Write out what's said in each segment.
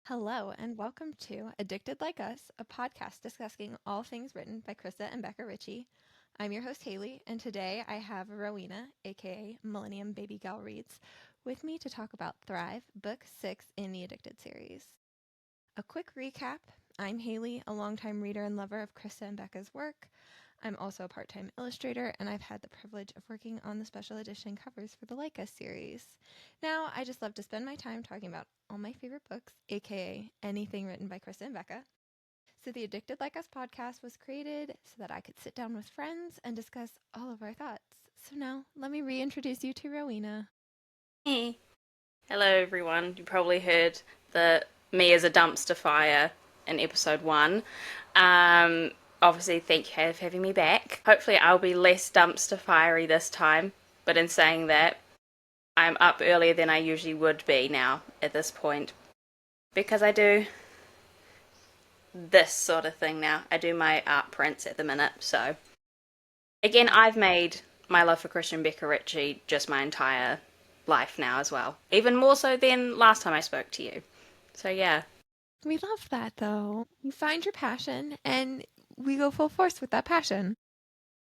Hello, and welcome to Addicted Like Us, a podcast discussing all things written by Krista and Becca Ritchie. I'm your host, Haley, and today I have Rowena, aka Millennium Baby Gal Reads, with me to talk about Thrive, Book 6 in the Addicted series. A quick recap. I'm Haley, a longtime reader and lover of Krista and Becca's work. I'm also a part-time illustrator, and I've had the privilege of working on the special edition covers for the Like Us series. Now, I just love to spend my time talking about all my favorite books, aka anything written by Krista and Becca. So the Addicted Like Us podcast was created so that I could sit down with friends and discuss all of our thoughts. So now, let me reintroduce you to Rowena. Hey. Hello, everyone. You probably heard the me as a dumpster fire in episode 1. Obviously, thank you for having me back. Hopefully, I'll be less dumpster fiery this time. But in saying that, I'm up earlier than I usually would be now at this point. Because I do this sort of thing now. I do my art prints at the minute. So, again, I've made my love for Christian Becca Ritchie just my entire life now as well. Even more so than last time I spoke to you. So yeah. We love that, though. You find your passion, and we go full force with that passion.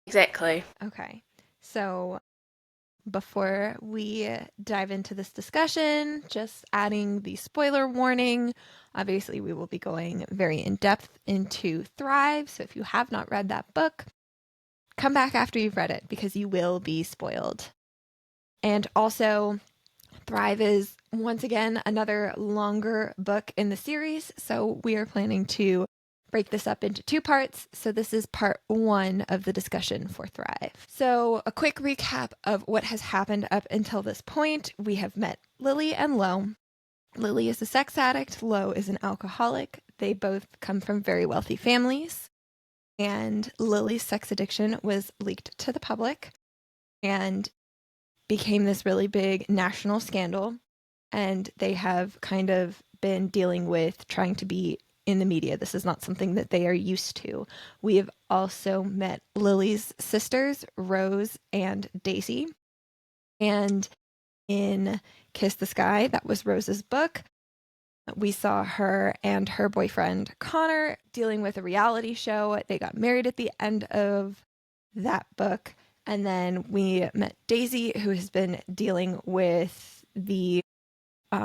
Exactly. Okay, so before we dive into this discussion, just adding the spoiler warning. Obviously, we will be going very in depth into Thrive. So if you have not read that book, come back after you've read it because you will be spoiled. And also, Thrive is once again another longer book in the series. So we are planning to break this up into 2 parts. So this is part 1 of the discussion for Thrive. So a quick recap of what has happened up until this point. We have met Lily and Lo. Lily is a sex addict. Lo is an alcoholic. They both come from very wealthy families. And Lily's sex addiction was leaked to the public and became this really big national scandal. And they have kind of been dealing with trying to be in the media. This is not something that they are used to. We have also met Lily's sisters, Rose and Daisy. And in Kiss the Sky, that was Rose's book, we saw her and her boyfriend Connor dealing with a reality show. They got married at the end of that book. And then we met Daisy, who has been dealing with the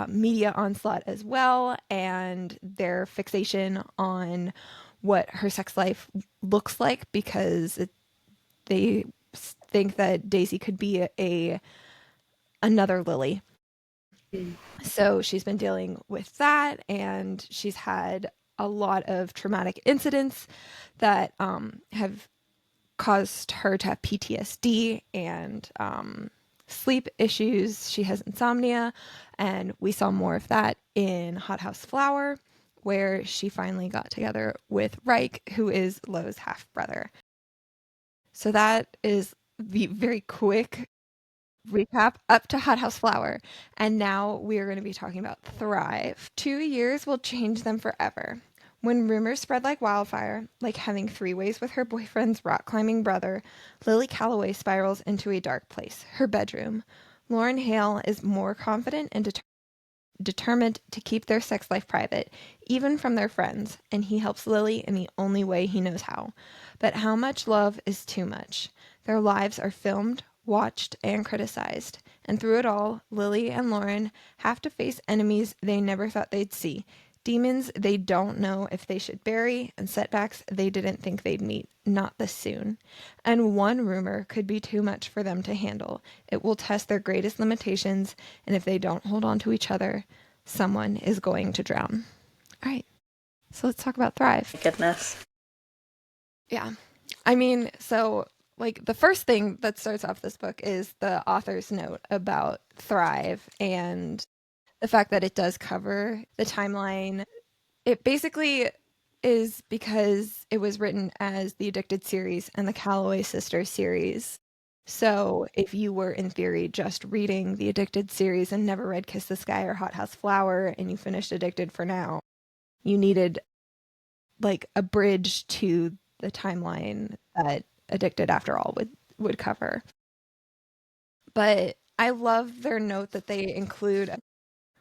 media onslaught as well, and their fixation on what her sex life looks like because they think that Daisy could be another Lily. So she's been dealing with that, and she's had a lot of traumatic incidents that have caused her to have PTSD and sleep issues. She has insomnia, and we saw more of that in Hothouse Flower, where she finally got together with Reich, who is Lo's half brother. So that is the very quick recap up to Hothouse Flower. And now we are going to be talking about Thrive. 2 years will change them forever. When rumors spread like wildfire, like having 3-ways with her boyfriend's rock climbing brother, Lily Calloway spirals into a dark place, her bedroom. Lauren Hale is more confident and determined to keep their sex life private, even from their friends, and he helps Lily in the only way he knows how. But how much love is too much? Their lives are filmed, watched, and criticized, and through it all, Lily and Lauren have to face enemies they never thought they'd see, demons they don't know if they should bury, and setbacks they didn't think they'd meet, not this soon. And one rumor could be too much for them to handle. It will test their greatest limitations, and if they don't hold on to each other, someone is going to drown. All right, so let's talk about Thrive. Goodness. Yeah. I mean, so like the first thing that starts off this book is the author's note about Thrive and the fact that it does cover the timeline. It basically is because it was written as the Addicted series and the Calloway Sisters series. So if you were in theory just reading the Addicted series and never read Kiss the Sky or Hothouse Flower and you finished Addicted for now, you needed like a bridge to the timeline that Addicted After All would cover. But I love their note that they include.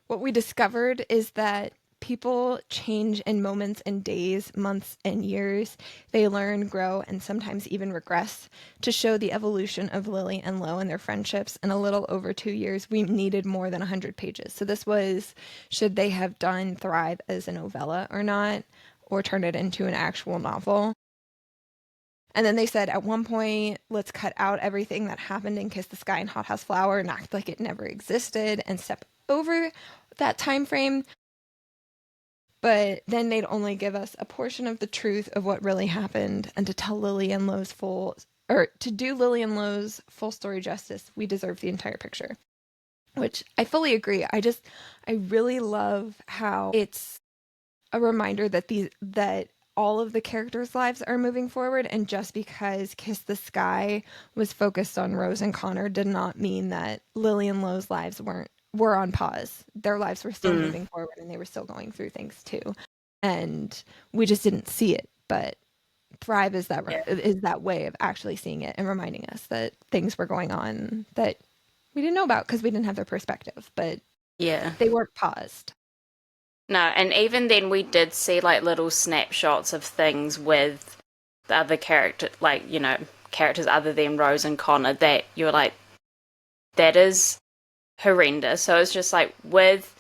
What we discovered is that people change in moments and days, months and years. They learn, grow, and sometimes even regress. To show the evolution of Lily and Lo and their friendships in a little over 2 years, we needed more than 100 pages. So this was, should they have done Thrive as a novella or not, or turn it into an actual novel? And then they said at one point, let's cut out everything that happened in Kiss the Sky and Hothouse Flower and act like it never existed and step over that time frame. But then they'd only give us a portion of the truth of what really happened, and to tell Lily and Lo's full, or to do Lily and Lo's full story justice, we deserve the entire picture. Which I fully agree. I really love how it's a reminder that all of the characters' lives are moving forward, and just because Kiss the Sky was focused on Rose and Connor did not mean that Lily and Lo's lives were on pause. Their lives were still moving forward, and they were still going through things too. And we just didn't see it. But Thrive is that way of actually seeing it and reminding us that things were going on that we didn't know about because we didn't have their perspective, but they weren't paused. No, and even then we did see like little snapshots of things with the other character, like, you know, characters other than Rose and Connor, that you were like, that is horrendous. So it's just like with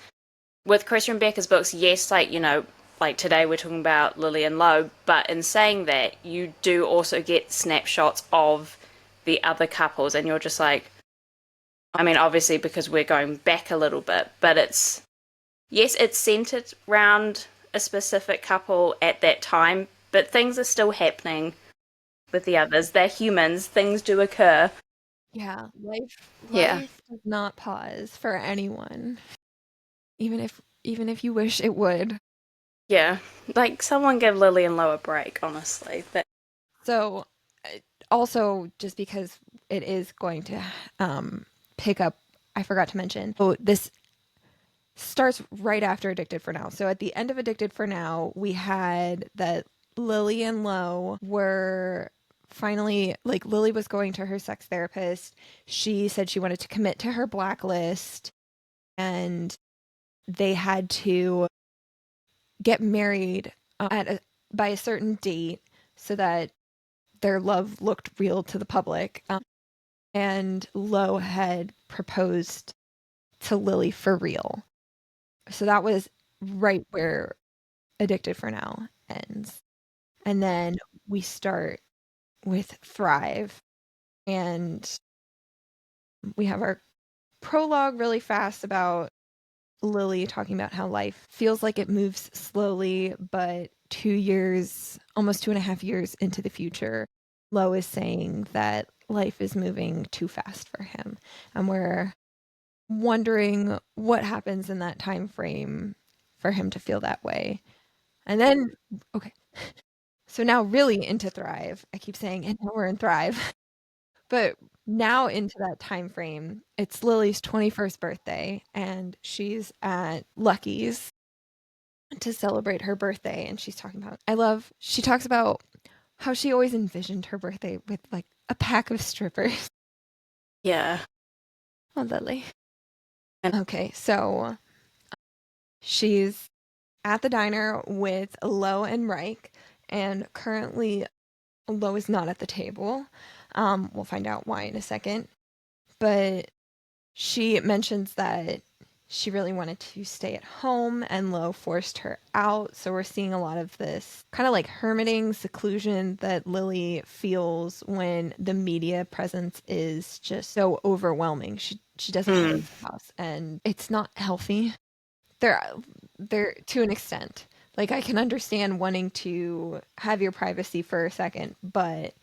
Krista and Becca's books, yes, like, you know, like today we're talking about Lily and Lo, but in saying that, you do also get snapshots of the other couples, and you're just like, I mean, obviously because we're going back a little bit, but it's centered around a specific couple at that time, but things are still happening with the others. They're humans. Things do occur. Yeah, life does not pause for anyone, even if you wish it would. Yeah, like someone give Lily and Lo a break, honestly. So, also just because it is going to pick up, I forgot to mention. Oh, this starts right after Addicted for Now. So at the end of Addicted for Now, we had that Lily and Lo were finally, like, Lily was going to her sex therapist. She said she wanted to commit to her blacklist, and they had to get married by a certain date so that their love looked real to the public. And Lo had proposed to Lily for real. So that was right where Addicted for Now ends. And then we start with Thrive. And we have our prologue really fast about Lily talking about how life feels like it moves slowly, but 2 years, almost 2.5 years into the future, Lo is saying that life is moving too fast for him. And we're wondering what happens in that time frame for him to feel that way. And then, okay. So now really into Thrive. I keep saying, and now we're in Thrive. But now into that time frame, it's Lily's 21st birthday, and she's at Lucky's to celebrate her birthday. And she talks about how she always envisioned her birthday with like a pack of strippers. Yeah. Oh, Lily. Okay, so she's at the diner with Lo and Reich, and currently Lo is not at the table. We'll find out why in a second. But she mentions that she really wanted to stay at home, and Lo forced her out. So we're seeing a lot of this kind of like hermiting seclusion that Lily feels when the media presence is just so overwhelming. She doesn't want to leave the house, and it's not healthy. They're to an extent. Like, I can understand wanting to have your privacy for a second, but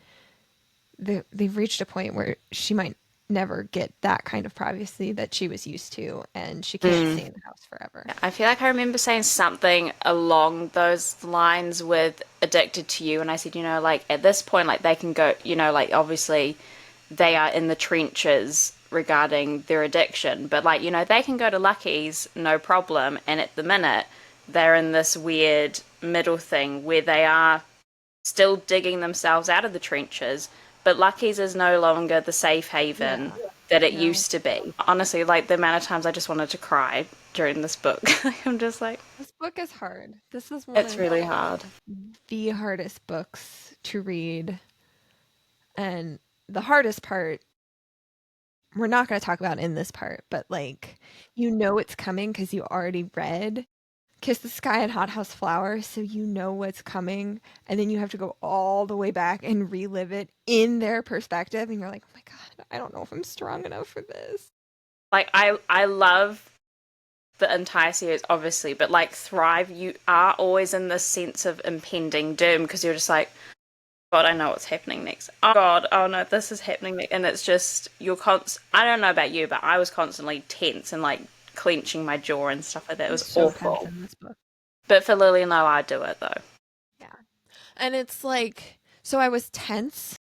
they've reached a point where she might never get that kind of privacy that she was used to, and she can't stay in the house forever. I feel like I remember saying something along those lines with Addicted to You, and I said, you know, like at this point, like they can go, you know, like obviously they are in the trenches regarding their addiction, but like, you know, they can go to Lucky's, no problem, and at the minute they're in this weird middle thing where they are still digging themselves out of the trenches, but Lucky's is no longer the safe haven that it used to be. Honestly, like the amount of times I just wanted to cry during this book. I'm just like, This book is hard. This is one it's of really hard. the hardest books to read. And the hardest part, we're not going to talk about in this part, but like, you know it's coming because you already read Kiss the Sky and Hothouse Flowers, so you know what's coming. And then you have to go all the way back and relive it in their perspective. And you're like, oh my God, I don't know if I'm strong enough for this. Like, I love the entire series, obviously, but like Thrive, you are always in this sense of impending doom because you're just like, God, I know what's happening next. Oh God, oh no, this is happening next. And it's just, I don't know about you, but I was constantly tense and like clenching my jaw and stuff like that. It I'm was so tense awful. in this book. But for Lily and I, I do it though. Yeah. And it's like, so I was tense.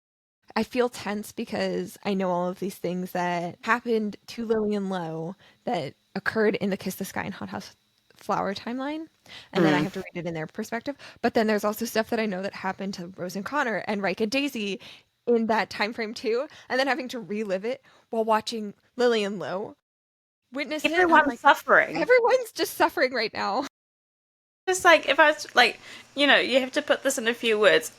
I feel tense because I know all of these things that happened to Lillian Lowe that occurred in the Kiss the Sky and Hothouse Flower timeline. And then I Mm. have to read it in their perspective. But then there's also stuff that I know that happened to Rose and Connor and Reich and Daisy in that time frame too. And then having to relive it while watching Lillian Lowe witness it. And I'm Everyone's like, suffering. everyone's just suffering right now. Just like, if I was like, you have to put this in a few words.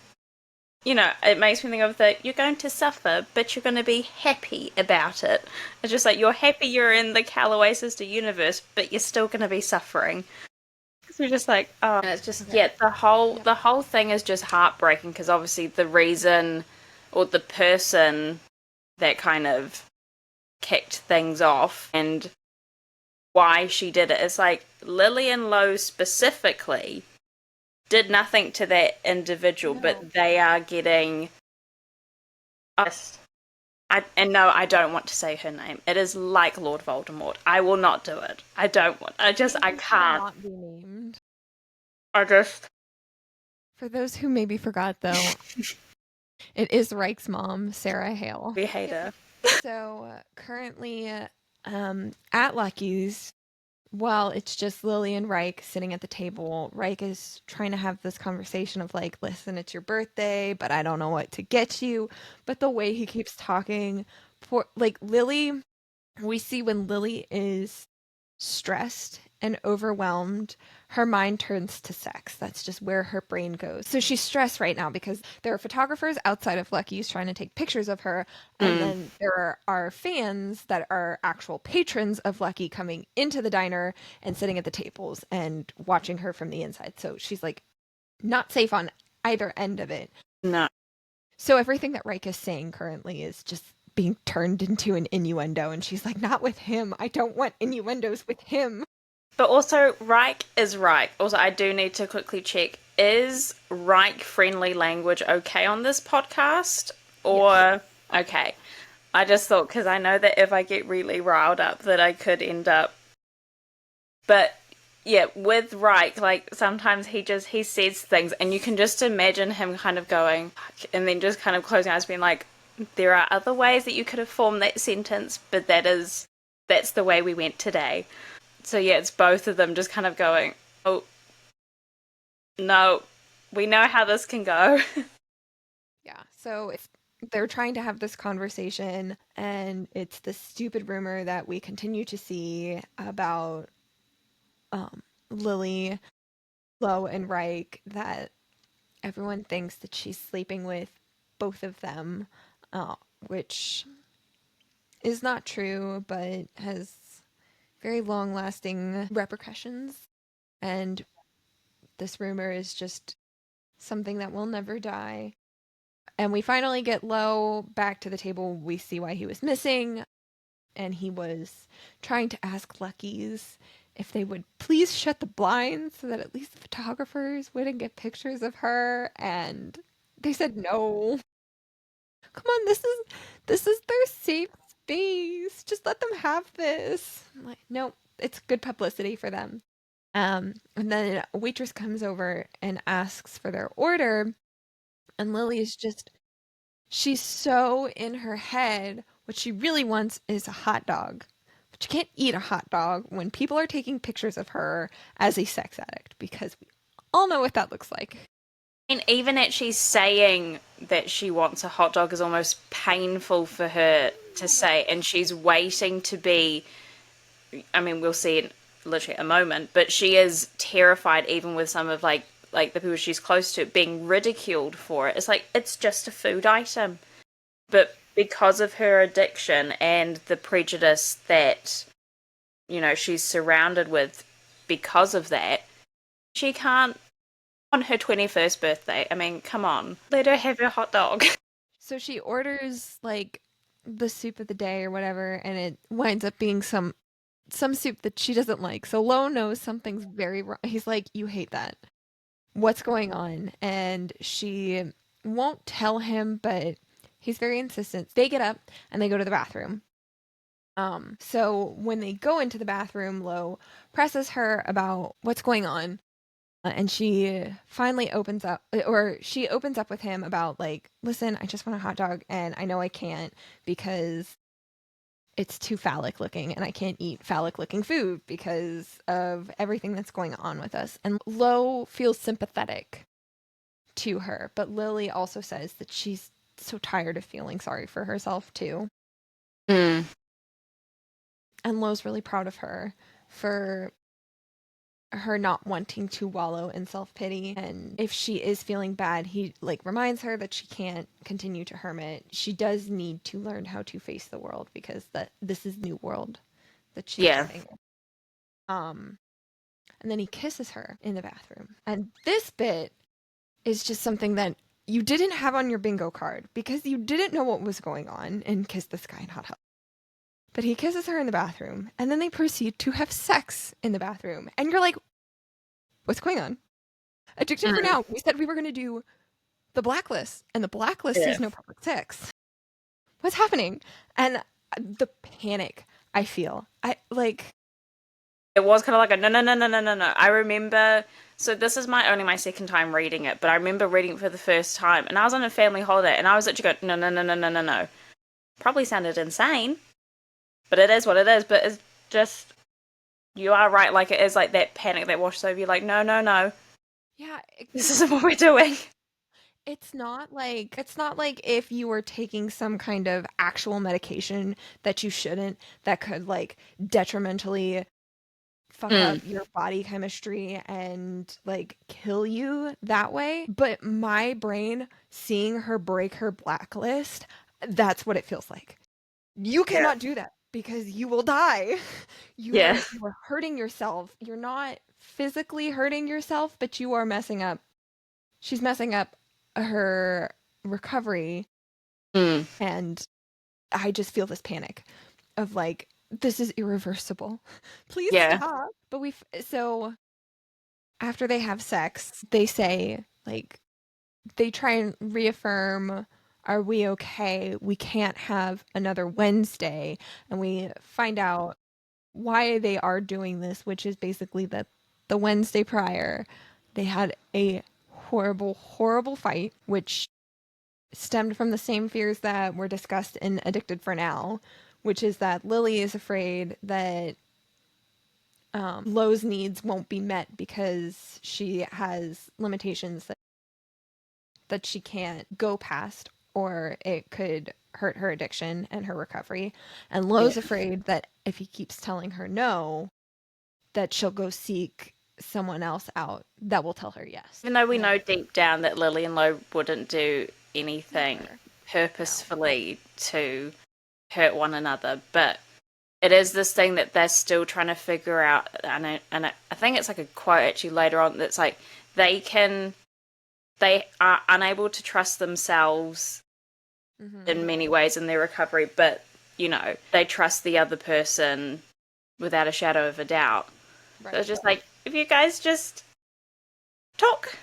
It makes me think of that you're going to suffer, but you're going to be happy about it. It's just like you're happy you're in the Callaway Sister universe, but you're still going to be suffering. Because you're just like, oh, and it's just Okay. the whole thing is just heartbreaking because obviously the reason or the person that kind of kicked things off and why she did it is like Lillian Lowe specifically did nothing to that individual, No. but they are getting. And no, I don't want to say her name. It is like Lord Voldemort. I will not do it. I don't want. I can't. Not be named. I just. For those who maybe forgot, though, it is Reich's mom, Sarah Hale. We hate her. So currently at Lucky's, while it's just Lily and Reich sitting at the table, Reich is trying to have this conversation of like, listen, it's your birthday, but I don't know what to get you. But the way he keeps talking, for like Lily, we see when Lily is stressed and overwhelmed, her mind turns to sex. That's just where her brain goes. So she's stressed right now because there are photographers outside of Lucky's trying to take pictures of her. And Mm. then there are fans that are actual patrons of Lucky coming into the diner and sitting at the tables and watching her from the inside. So she's like not safe on either end of it. No. So everything that Reich is saying currently is just being turned into an innuendo. And she's like, not with him. I don't want innuendos with him. But also, Reich is Reich. Also, I do need to quickly check: is Reich friendly language okay on this podcast? Or Yes. okay? I just thought because I know that if I get really riled up, that I could end up. But yeah, with Reich, like sometimes he says things, and you can just imagine him kind of going, "Fuck," and then just kind of closing eyes, being like, "There are other ways that you could have formed that sentence, but that's the way we went today." So yeah, it's both of them just kind of going, "Oh no, we know how this can go." Yeah. So they're trying to have this conversation, and it's the stupid rumor that we continue to see about Lily, Lowe, and Reich that everyone thinks that she's sleeping with both of them, uh, which is not true, but has very long lasting repercussions. And this rumor is just something that will never die. And we finally get Lowe back to the table. We see why he was missing. And he was trying to ask Lucky's if they would please shut the blinds so that at least the photographers wouldn't get pictures of her. And they said no. Come on, this is their safe space. Just let them have this. I'm like, no, it's good publicity for them. And then a waitress comes over and asks for their order, and Lily is just she's so in her head. What she really wants is a hot dog. But she can't eat a hot dog when people are taking pictures of her as a sex addict because we all know what that looks like. And even actually saying that she wants a hot dog is almost painful for her to say, and she's waiting to be. I mean, we'll see literally a moment, but she is terrified even with some of like the people she's close to being ridiculed for it. It's like it's just a food item. But because of her addiction and the prejudice that, she's surrounded with because of that, she can't on her 21st birthday. I mean, come on. Let her have her hot dog. So she orders like the soup of the day or whatever, and it winds up being some soup that she doesn't like. So Lo knows something's very wrong. He's like, "You hate that. What's going on?" And she won't tell him, but he's very insistent. They get up and they go to the bathroom. So when they go into the bathroom, Lo presses her about what's going on. And she finally opens up, or she opens up with him about, like, listen, I just want a hot dog, and I know I can't because it's too phallic looking, and I can't eat phallic looking food because of everything that's going on with us. And Lo feels sympathetic to her, but Lily also says that she's so tired of feeling sorry for herself, too. Mm. And Lo's really proud of her for her not wanting to wallow in self-pity, and if she is feeling bad, he like reminds her that she can't continue to hermit. She does need to learn how to face the world because that this is new world that she's Yeah. starting. And then he kisses her in the bathroom, and this bit is just something that you didn't have on your bingo card because you didn't know what was going on and kiss this guy in hot hot. But he kisses her in the bathroom, and then they proceed to have sex in the bathroom, and you're like, what's going on? Addicted for Now, we said we were going to do the blacklist, and the blacklist Yeah. is no public sex. What's happening? And the panic I feel. I like. It was kind of like a no, no, no, no, no, no, no. I remember, so this is my second time reading it, but I remember reading it for the first time, and I was on a family holiday, and I was actually going, no, no, no, no, no, no, no. Probably sounded insane, but it is what it is. But it's just, you are right. Like, it is like that panic that washes over you, like, no, no, no. Yeah, This isn't what we're doing. it's not like if you were taking some kind of actual medication that you shouldn't, that could like detrimentally fuck up Mm. your body chemistry and like kill you that way. But my brain seeing her break her blacklist, that's what it feels like. You Yeah. cannot do that because you will die. You Yeah. are you are hurting yourself. You're not physically hurting yourself, but you are messing up. She's messing up her recovery, Mm. and I just feel this panic of like this is irreversible. Please Yeah. stop. But we so after they have sex, they say like they try and reaffirm, are we okay? We can't have another Wednesday. And we find out why they are doing this, which is basically that the Wednesday prior, they had a horrible, horrible fight, which stemmed from the same fears that were discussed in Addicted for Now, which is that Lily is afraid that Lo's needs won't be met because she has limitations that she can't go past, or it could hurt her addiction and her recovery. And Yeah. Lo's afraid that if he keeps telling her no, that she'll go seek someone else out that will tell her yes. Even though we And know deep down that Lily and Lo wouldn't do anything never. No. purposefully to hurt one another, but it is this thing that they're still trying to figure out. And I think it's like a quote actually later on that's like they are unable to trust themselves Mm-hmm. in many ways in their recovery, but they trust the other person without a shadow of a doubt. So it's Right. just like, if you guys just talk,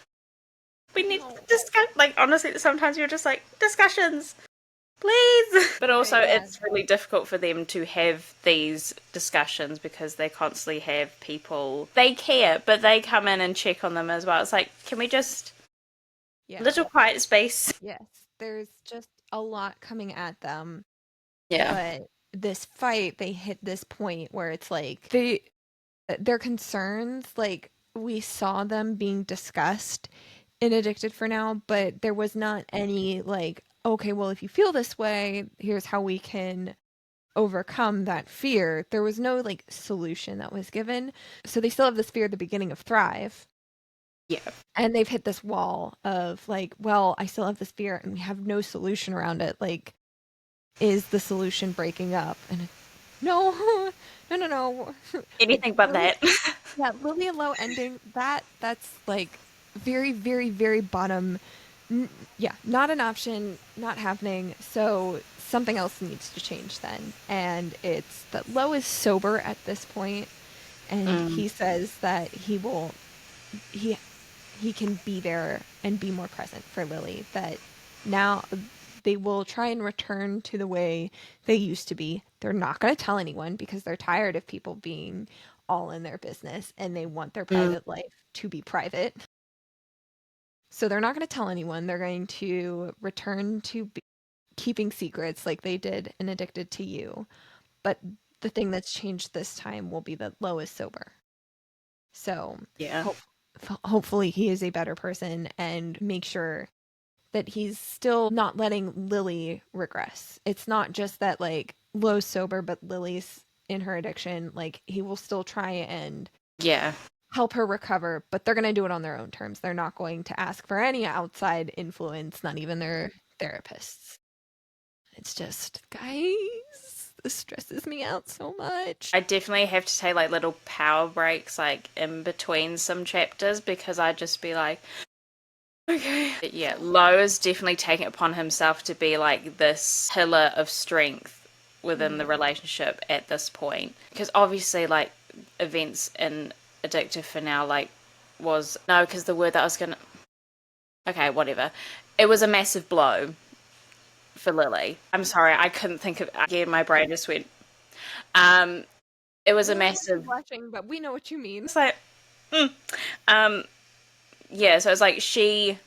we need No. to discuss. Like, honestly, sometimes you're just like, discussions, please. But also, Right. Yeah. it's really difficult for them to have these discussions because they constantly have people they care, but they come in and check on them as well. It's like, can we just Yeah. little quiet space? Yes. There's just a lot coming at them, Yeah. but this fight, they hit this point where it's like their concerns, like we saw them being discussed in Addicted for Now, but there was not any like, okay, well, if you feel this way, here's how we can overcome that fear, there was no like solution that was given. So they still have this fear at the beginning of Thrive. Yeah. And they've hit this wall of like, well, I still have this fear and we have no solution around it. Like, is the solution breaking up? And no, no, no, no. Like Anything but Lily, that. yeah, Lily and Low ending. That's like very, very, very bottom. Yeah, not an option, not happening. So something else needs to change then, and it's that Low is sober at this point, and Mm, he says that he he can be there and be more present for Lily. That now they will try and return to the way they used to be. They're not going to tell anyone because they're tired of people being all in their business and they want their mm, private life to be private. So they're not going to tell anyone. They're going to return to keeping secrets like they did in Addicted to You. But the thing that's changed this time will be that Lo is sober. So yeah. hopefully he is a better person and make sure that he's still not letting Lily regress. It's not just that like Lo's sober, but Lily's in her addiction. Like he will still try and Yeah. help her recover, but they're going to do it on their own terms. They're not going to ask for any outside influence, not even their therapists. It's just, guys, this stresses me out so much. I definitely have to take like little power breaks like in between some chapters because I'd just be like, okay. But yeah, Lo is definitely taking it upon himself to be like this pillar of strength within the Mm-hmm. relationship at this point. Because obviously, like, events in Addictive for Now, like, was. No, because the word that I was gonna. Okay, whatever. It was a massive blow for Lily. I'm sorry, I couldn't think of. Again, my brain just went. Um, it was a Lily might be massive. blushing, but we know what you mean. It's like, mm. um, yeah, so it's like she.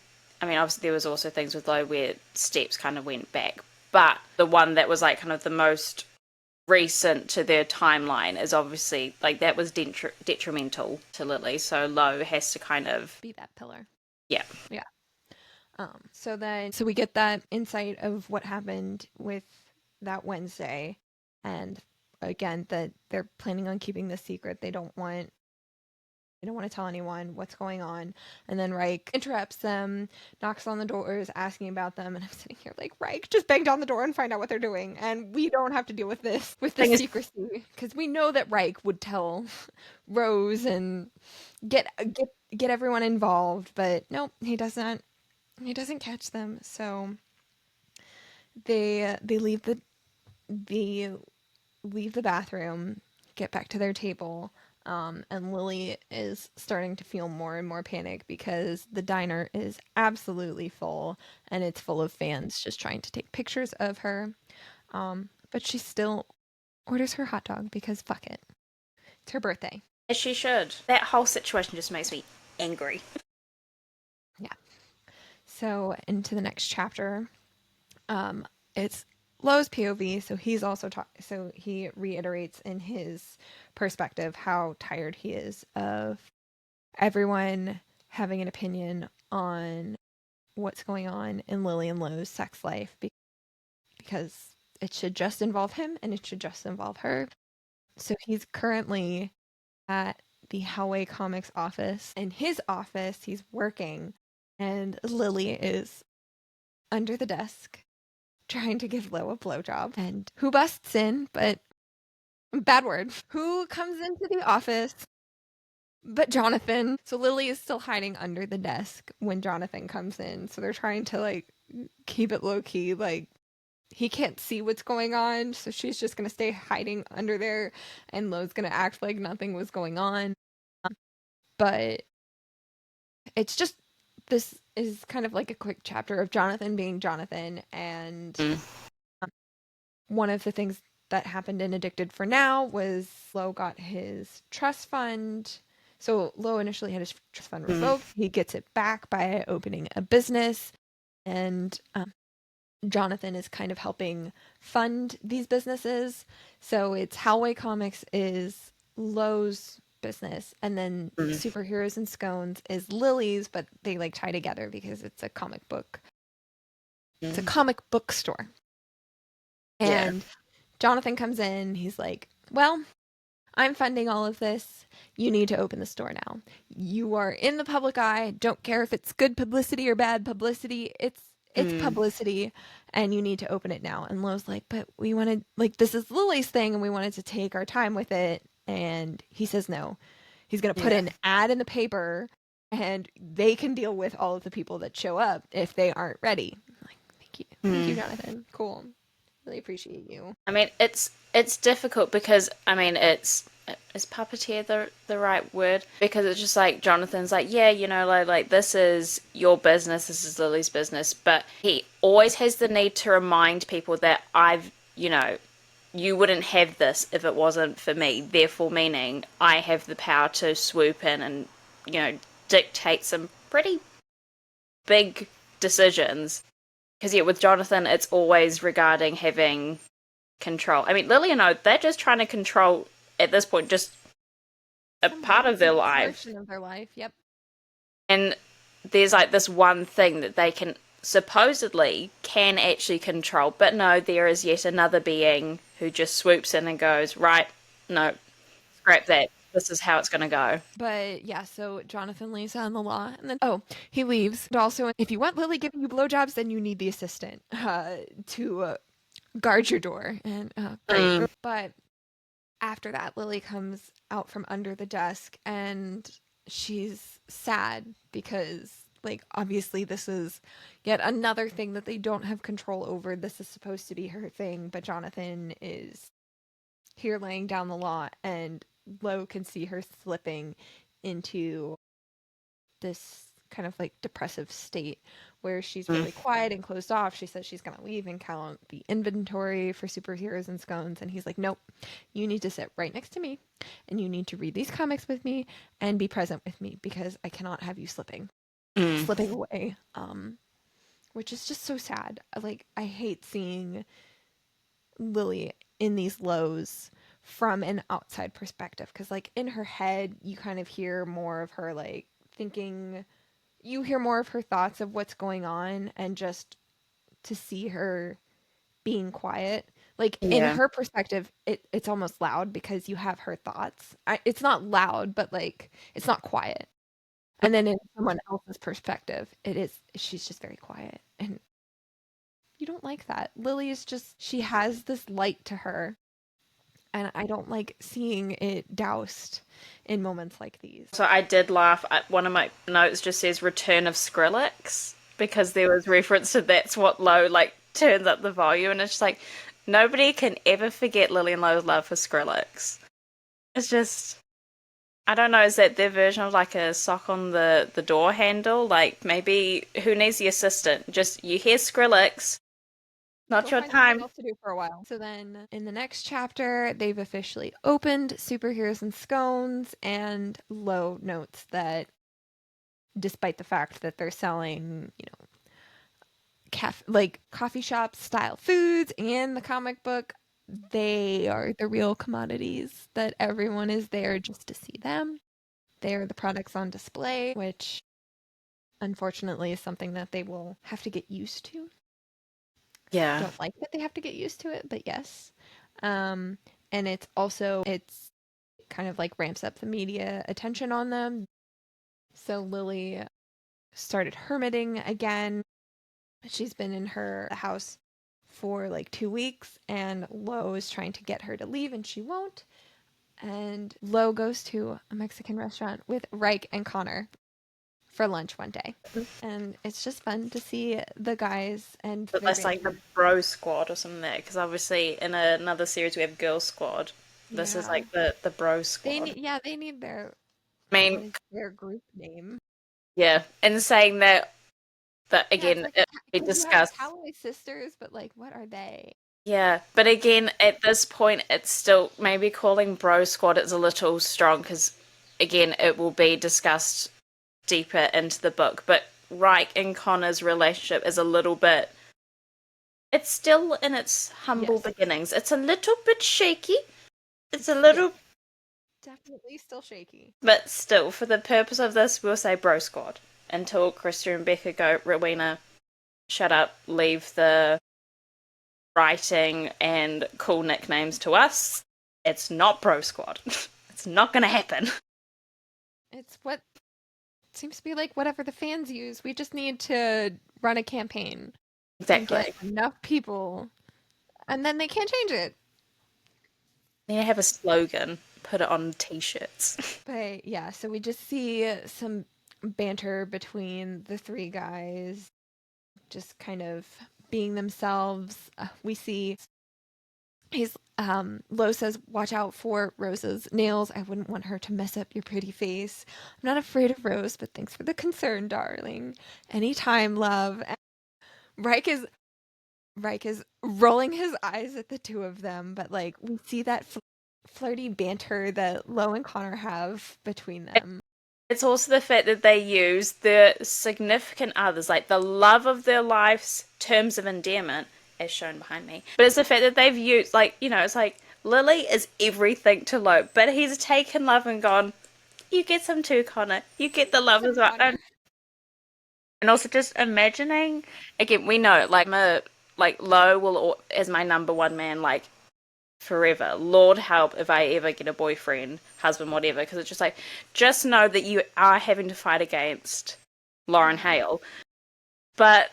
I mean, obviously there was also things with Lo where steps kind of went back, but the one that was like kind of the most recent to their timeline is obviously like that was detrimental to Lily. So Lo has to kind of Be that pillar. yeah. Yeah. So we get that insight of what happened with that Wednesday, and again that they're planning on keeping this secret. They don't want to tell anyone what's going on. And then Reich interrupts them, knocks on the doors, asking about them, and I'm sitting here like, Reich, just bang down the door and find out what they're doing, and we don't have to deal with this Thing is, secrecy because we know that Reich would tell Rose and get everyone involved, but nope, he doesn't. He doesn't catch them, so they they leave the bathroom, get back to their table, and Lily is starting to feel more and more panic because the diner is absolutely full and it's full of fans just trying to take pictures of her. But she still orders her hot dog because fuck it, it's her birthday. as she should. That whole situation just makes me angry. Yeah. So into the next chapter, um, it's Lo's POV, so he's also so he reiterates in his perspective how tired he is of everyone having an opinion on what's going on in Lily and Lo's sex life because it should just involve him and it should just involve her. So he's currently at the Howway Comics office. In his office, he's working, and Lily is under the desk trying to give Lo a blowjob. And who busts in? But bad word. Who comes into the office but Jonathan? So Lily is still hiding under the desk when Jonathan comes in. So they're trying to like keep it low key. Like he can't see what's going on. So she's just going to stay hiding under there. And Lo's going to act like nothing was going on. But it's just, this is kind of like a quick chapter of Jonathan being Jonathan. And Mm, one of the things that happened in Addicted for Now was Lo got his trust fund. So Lo initially had his trust fund mm, revoked. He gets it back by opening a business, and Jonathan is kind of helping fund these businesses. So it's Howway Comics is Lo's business, and then mm, Superheroes and Scones is Lily's, but they like tie together because it's a comic book. It's a mm. comic book store. Yeah. And Jonathan comes in. He's like, well, I'm funding all of this. You need to open the store now. You are in the public eye. Don't care if it's good publicity or bad publicity. It's Mm. publicity, and you need to open it now. And Lo's like, but we wanted, like, this is Lily's thing, and we wanted to take our time with it. And he says no. He's going to put Yeah. an ad in the paper, and they can deal with all of the people that show up if they aren't ready. I'm like, thank you. Thank you, Mm. Jonathan. Cool. Really appreciate you. I mean, it's difficult because I mean, is puppeteer the right word? Because it's just like Jonathan's like, yeah, you know, like this is your business, this is Lily's business, but he always has the need to remind people that you know, you wouldn't have this if it wasn't for me. Therefore, meaning I have the power to swoop in and, you know, dictate some pretty big decisions. Because yeah, with Jonathan, it's always regarding having control. I mean, Lily and O, they're just trying to control at this point just a part of their life. Portion of their life. Yep. And there's like this one thing that they can supposedly can actually control, but no, there is yet another being who just swoops in and goes, right, no, scrap that. This is how it's going to go. But yeah, so Jonathan leaves on the law, and then he leaves. And also, if you want Lily giving you blowjobs, then you need the assistant to guard your door. And great. Mm. But after that, Lily comes out from under the desk, and she's sad because, like, obviously this is yet another thing that they don't have control over. This is supposed to be her thing, but Jonathan is here laying down the law, and Lo can see her slipping into this kind of like depressive state where she's really quiet and closed off. She says she's going to leave and count the inventory for superheroes and scones. And he's like, nope, you need to sit right next to me and you need to read these comics with me and be present with me because I cannot have you slipping away. Which is just so sad. Like, I hate seeing Lily in these lows from an outside perspective because, like, in her head you kind of hear more of her like thinking, you hear more of her thoughts of what's going on, and just to see her being quiet, like, in Yeah. her perspective, it's almost loud because you have her thoughts. It's not loud, but like it's not quiet. And then in someone else's perspective, she's just very quiet, and you don't like that. Lily is just, she has this light to her, and I don't like seeing it doused in moments like these. So I did laugh. One of my notes just says "Return of Skrillex" because there was reference to that's what Lo like turns up the volume, and it's just like nobody can ever forget Lily and Lo's love for Skrillex. It's just I don't know. Is that their version of like a sock on the door handle? Like maybe who needs the assistant? Just you hear Skrillex, not Go your find something time. else to do for a while. So then in the next chapter, they've officially opened Superheroes and Scones, and Lo notes that despite the fact that they're selling, like coffee shop style foods and the comic book, they are the real commodities that everyone is there just to see them. They're the products on display, which unfortunately is something that they will have to get used to. Yeah. Don't like that they have to get used to it, but yes. And it's kind of like ramps up the media attention on them. So Lily started hermiting again. She's been in her house for like 2 weeks, and Lo is trying to get her to leave, and she won't. And Lo goes to a Mexican restaurant with Reich and Connor for lunch one day. And it's just fun to see the guys and But their that's like the bro squad or something there, because obviously in another series we have girl squad. This is yeah. like the bro They squad. need they need their, I what mean, is their group name? yeah, and saying that Yeah, it's again, like we because you have the discussed. Calloway sisters, but like, what are they? Yeah, but again, at this point, it's still maybe calling bro squad is a little strong because again, it will be discussed deeper into the book. But Reich and Connor's relationship is a little bit. It's still in its humble Yes. beginnings. It's a little bit shaky. It's a Yeah, little, definitely still shaky. but still, for the purpose of this, we'll say bro squad until Krista and Becca go, Rowena, shut up, leave the writing and cool nicknames to us. It's not Bro Squad. It's not going to happen. It's what seems to be like whatever the fans use. We just need to run a campaign and get Exactly. enough people, and then they can't change it. They have a slogan. Put it on t-shirts. But yeah, so we just see some banter between the three guys, just kind of being themselves. We see he's Lo says, "Watch out for Rose's nails. I wouldn't want her to mess up your pretty face. I'm not afraid of Rose, but thanks for the concern, darling. Anytime, love." And Reich is Reich is rolling his eyes at the two of them, but like we see that flirty banter that Lo and Connor have between them. It's also the fact that they use the significant others, like the love of their life's terms of endearment, as shown behind me. But it's the fact that they've used, like, it's like Lily is everything to Lo, but he's taken love and gone, you get some too, Connor. You get the love as well. And also just imagining, again, we know, like Lo will, as my number one man, like, forever. Lord help if I ever get a boyfriend, husband, whatever, because it's just like, just know that you are having to fight against Lauren Hale. But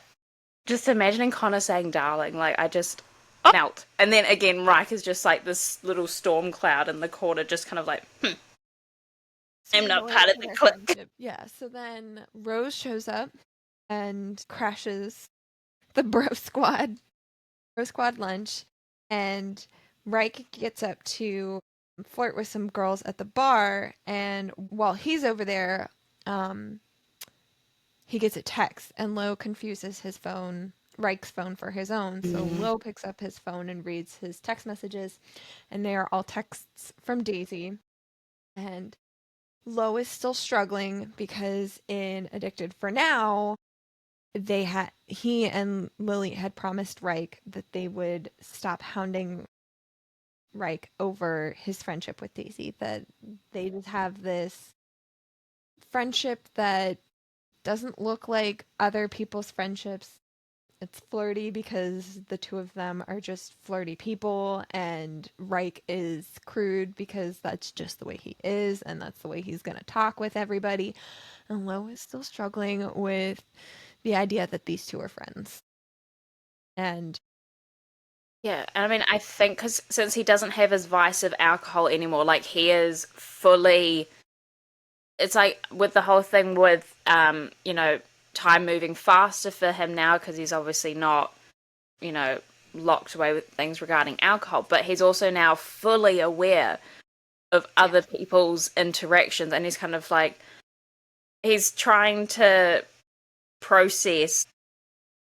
just imagining Connor saying darling, like, I just melt. And then again, Reich is just like this little storm cloud in the corner, just kind of like, I'm not part of the clique. Yeah, so then Rose shows up and crashes the bro squad lunch, and Reich gets up to flirt with some girls at the bar, and while he's over there, he gets a text, and Lo confuses his phone, Reich's phone, for his own. So Lo picks up his phone and reads his text messages, and they are all texts from Daisy. And Lo is still struggling because in Addicted for Now, he and Lily had promised Reich that they would stop hounding Reich over his friendship with Daisy, that they just have this friendship that doesn't look like other people's friendships. It's flirty because the two of them are just flirty people, and Reich is crude because that's just the way he is, and that's the way he's going to talk with everybody. And Lo is still struggling with the idea that these two are friends. And Yeah, and I mean, I think because since he doesn't have his vice of alcohol anymore, like he is fully. It's like with the whole thing with, time moving faster for him now because he's obviously not, you know, locked away with things regarding alcohol, but he's also now fully aware of other people's interactions, and he's kind of like, he's trying to process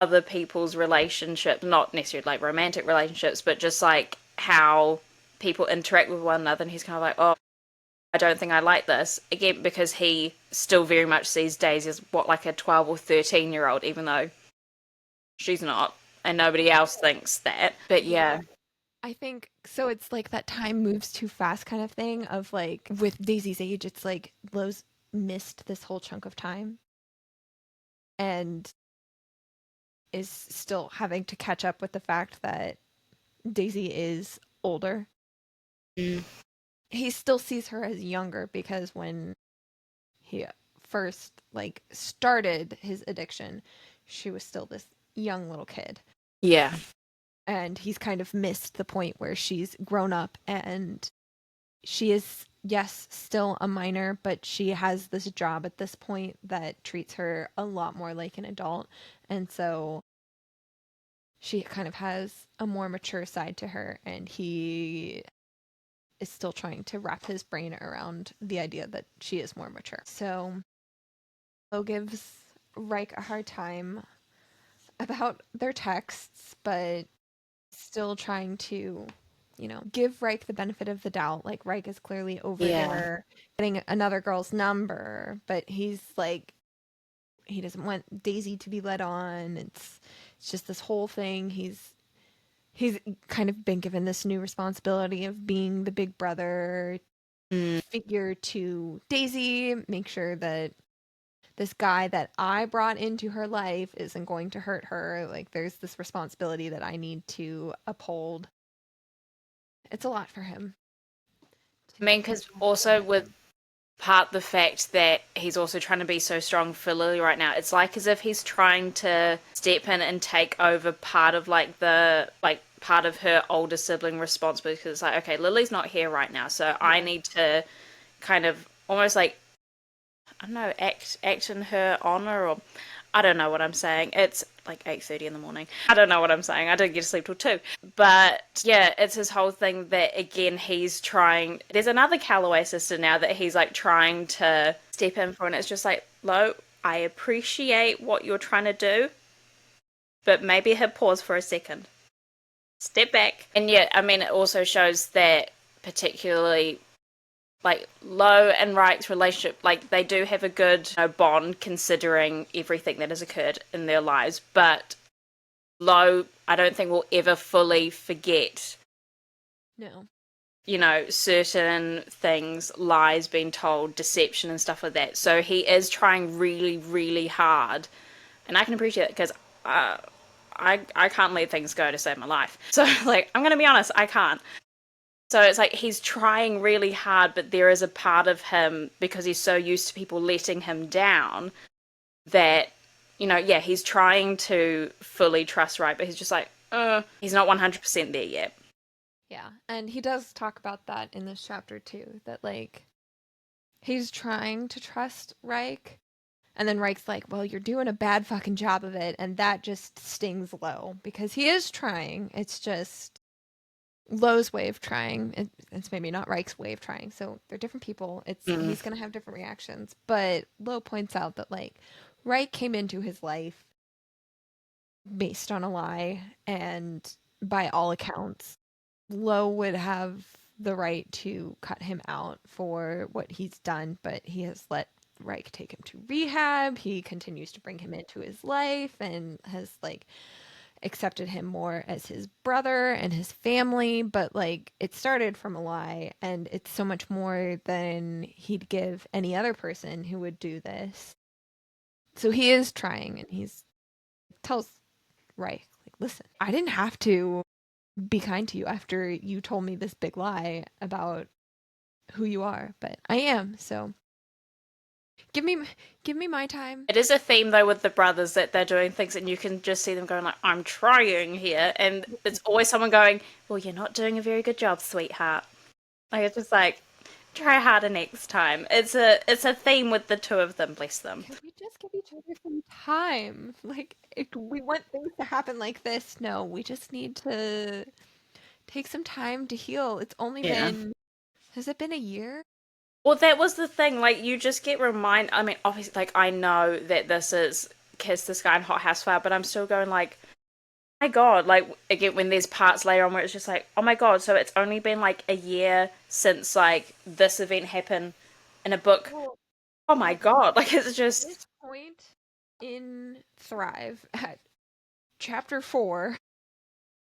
other people's relationships, not necessarily like romantic relationships, but just like how people interact with one another. And he's kind of like, oh, I don't think I like this. Again, because he still very much sees Daisy as like a 12 or 13-year-old, even though she's not, and nobody else thinks that. But yeah. I think so. It's like that time moves too fast kind of thing, of like with Daisy's age, it's like Lowe's missed this whole chunk of time and is still having to catch up with the fact that Daisy is older. Mm. He still sees her as younger because when he first like started his addiction, she was still this young little kid. Yeah. And he's kind of missed the point where she's grown up, and she is, yes, still a minor, but she has this job at this point that treats her a lot more like an adult. And so she kind of has a more mature side to her, and he is still trying to wrap his brain around the idea that she is more mature. So Lo gives Reich a hard time about their texts, but still trying to, give Reich the benefit of the doubt. Like, Reich is clearly over there getting another girl's number, but he's like, he doesn't want Daisy to be led on. It's just this whole thing. He's kind of been given this new responsibility of being the big brother figure to Daisy, make sure that this guy that I brought into her life isn't going to hurt her. Like, there's this responsibility that I need to uphold. It's a lot for him I to mean, have because to also commit with him. part the fact that he's also trying to be so strong for Lily right now, it's like as if he's trying to step in and take over part of like the like part of her older sibling responsibility because it's like, okay, Lily's not here right now, so I Yeah. need to kind of almost like I don't know, act in her honor, or I don't know what I'm saying. It's like 8:30 in the morning. I don't know what I'm saying. I didn't get to sleep till 2. But yeah, it's his whole thing that again he's trying. There's another Calloway sister now that he's like trying to step in for, and it's just like, Lo, I appreciate what you're trying to do, but maybe hit pause for a second, step back. And yet, I mean, it also shows that particularly like Lo and Reich's relationship, like they do have a good bond considering everything that has occurred in their lives. But Lo, I don't think will ever fully forget, No. certain things, lies being told, deception and stuff like that. So he is trying really, really hard, and I can appreciate it because I can't let things go to save my life. So like I'm gonna be honest, I can't. So it's like he's trying really hard, but there is a part of him because he's so used to people letting him down that, yeah, he's trying to fully trust right, but he's just like, he's not 100% there yet. Yeah. And he does talk about that in this chapter too, that like he's trying to trust Reich. And then Reich's like, well, you're doing a bad fucking job of it. And that just stings Low because he is trying. It's just Low's way of trying. It's maybe not Reich's way of trying. So they're different people. Mm. He's gonna have different reactions. But Low points out that like Reich came into his life based on a lie, and by all accounts, Low would have the right to cut him out for what he's done, but he has let Reich take him to rehab. He continues to bring him into his life and has like accepted him more as his brother and his family, but like it started from a lie, and it's so much more than he'd give any other person who would do this. So he is trying, and he's tells Reich, like, listen, I didn't have to be kind to you after you told me this big lie about who you are, but I am. So give me give me my time. It is a theme though with the brothers that they're doing things and you can just see them going like, I'm trying here, and it's always someone going, well, you're not doing a very good job, sweetheart. Like it's just like, try harder next time. It's a theme with the two of them, bless them. Can we just give each other some time? Like, if we want things to happen like this, no, we just need to take some time to heal. It's only Yeah. been, has it been a year? Well, that was the thing. Like, you just get I mean, obviously, like, I know that this is Kiss the Sky and Hot House Fire, but I'm still going, like, my God. Like, again, when there's parts later on where it's just like, oh my God, so it's only been, like, a year since, like, this event happened in a book. Well, Oh my at God. Like, it's this just, point in Thrive, at chapter 4,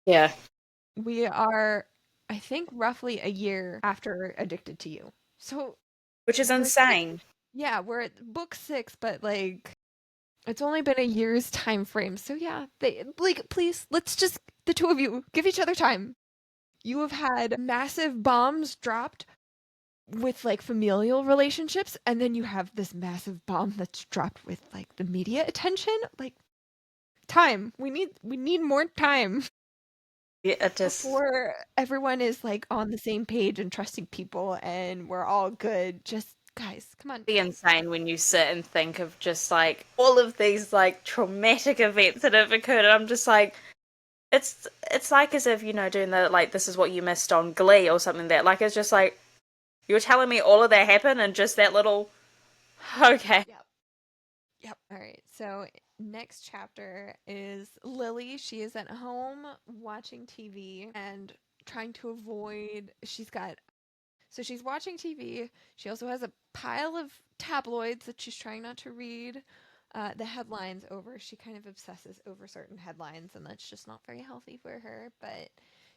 yeah. we are, I think, roughly a year after Addicted to You. So Which is we're six, insane. yeah, we're at book 6, but like it's only been a year's time frame. So yeah, they like please let's just the two of you give each other time. You have had massive bombs dropped with like familial relationships, and then you have this massive bomb that's dropped with like the media attention. Like time. We need more time Yeah, it just, before everyone is like on the same page and trusting people and we're all good. Just guys, come on. be insane when you sit and think of just, like, all of these, like, traumatic events that have occurred. And I'm just like, it's like as if doing the like this is what you missed on Glee or something that like it's just like you're telling me all of that happened and just that little okay. Yep. Yep. All right. So next chapter is Lily. She is at home watching TV and trying to avoid. She's watching TV. She also has a pile of tabloids that she's trying not to read the headlines over. She kind of obsesses over certain headlines, and that's just not very healthy for her, but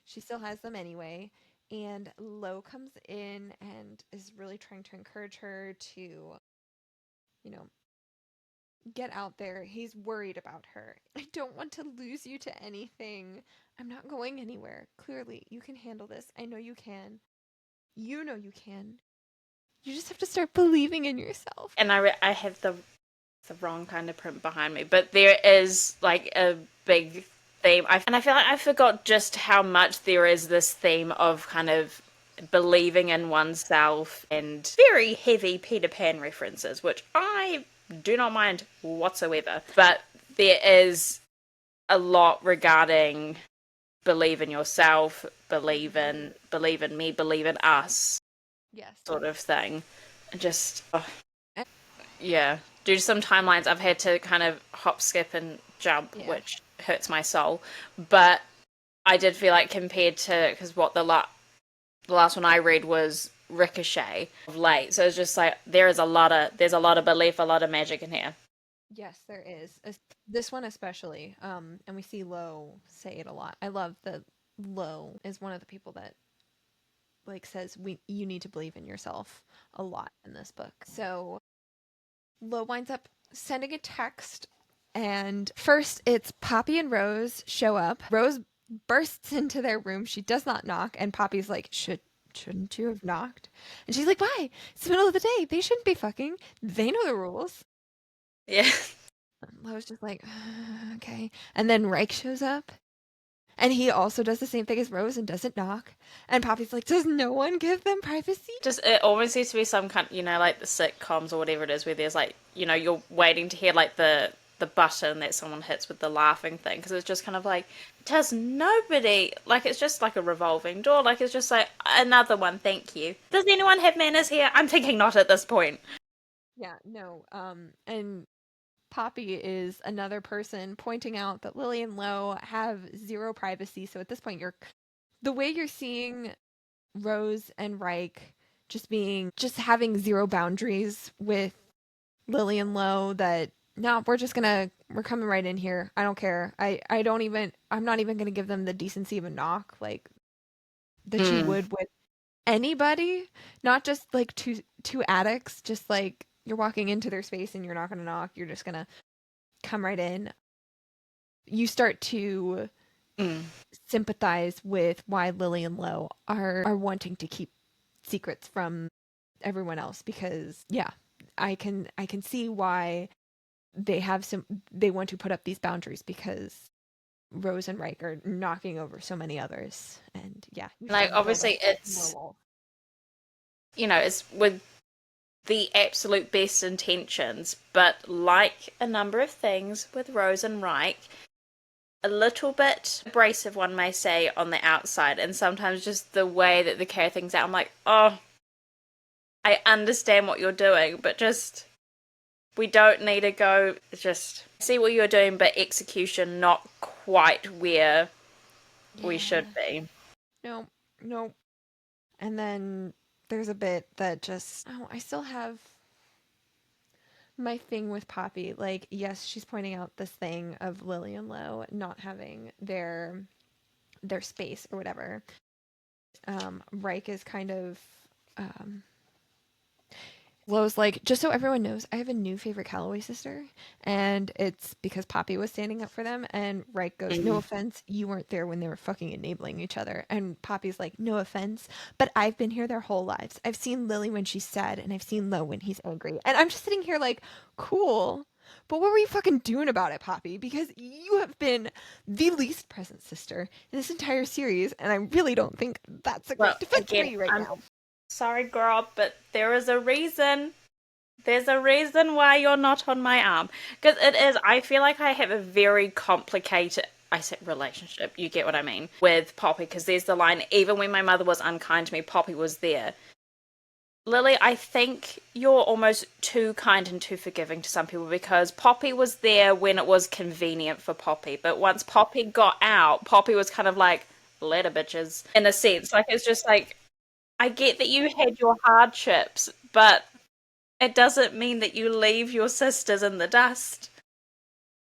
she still has them anyway. And Lo comes in and is really trying to encourage her to, you know, get out there. He's worried about her. I don't want to lose you to anything. I'm not going anywhere. Clearly, you can handle this. I know you can. You know you can. You just have to start believing in yourself. And I have the wrong kind of print behind me, but there is like a big theme. And I feel like I forgot just how much there is this theme of kind of believing in oneself and very heavy Peter Pan references, which I do not mind whatsoever. But there is a lot regarding believe in yourself, believe in me, believe in us, Yes. sort of thing. Just And, yeah. Due to some timelines, I've had to kind of hop, skip, and jump, yeah. which hurts my soul. But I did feel like compared to because what the last one I read was Ricochet of late, so it's just like there's a lot of belief, a lot of magic in here. Yes, there is. This one especially. And we see Lo say it a lot. I love that Lo is one of the people that like says you need to believe in yourself a lot in this book. So Lo winds up sending a text, and first it's Poppy and Rose show up. Rose bursts into their room. She does not knock, and Poppy's like, shouldn't you have knocked? And she's like, why? It's the middle of the day. They shouldn't be fucking. They know the rules. Yeah. Lo's just like, okay. And then Reich shows up, and he also does the same thing as Rose and doesn't knock. And Poppy's like, does no one give them privacy? Just it almost seems to be some kind, like the sitcoms or whatever it is, where there's like, you're waiting to hear like the button that someone hits with the laughing thing, because it's just kind of like, does nobody like it's just like a revolving door, like it's just like another one, thank you. Does anyone have manners here? I'm thinking not at this point. Yeah, no. And Poppy is another person pointing out that Lily and Lo have zero privacy. So at this point, the way you're seeing Rose and Reich just having zero boundaries with Lily and Lo, that no, we're coming right in here. I don't care. I'm not even gonna give them the decency of a knock, like that you Mm. would with anybody, not just like two addicts, just like you're walking into their space and you're not gonna knock, you're just gonna come right in. You start to Mm. sympathize with why Lily and Lo are wanting to keep secrets from everyone else, because yeah, I can see why they want to put up these boundaries, because Rose and Reich are knocking over so many others, and yeah, you Like start to build up obviously it's more wall. it's with the absolute best intentions, but like a number of things with Rose and Reich, a little bit abrasive, one may say, on the outside, and sometimes just the way that they carry things out. I'm like, oh, I understand what you're doing, but just we don't need to go. Just see what you're doing, but execution not quite where we should Yeah. be. No, no. And then there's a bit that just, oh, I still have my thing with Poppy. Like, yes, she's pointing out this thing of Lily and Lo not having their space or whatever. Reich is kind of um Lo's like, just so everyone knows, I have a new favorite Calloway sister, and it's because Poppy was standing up for them. And Reich goes, no Mm. offense, you weren't there when they were fucking enabling each other. And Poppy's like, no offense, but I've been here their whole lives. I've seen Lily when she's sad, and I've seen Lo when he's angry. And I'm just sitting here like, cool. But what were you fucking doing about it, Poppy? Because you have been the least present sister in this entire series, and I really don't think that's a Well, great defense for again, you right I'm now. sorry, girl, but there is a reason. There's a reason why you're not on my arm. Because it is, I feel like I have a very complicated, I said relationship, you get what I mean, with Poppy. Because there's the line, even when my mother was unkind to me, Poppy was there. Lily, I think you're almost too kind and too forgiving to some people, because Poppy was there when it was convenient for Poppy. But once Poppy got out, Poppy was kind of like, later, bitches, in a sense. Like, it's just like, I get that you had your hardships, but it doesn't mean that you leave your sisters in the dust.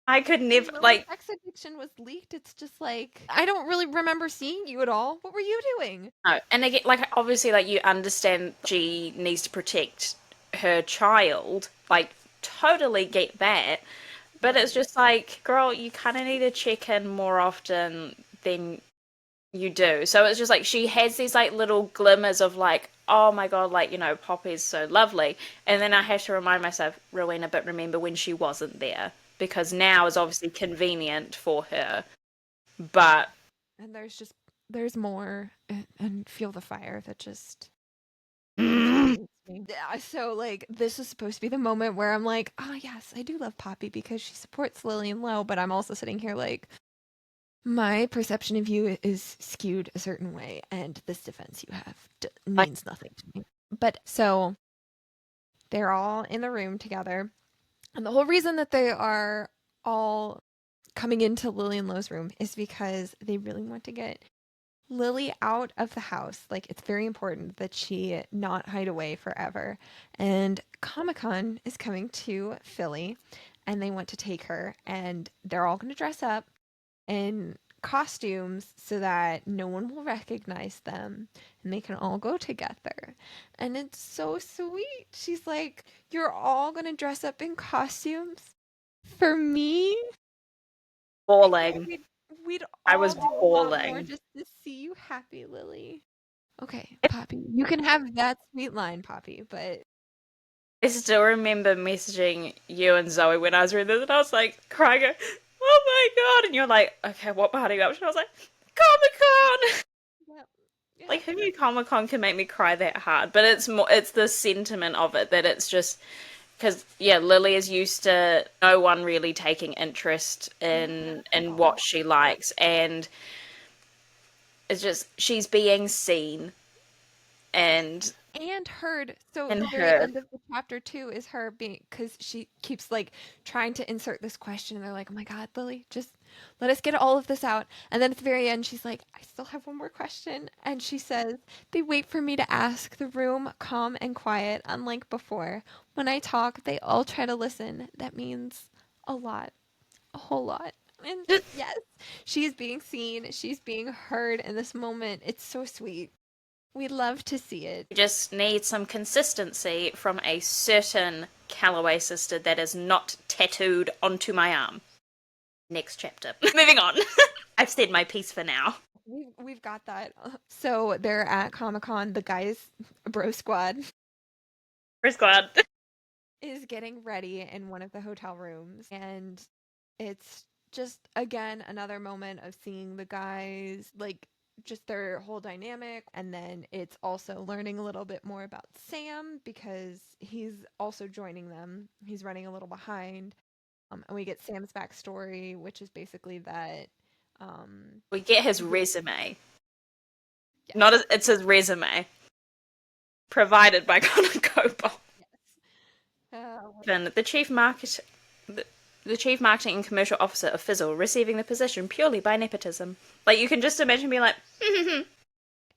I could When never, Lily's like, sex addiction was leaked, it's just like, I don't really remember seeing you at all. What were you doing? no. And again, like, obviously, like, you understand she needs to protect her child, like, totally get that. But it's Right. just like, girl, you kind of need to check in more often than you do. So it's just like she has these like little glimmers of like, oh my God, like, Poppy's so lovely. And then I have to remind myself, Rowena, but remember when she wasn't there. Because now is obviously convenient for her. Yeah. But And there's more and feel the fire that just mm, infuriates me. Yeah, so like this is supposed to be the moment where I'm like, oh yes, I do love Poppy because she supports Lily and Lo, but I'm also sitting here like my perception of you is skewed a certain way, and this defense you have like, means nothing to me. But so they're all in the room together, and the whole reason that they are all coming into Lily and Lo's room is because they really want to get Lily out of the house. Like, it's very important that she not hide away forever. And Comic Con is coming to Philly, and they want to take her, and they're all going to dress up in costumes so that no one will recognize them and they can all go together. And it's so sweet. She's like, you're all going to dress up in costumes for me? I think falling. we'd I all was do a lot more falling. just to see you happy, Lily. Okay, Poppy, you can have that sweet line, Poppy, but I still remember messaging you and Zoe when I was reading this, and I was like crying, "Oh my God!" And you're like, "Okay, what party are you up to?" And I was like, "Comic Con." yeah, yeah, Like, who knew Comic Con can make me cry that hard? But it's the sentiment of it that it's just because yeah, Lily is used to no one really taking interest yeah, at in what all. she likes, and it's just she's being seen and And heard. So and the very heard. end of the chapter two is her being, because she keeps like trying to insert this question, and they're like, "Oh my God, Lily, just let us get all of this out." And then at the very end, she's like, "I still have one more question," and she says, "They wait for me to ask. The room calm and quiet, unlike before. When I talk, they all try to listen. That means a lot, a whole lot." And yes, she's being seen. She's being heard in this moment. It's so sweet. We love to see it. Just need some consistency from a certain Callaway sister that is not tattooed onto my arm. Next chapter. Moving on. I've said my piece for now. We've got that. So they're at Comic Con. The guys, Bro Squad, We're glad. is getting ready in one of the hotel rooms, and it's just again another moment of seeing the guys like just their whole dynamic, and then it's also learning a little bit more about Sam because he's also joining them. He's running a little behind, and we get Sam's backstory, which is basically that. We get his He, resume. yes, Not as, it's his resume. Provided by Connor Cobalt. yes. Uh, And the, the chief marketing and commercial officer of Fizzle receiving the position purely by nepotism. Like you can just imagine being like,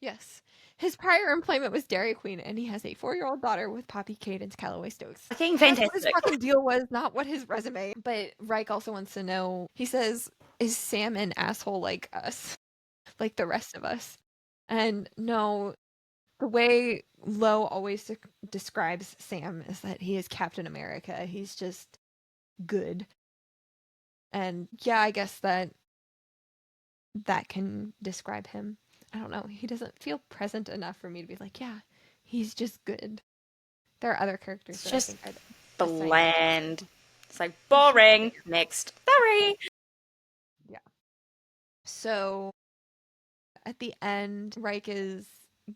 Yes. His prior employment was Dairy Queen, and he has a 4-year-old daughter with Poppy Cadence Calloway Stokes. fucking That's what his fantastic. fucking deal was, not what his resume. But Reich also wants to know. He says, "Is Sam an asshole like us, like the rest of us?" And no, the way Lo always describes Sam is that he is Captain America. He's just good. And yeah, I guess that can describe him. I don't know. He doesn't feel present enough for me to be like, yeah, he's just good. There are other characters It's that I just think are the same way. bland. It's like He's boring. there. Next. Sorry. Yeah. So at the end, Reich is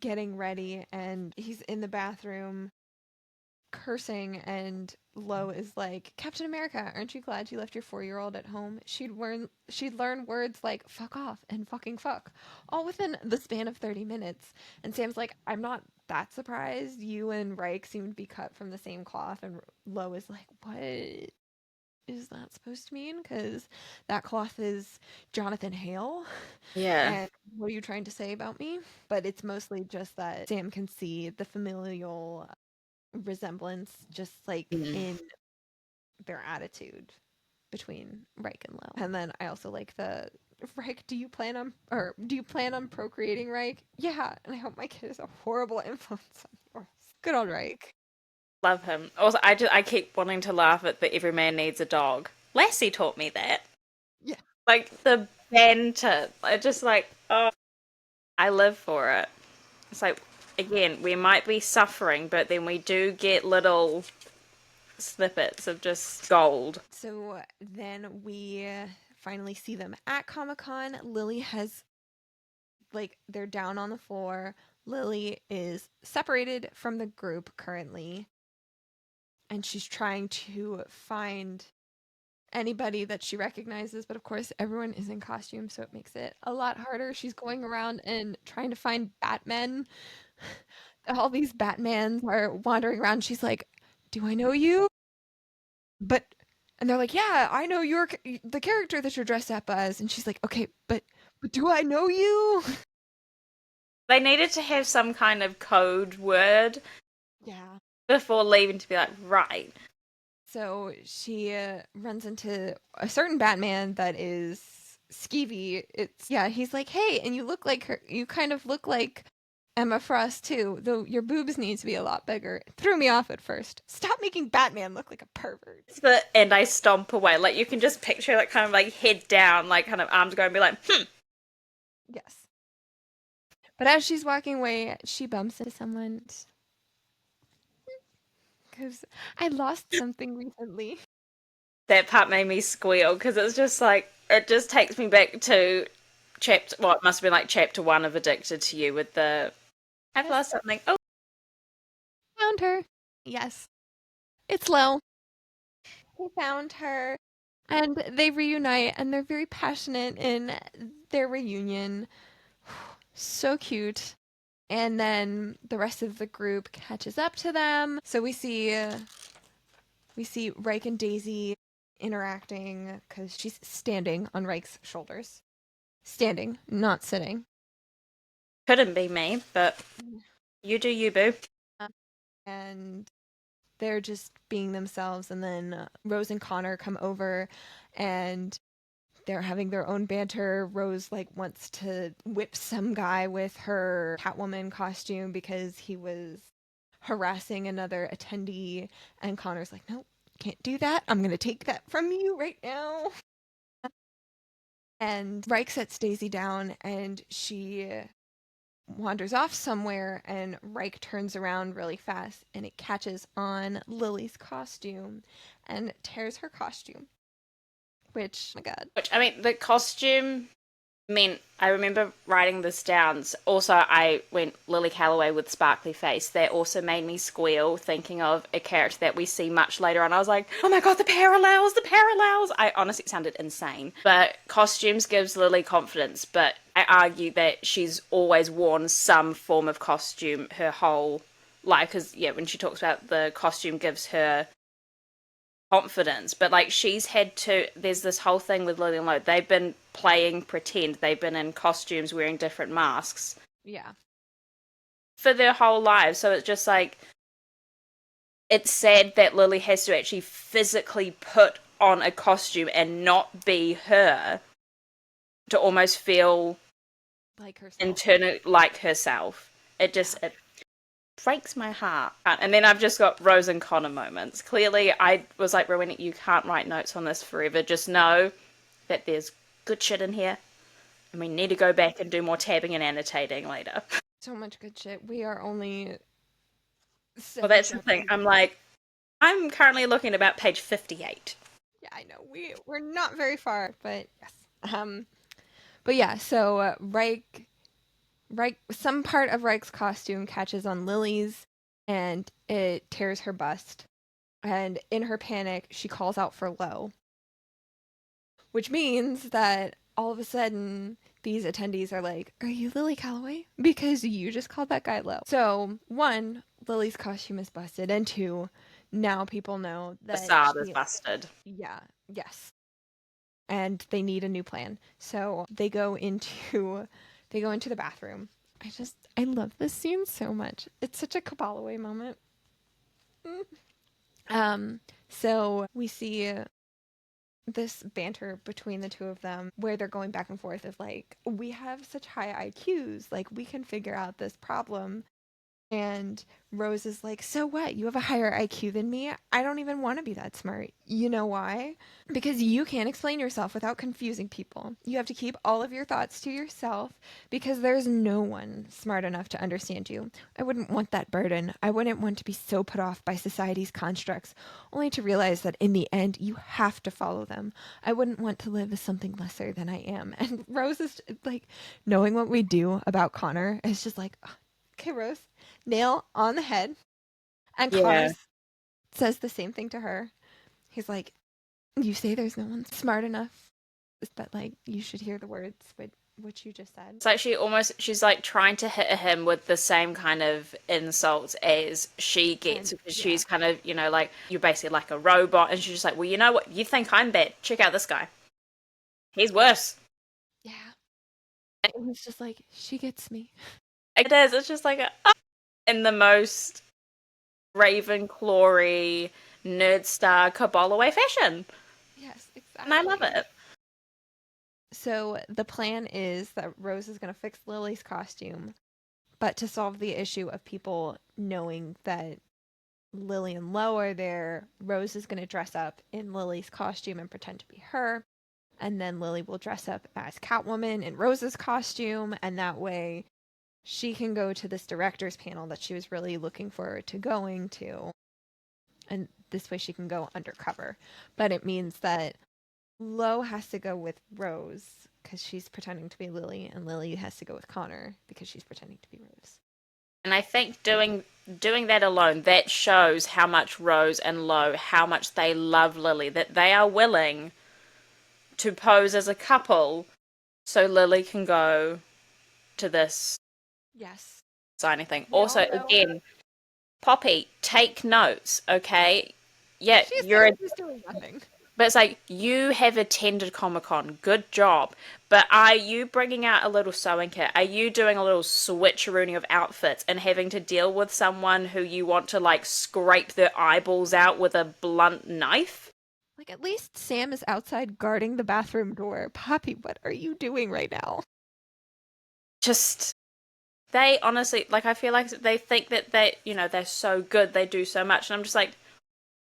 getting ready and he's in the bathroom cursing, and Lo is like, "Captain America, aren't you glad you left your 4-year-old at home? She'd learn words like fuck off and fucking fuck all within the span of 30 minutes." And Sam's like, "I'm not that surprised. You and Reich seem to be cut from the same cloth." And Lo is like, "What is that supposed to mean? Because that cloth is Jonathan Hale. Yeah. And what are you trying to say about me?" But it's mostly just that Sam can see the familial resemblance just like Mm. in their attitude between Reich and Lo. And then I also like the Reich, do you plan on procreating, Reich? Yeah, and I hope my kid is a horrible influence on yours. Good old Reich. Love him. Also, I keep wanting to laugh at the every man needs a dog. Lassie taught me that. Yeah. Like the banter. I just like, oh, I live for it. It's like, again, we might be suffering, but then we do get little snippets of just gold. So then we finally see them at Comic Con. Lily has, like, they're down on the floor. Lily is separated from the group currently, and she's trying to find anybody that she recognizes, but of course, everyone is in costume, so it makes it a lot harder. She's going around and trying to find Batmen. All these Batmans are wandering around. She's like, "Do I know you?" But and they're like, "Yeah, I know the character that you're dressed up as." And she's like, "Okay, but do I know you?" They needed to have some kind of code word Yeah. before leaving to be like, right. So she runs into a certain Batman that is skeevy. It's yeah, he's like, "Hey, and you look like her. You kind of look like Emma Frost too, though your boobs need to be a lot bigger." It threw me off at first. Stop making Batman look like a pervert. It's the and I stomp away. Like you can just picture like kind of like head down, like kind of arms going, be like, hmm. Yes. But as she's walking away, she bumps into someone because I lost something recently. That part made me squeal because it's just like it just takes me back to chapter. Well, it must have been like chapter one of Addicted to You with the I've Yes, lost something. Oh, found her. Yes, it's Lo. He found her, and they reunite, and they're very passionate in their reunion. So cute. And then the rest of the group catches up to them. So we see Reich and Daisy interacting because she's standing on Reich's shoulders. Standing, not sitting. couldn't be me, but you do you, boo. And they're just being themselves. And then Rose and Connor come over and they're having their own banter. Rose like wants to whip some guy with her Catwoman costume because he was harassing another attendee, and Connor's like, "Nope, can't do that. I'm gonna take that from you right now." And Reich sets Daisy down, and she wanders off somewhere, and Reich turns around really fast, and it catches on Lily's costume and tears her costume. Which, oh my God, Which I mean, the costume meant I remember writing this down. Also, I went Lily Calloway with sparkly face. That also made me squeal thinking of a character that we see much later on. I was like, oh my god, the parallels, the parallels. I honestly sounded insane. But costumes gives Lily confidence, but I argue that she's always worn some form of costume her whole life. Because, yeah, when she talks about the costume gives her confidence, but like she's had to. There's this whole thing with Lily and Lo. They've been playing pretend. They've been in costumes, wearing different masks yeah, for their whole lives. So it's just like it's sad that Lily has to actually physically put on a costume and not be her to almost feel like herself. internal like herself. It Yeah. just it breaks my heart. And then I've just got Rose and Connor moments. Clearly, I was like, Rowena, you can't write notes on this forever. Just know that there's good shit in here, and we need to go back and do more tabbing and annotating later. So much good shit. We are only Well, seven that's the thing. chapters. I'm like, I'm currently looking at about page 58. Yeah, I know. We're not very far, but yes. But yeah, so Reich, some part of Reich's costume catches on Lily's, and it tears her bust. And in her panic, she calls out for Lo, which means that all of a sudden these attendees are like, "Are you Lily Calloway? Because you just called that guy Lo." So one, Lily's costume is busted, and two, now people know that Facade is she, busted. yeah, yes, and they need a new plan. So they go into the bathroom. I love this scene so much. It's such a Kabbalaway moment. Mm. So we see this banter between the two of them where they're going back and forth of like, we have such high IQs, like we can figure out this problem. And Rose is like, so what? You have a higher IQ than me? I don't even want to be that smart. You know why? Because you can't explain yourself without confusing people. You have to keep all of your thoughts to yourself because there's no one smart enough to understand you. I wouldn't want that burden. I wouldn't want to be so put off by society's constructs, only to realize that in the end, you have to follow them. I wouldn't want to live as something lesser than I am. And Rose is like, knowing what we do about Connor is just like, okay, Rose, nail on the head. And Connor Yeah. says the same thing to her. He's like, you say there's no one smart enough, but like you should hear the words which you just said. It's like she's like trying to hit him with the same kind of insults as she gets And because yeah, she's kind of, like, you're basically like a robot. And she's just like, well, you know what? You think I'm bad? Check out this guy. He's worse. yeah. It was just like she gets me. It is. It's just like in the most Ravenclaw nerd star cabal away fashion. Yes, And I love exactly. it. So the plan is that Rose is going to fix Lily's costume, but to solve the issue of people knowing that Lily and Lo are there, Rose is going to dress up in Lily's costume and pretend to be her. And then Lily will dress up as Catwoman in Rose's costume. And that way she can go to this director's panel that she was really looking forward to going to. And this way she can go undercover. But it means that Lo has to go with Rose because she's pretending to be Lily, and Lily has to go with Connor because she's pretending to be Rose. And I think doing that alone, that shows how much Rose and Lo, how much they love Lily, that they are willing to pose as a couple so Lily can go to this Yes. signing thing. We all Also, know again, Poppy, take notes, okay? Yeah, she's there, she's doing nothing. but it's like you have attended Comic Con. Good job. But are you bringing out a little sewing kit? Are you doing a little switcherooning of outfits and having to deal with someone who you want to like scrape their eyeballs out with a blunt knife? Like, at least Sam is outside guarding the bathroom door. Poppy, what are you doing right now? Just they honestly, like, I feel like they think that they're so good, they do so much, and I'm just like,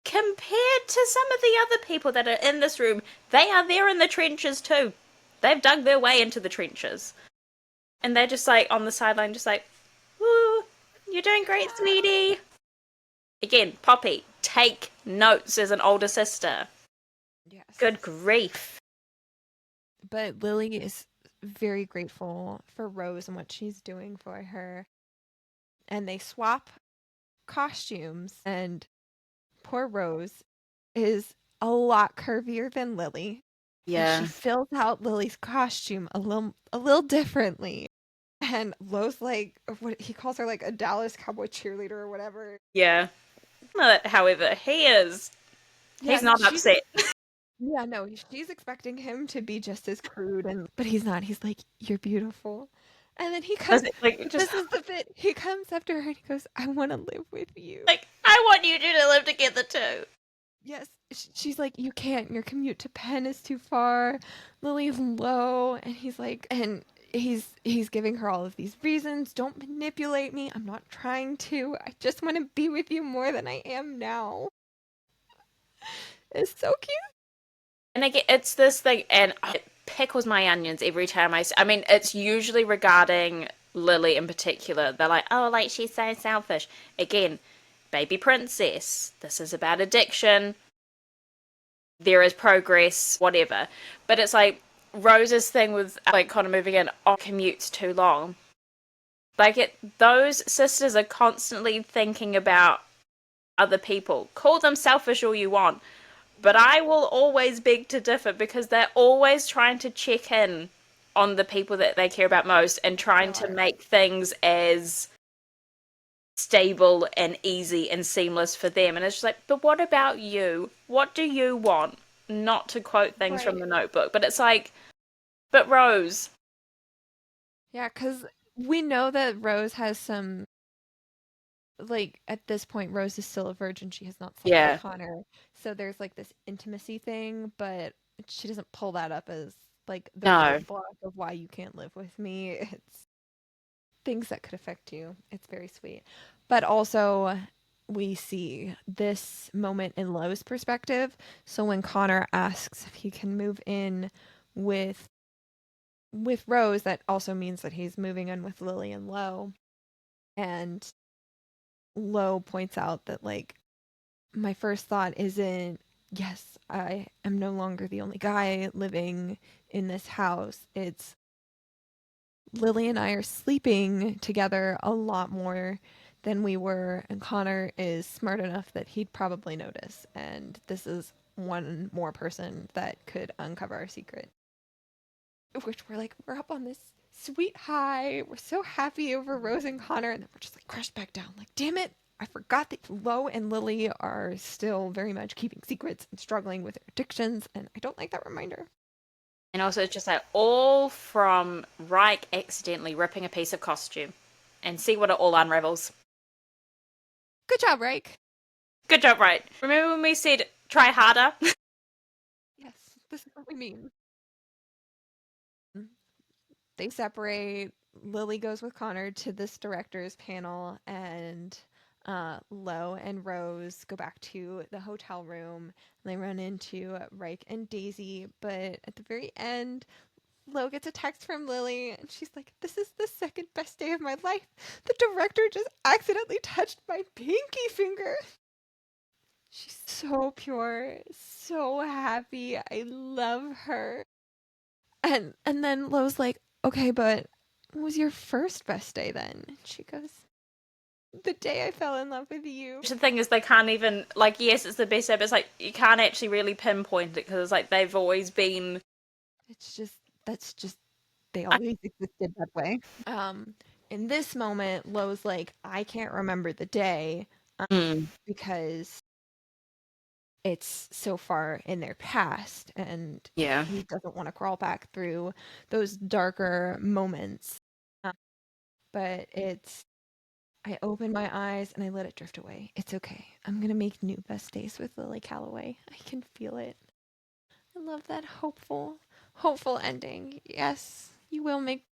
compared to some of the other people that are in this room, they are there in the trenches too. They've dug their way into the trenches. And they're just like on the sideline, just like, woo, you're doing great, sweetie. Again, Poppy, take notes as an older sister. Yes. Good grief. But Lily is very grateful for Rose and what she's doing for her. And they swap costumes, and poor Rose is a lot curvier than Lily. And she Yeah. fills out Lily's costume a little differently. And Lo's like, what he calls her, like a Dallas Cowboy cheerleader or whatever. Yeah. However, he is. Yeah, He's not she's upset. yeah, no, she's expecting him to be just as crude, but he's not. He's like, "You're beautiful." And then he comes, Like, just this is the bit. He comes after her and he goes, "I want to live with you." like, I want you two to live together too. Yes, she's like, "You can't. Your commute to Penn is too far. Lily's low." And he's like, and he's giving her all of these reasons. Don't manipulate me. I'm not trying to. I just want to be with you more than I am now. It's so cute. And again, it's this thing, and it pickles my onions every time I mean, it's usually regarding Lily in particular. They're like, oh, like, she's so selfish. Again, baby princess. This is about addiction. There is progress, whatever. But it's like Rose's thing with like kind of moving in, oh, commute's too long. Like those sisters are constantly thinking about other people. Call them selfish all you want, but I will always beg to differ because they're always trying to check in on the people that they care about most and They trying to are. make things as stable and easy and seamless for them. And it's just like, but what about you? What do you want? Not to quote things from Right. the notebook, but it's like, but Rose, Yeah, because we know that Rose has some, like, at this point, Rose is still a virgin. She has not slept with yeah, Connor. So there's, like, this intimacy thing, but she doesn't pull that up as, like, the no. roadblock of why you can't live with me. It's things that could affect you. It's very sweet. But also, we see this moment in Lo's perspective. So when Connor asks if he can move in with Rose, that also means that he's moving in with Lily and Lo. And Lo points out that, like, my first thought isn't, yes, I am no longer the only guy living in this house. It's Lily and I are sleeping together a lot more than we were, and Connor is smart enough that he'd probably notice. And this is one more person that could uncover our secret. Which we're up on this sweet high. We're so happy over Rose and Connor, and then we're just like crushed back down. Like, damn it, I forgot that Lo and Lily are still very much keeping secrets and struggling with their addictions, and I don't like that reminder. And also, it's just like all from Reich accidentally ripping a piece of costume, and see what it all unravels. Good job, Reich. Good job, right? Remember when we said try harder? Yes, this is what we mean. They separate. Lily goes with Connor to this director's panel, and Lo and Rose go back to the hotel room. And they run into Reich and Daisy, but at the very end, Lo gets a text from Lily, and she's like, "This is the second best day of my life. The director just accidentally touched my pinky finger." She's so pure, so happy. I love her. And then Lo's like, "Okay, but what was your first best day then?" And she goes, "The day I fell in love with you." The thing is, they can't even, like, yes, it's the best day, but it's like you can't actually really pinpoint it because it's like they've always been. It's just that's just they always existed that way. In this moment, Lo's like, "I can't remember the day because it's so far in their past," and Yeah. he doesn't want to crawl back through those darker moments. Um, but it's I open my eyes and I let it drift away. It's okay. I'm gonna make new best days with Lily Calloway. I can feel it. I love that hopeful ending. Yes, you'll make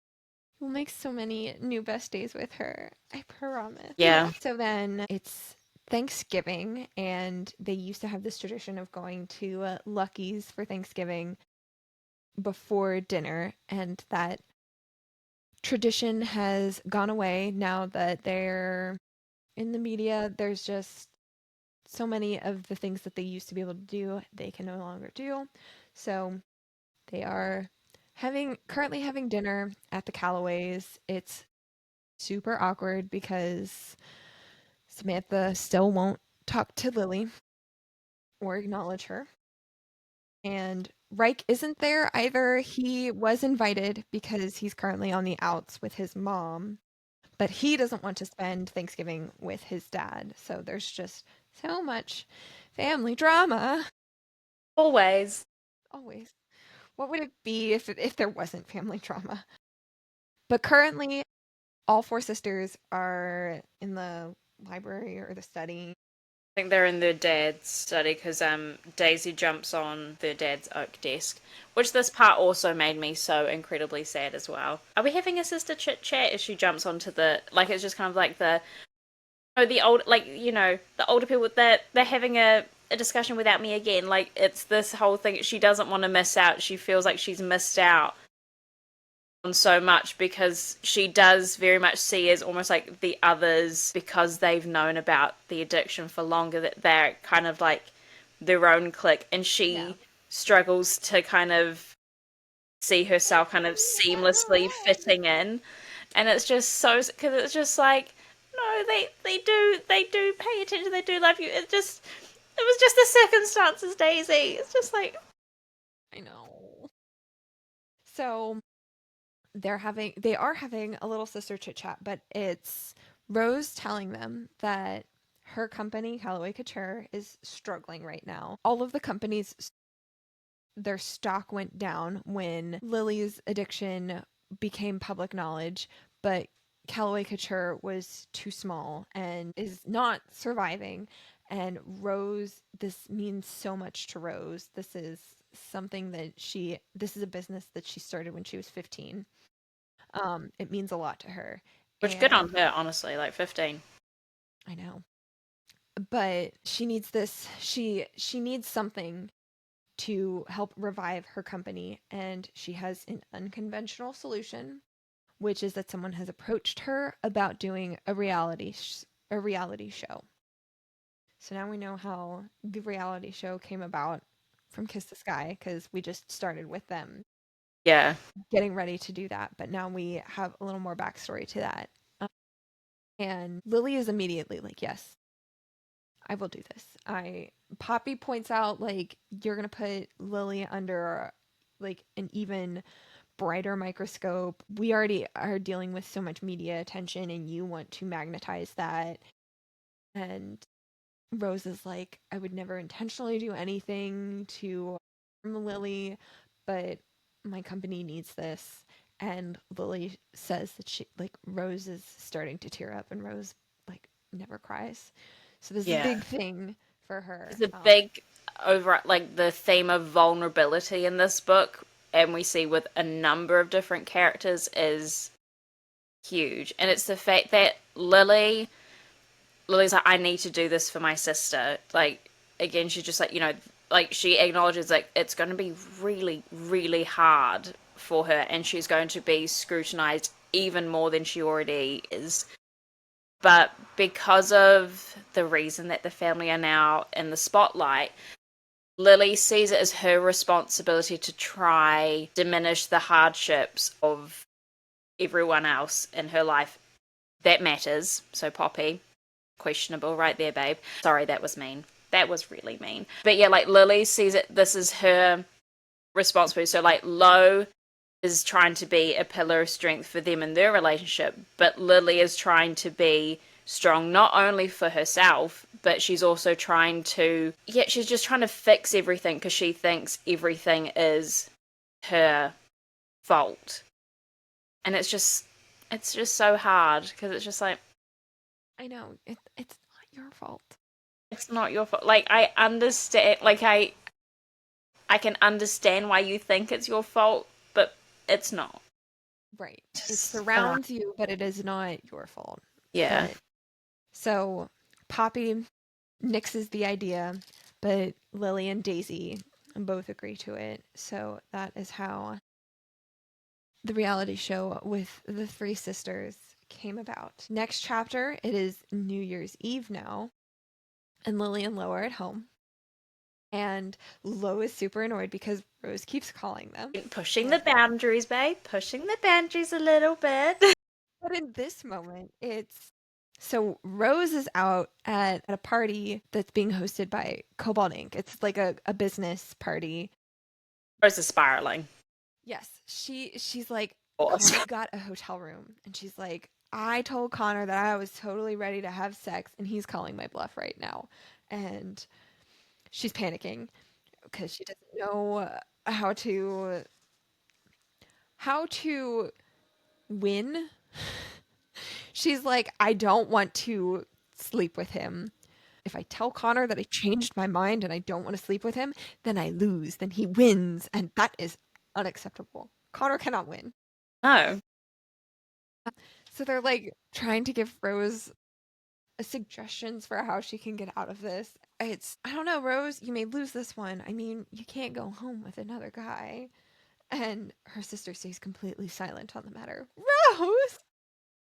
so many new best days with her. I promise. Yeah. So then it's Thanksgiving, and they used to have this tradition of going to Lucky's for Thanksgiving before dinner, and that tradition has gone away now that they're in the media. There's just so many of the things that they used to be able to do, they can no longer do. So they are currently having dinner at the Callaways. It's super awkward because Samantha still won't talk to Lily or acknowledge her. And Reich isn't there either. He was invited because he's currently on the outs with his mom, but he doesn't want to spend Thanksgiving with his dad. So there's just so much family drama. Always. Always. What would it be if there wasn't family drama? But currently, all four sisters are in the library or the study. I think they're in their dad's study because Daisy jumps on their dad's oak desk, which this part also made me so incredibly sad as well. Are we having a sister chit chat as she jumps onto the, like, it's just kind of like the old, like, the older people that they're having a discussion without me again. Like, it's this whole thing. She doesn't want to miss out. She feels like she's missed out on so much because she does very much see as almost like the others, because they've known about the addiction for longer, that they're kind of like their own clique, and she struggles to kind of see herself kind of seamlessly fitting in. And it's just so, because it's just like, no, they do pay attention, they do love you. It was just the circumstances, Daisy. It's just like, I know. So they are having a little sister chit chat, but it's Rose telling them that her company, Callaway Couture, is struggling right now. All of the companies, their stock went down when Lily's addiction became public knowledge, but Callaway Couture was too small and is not surviving. And Rose, this means so much to Rose. This is this is a business that she started when she was 15. It means a lot to her. Which good on And her, honestly, like 15. I know, but she needs this. She needs something to help revive her company, and she has an unconventional solution, which is that someone has approached her about doing a reality show. So now we know how the reality show came about from Kiss the Sky, because we just started with them Yeah. getting ready to do that, but now we have a little more backstory to that. And Lily is immediately like, "Yes, I will do this." I Poppy points out, like, you're gonna put Lily under like an even brighter microscope. We already are dealing with so much media attention, and you want to magnetize that. And Rose is like, "I would never intentionally do anything to harm Lily, but my company needs this." And Lily says that Rose is starting to tear up, and Rose, like, never cries. So this is a Yeah. big thing for her. It's a big over like the theme of vulnerability in this book, and we see with a number of different characters is huge. And it's the fact that Lily's like, I need to do this for my sister. Like, again, she's just like, like she acknowledges like it's going to be really, really hard for her, and she's going to be scrutinized even more than she already is. But because of the reason that the family are now in the spotlight, Lily sees it as her responsibility to try diminish the hardships of everyone else in her life that matters. So Poppy, questionable right there, babe. Sorry, that was mean. That was really mean. But yeah, like Lily sees it, this is her responsibility. So like Lo is trying to be a pillar of strength for them in their relationship, but Lily is trying to be strong not only for herself, but she's also trying to, yeah, she's just trying to fix everything because she thinks everything is her fault. And it's just so hard because it's just like, I know it's not your fault. it's not your fault. Like I understand, like I can understand why you think it's your fault, but it's not. Right. It Just, surrounds you, but it is not your fault. yeah. But so Poppy nixes the idea, but Lily and Daisy both agree to it. So that is how the reality show with the three sisters came about. Next chapter, it is New Year's Eve now, and Lily and Lo are at home. And Lo is super annoyed because Rose keeps calling them. Pushing the And boundaries, babe. Pushing the boundaries a little bit. but in this moment, it's so Rose is out at a party that's being hosted by Cobalt Inc. It's like a business party. Rose is spiraling. Yes, she's like, Of course. Connor got a hotel room, and she's like, I told Connor that I was totally ready to have sex, and he's calling my bluff right now. And she's panicking because she doesn't know how to win. She's like, I don't want to sleep with him. If I tell Connor that I changed my mind and I don't want to sleep with him, then I lose. Then he wins, and that is unacceptable. Connor cannot win. No. So they're like trying to give Rose suggestions for how she can get out of this. I don't know, Rose, you may lose this one. I mean, you can't go home with another guy. And her sister stays completely silent on the matter. Rose!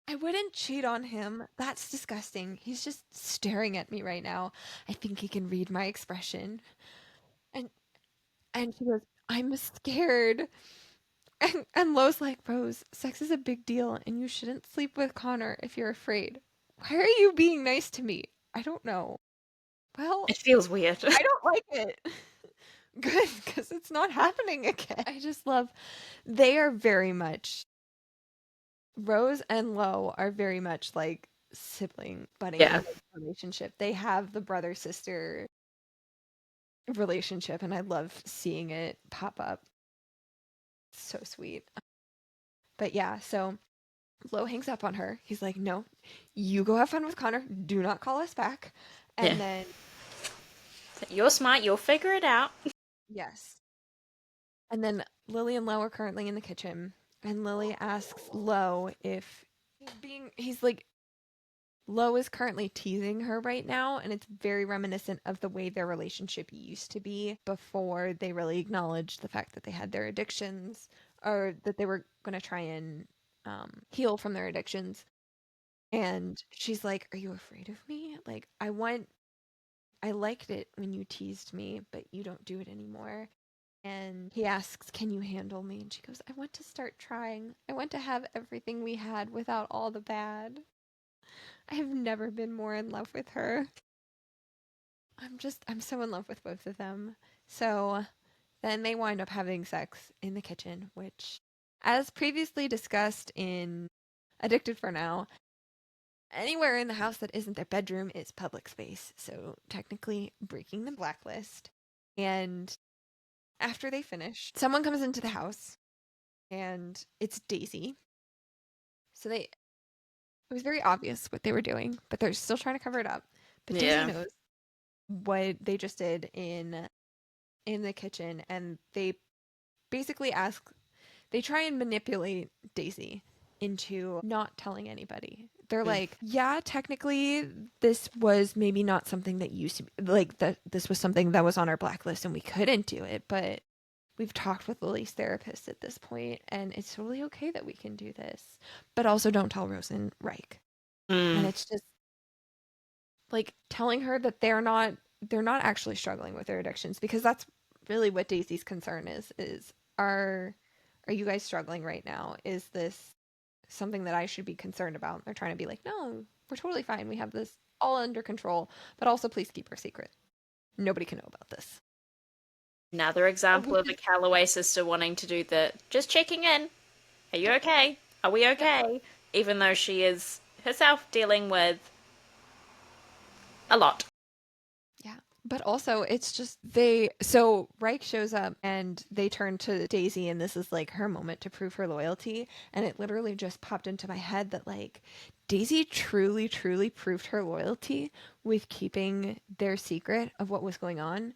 I wouldn't cheat on him. That's disgusting. He's just staring at me right now. I think he can read my expression. And and she goes, I'm scared. And Lo's like, Rose, sex is a big deal, and you shouldn't sleep with Connor if you're afraid. Why are you being nice to me? I don't know. Well, It feels weird. I don't like it. Good, because it's not happening again. I just love, they are very much, Rose and Lo are very much like sibling budding Yeah. head relationship. They have the brother sister relationship, and I love seeing it pop up. It's so sweet. But yeah, so Lo hangs up on her. He's like, no, you go have fun with Connor. Do not call us back. Yeah. And then, You're smart. You'll figure it out. yes. And then Lily and Lo are currently in the kitchen. And Lily asks Lo if he's like, Lo is currently teasing her right now, and it's very reminiscent of the way their relationship used to be before they really acknowledged the fact that they had their addictions or that they were going to try and heal from their addictions. And she's like, "Are you afraid of me? Like, I liked it when you teased me, but you don't do it anymore." And he asks, "Can you handle me?" And she goes, "I want to start trying. I want to have everything we had without all the bad." I have never been more in love with her. I'm so in love with both of them. So then they wind up having sex in the kitchen, which, as previously discussed in Addicted for Now, anywhere in the house that isn't their bedroom is public space. So technically breaking the blacklist. And after they finish, someone comes into the house and it's Daisy. So it was very obvious what they were doing, but they're still trying to cover it up. But Daisy Yeah. knows what they just did in the kitchen, and they basically they try and manipulate Daisy into not telling anybody. They're Mm. like, "Yeah, technically this was maybe not something that used to be like that this was something that was on our blacklist and we couldn't do it, but we've talked with Lily's therapist at this point and it's totally okay that we can do this. But also don't tell Rose and Reich." And Mm. it's just like telling her that they're not actually struggling with their addictions, because that's really what Daisy's concern is are you guys struggling right now? Is this something that I should be concerned about? And they're trying to be like, "No, we're totally fine. We have this all under control, but also please keep our secret. Nobody can know about this." Another example of a Calloway sister wanting to do the just checking in. Are you Yep. okay? Are we Yep. okay? Even though she is herself dealing with a lot. Yeah. But also, it's just they. So Reich shows up and they turn to Daisy, and this is like her moment to prove her loyalty. And it literally just popped into my head that, like, Daisy truly, truly proved her loyalty with keeping their secret of what was going on,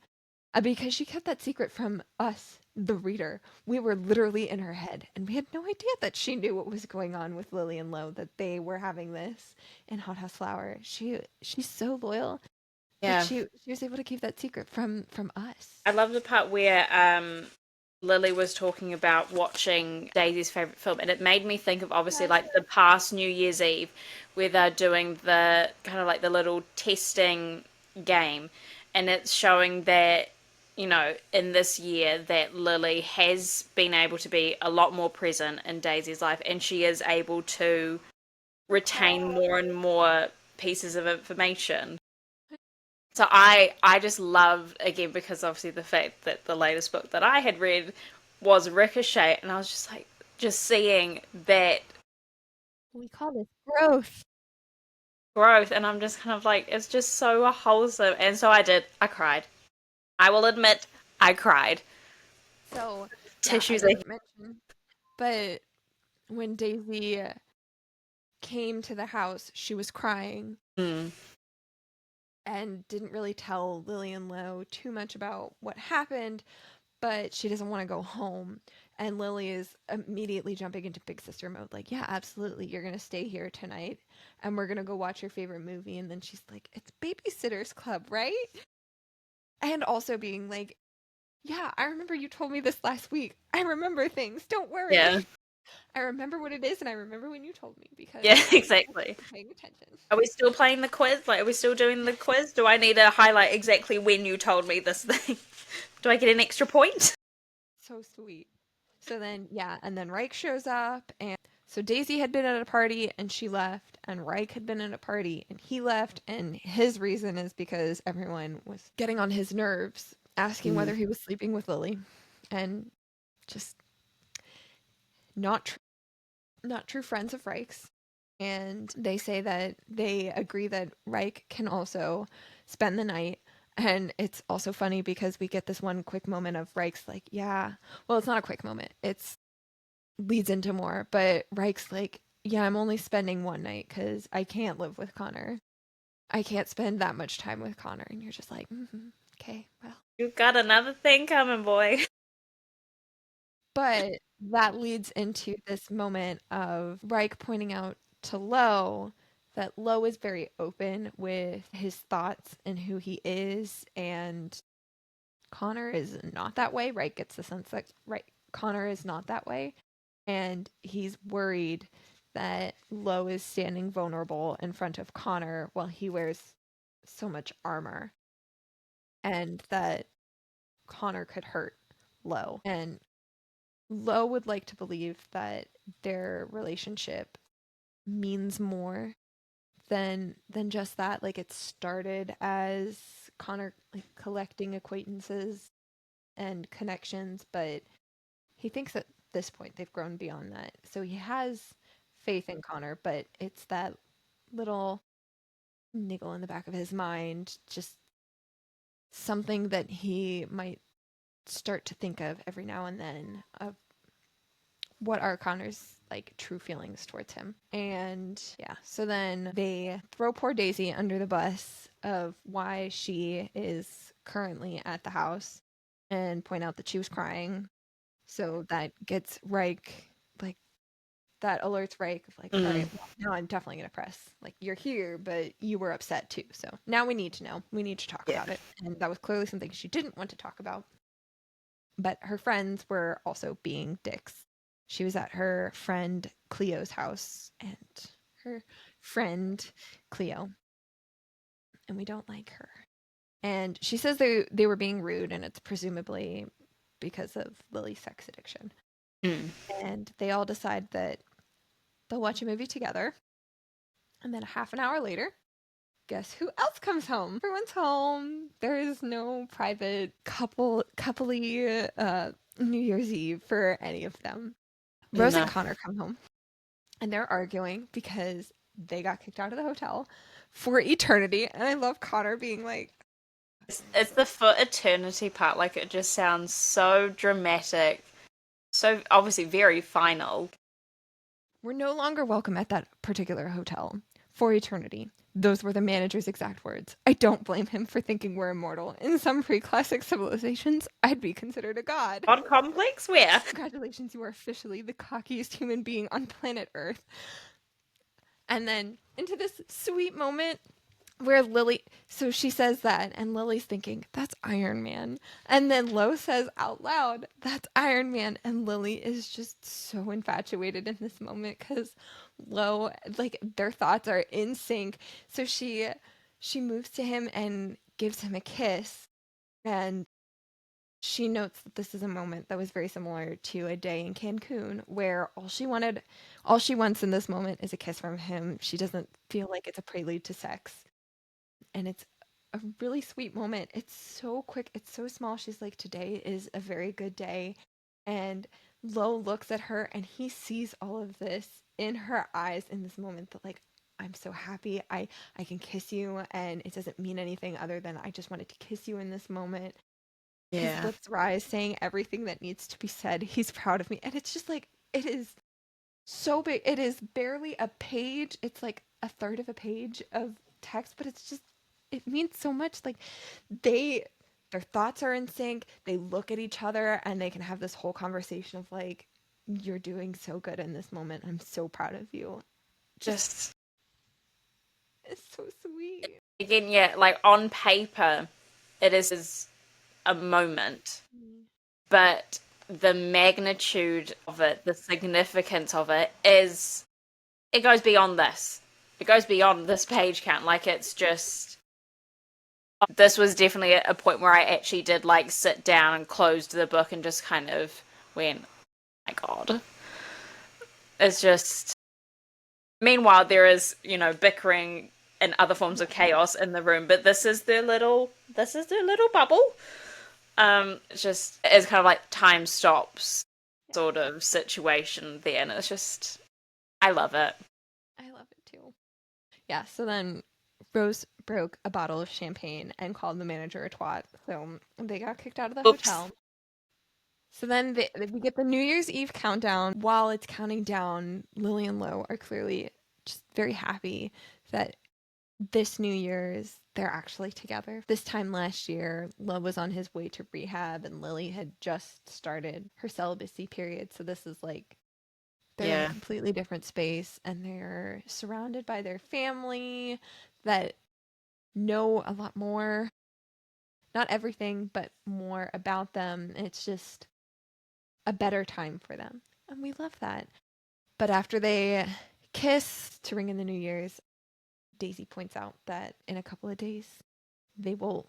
because she kept that secret from us, the reader. We were literally in her head, and we had no idea that she knew what was going on with Lily and Lo, that they were having this in Hot House Flower. She's so loyal that Yeah. she was able to keep that secret from us. I love the part where Lily was talking about watching Daisy's favorite film, and it made me think of obviously Yes. like the past New Year's Eve, where they're doing the kind of like the little testing game, and it's showing that in this year that Lily has been able to be a lot more present in Daisy's life, and she is able to retain Recall. more and more pieces of information. So I just love, again, because obviously the fact that the latest book that I had read was Ricochet, and I was just like, just seeing that We call this growth. growth, and I'm just kind of like, it's just so wholesome. And so I cried. I will admit, I cried. So, yeah, I Tissues are. didn't mention, but when Daisy came to the house, she was crying Mm, and didn't really tell Lily and Lo too much about what happened, but she doesn't want to go home. And Lily is immediately jumping into big sister mode, like, "Yeah, absolutely. You're going to stay here tonight and we're going to go watch your favorite movie." And then she's like, "It's Babysitter's Club, right?" And also being like, "Yeah, I remember you told me this last week. I remember things. Don't worry. yeah, I remember what it is and I remember when you told me because yeah, I'm exactly. paying attention." Are we still playing the quiz? Like, are we still doing the quiz? Do I need to highlight exactly when you told me this thing? Do I get an extra point? So sweet. So then, yeah, and then Reich shows up, and so Daisy had been at a party and she left, and Reich had been at a party and he left, and his reason is because everyone was getting on his nerves, asking Mm, whether he was sleeping with Lily, and just not tr- not true friends of Reich's. And they say that they agree that Reich can also spend the night. And it's also funny because we get this one quick moment of Reich's like, "Yeah, well, it's not a quick moment. It's leads into more, but Reich's like, "Yeah, I'm only spending one night because I can't live with Connor. I can't spend that much time with Connor." And you're just like, "Okay, well." you've got another thing coming, boy. But that leads into this moment of Reich pointing out to Lo that Lo is very open with his thoughts and who he is, and Connor is not that way, right? Gets the sense that, right, Connor is not that way. And he's worried that Lo is standing vulnerable in front of Connor while he wears so much armor, and that Connor could hurt Lo. And Lo would like to believe that their relationship means more than just that. Like, it started as Connor like collecting acquaintances and connections, but he thinks at this point they've grown beyond that. So he has faith in Connor, but it's that little niggle in the back of his mind, just something that he might start to think of every now and then of what are Connor's like true feelings towards him. And yeah, so then they throw poor Daisy under the bus of why she is currently at the house and point out that she was crying. So that gets Reich, like, that alerts Reich of like, all right, Mm. well, now I'm definitely gonna press. Like, you're here, but you were upset too. So now we need to know. We need to talk Yeah. about it. And that was clearly something she didn't want to talk about. But her friends were also being dicks. She was at her friend Cleo's house, and her friend Cleo, and we don't like her. And she says they were being rude, and it's presumably because of Lily's sex addiction. Mm. And they all decide that they'll watch a movie together. And then a half an hour later, guess who else comes home? Everyone's home. There is no private coupley New Year's Eve for any of them. Rose and No. Connor come home, and they're arguing because they got kicked out of the hotel for eternity. And I love Connor being like, It's the for eternity part. Like, it just sounds so dramatic, so obviously very final. we're no longer welcome at that particular hotel for eternity. Those were the manager's exact words. I don't blame him for thinking we're immortal. In some pre-classic civilizations, I'd be considered a god. God complex? Where? Congratulations, you are officially the cockiest human being on planet Earth. And then into this sweet moment where Lily, so she says that, and Lily's thinking, that's Iron Man. And then Lo says out loud, that's Iron Man. And Lily is just so infatuated in this moment because Lo, like, their thoughts are in sync. So she moves to him and gives him a kiss. And she notes that this is a moment that was very similar to a day in Cancun where all she wants in this moment is a kiss from him. She doesn't feel like it's a prelude to sex, and it's a really sweet moment. It's so quick, it's so small. She's like, today is a very good day. And Lo looks at her and he sees all of this in her eyes in this moment that, like, I'm so happy I can kiss you, and it doesn't mean anything other than I just wanted to kiss you in this moment. His Yeah. lips rise, saying everything that needs to be said. He's proud of me. And it's just like, it is so big. It is barely a page. It's like a third of a page of text, but it's just, it means so much. Like, they, their thoughts are in sync. They look at each other and they can have this whole conversation of like, you're doing so good in this moment. I'm so proud of you. Just, Just it's so sweet. again, yeah, like on paper, it is a moment, but the magnitude of it, the significance of it is, it goes beyond this. It goes beyond this page count. Like, it's just, this was definitely a point where I actually did like sit down and closed the book and just kind of went, oh my God. It's just, meanwhile, there is, bickering and other forms of chaos in the room, but this is their little bubble. It's just, it's kind of like time stops sort of situation there, and it's just, I love it. I love it too. Yeah, so then Rose broke a bottle of champagne and called the manager a twat. So they got kicked out of the Oops. hotel. So then we get the New Year's Eve countdown. While it's counting down, Lily and Lo are clearly just very happy that this New Year's they're actually together. This time last year, Lo was on his way to rehab and Lily had just started her celibacy period. So this is like They're in a Yeah. completely different space and they're surrounded by their family that know a lot more, not everything, but more about them. It's just a better time for them. And we love that. But after they kiss to ring in the New Year's, Daisy points out that in a couple of days they will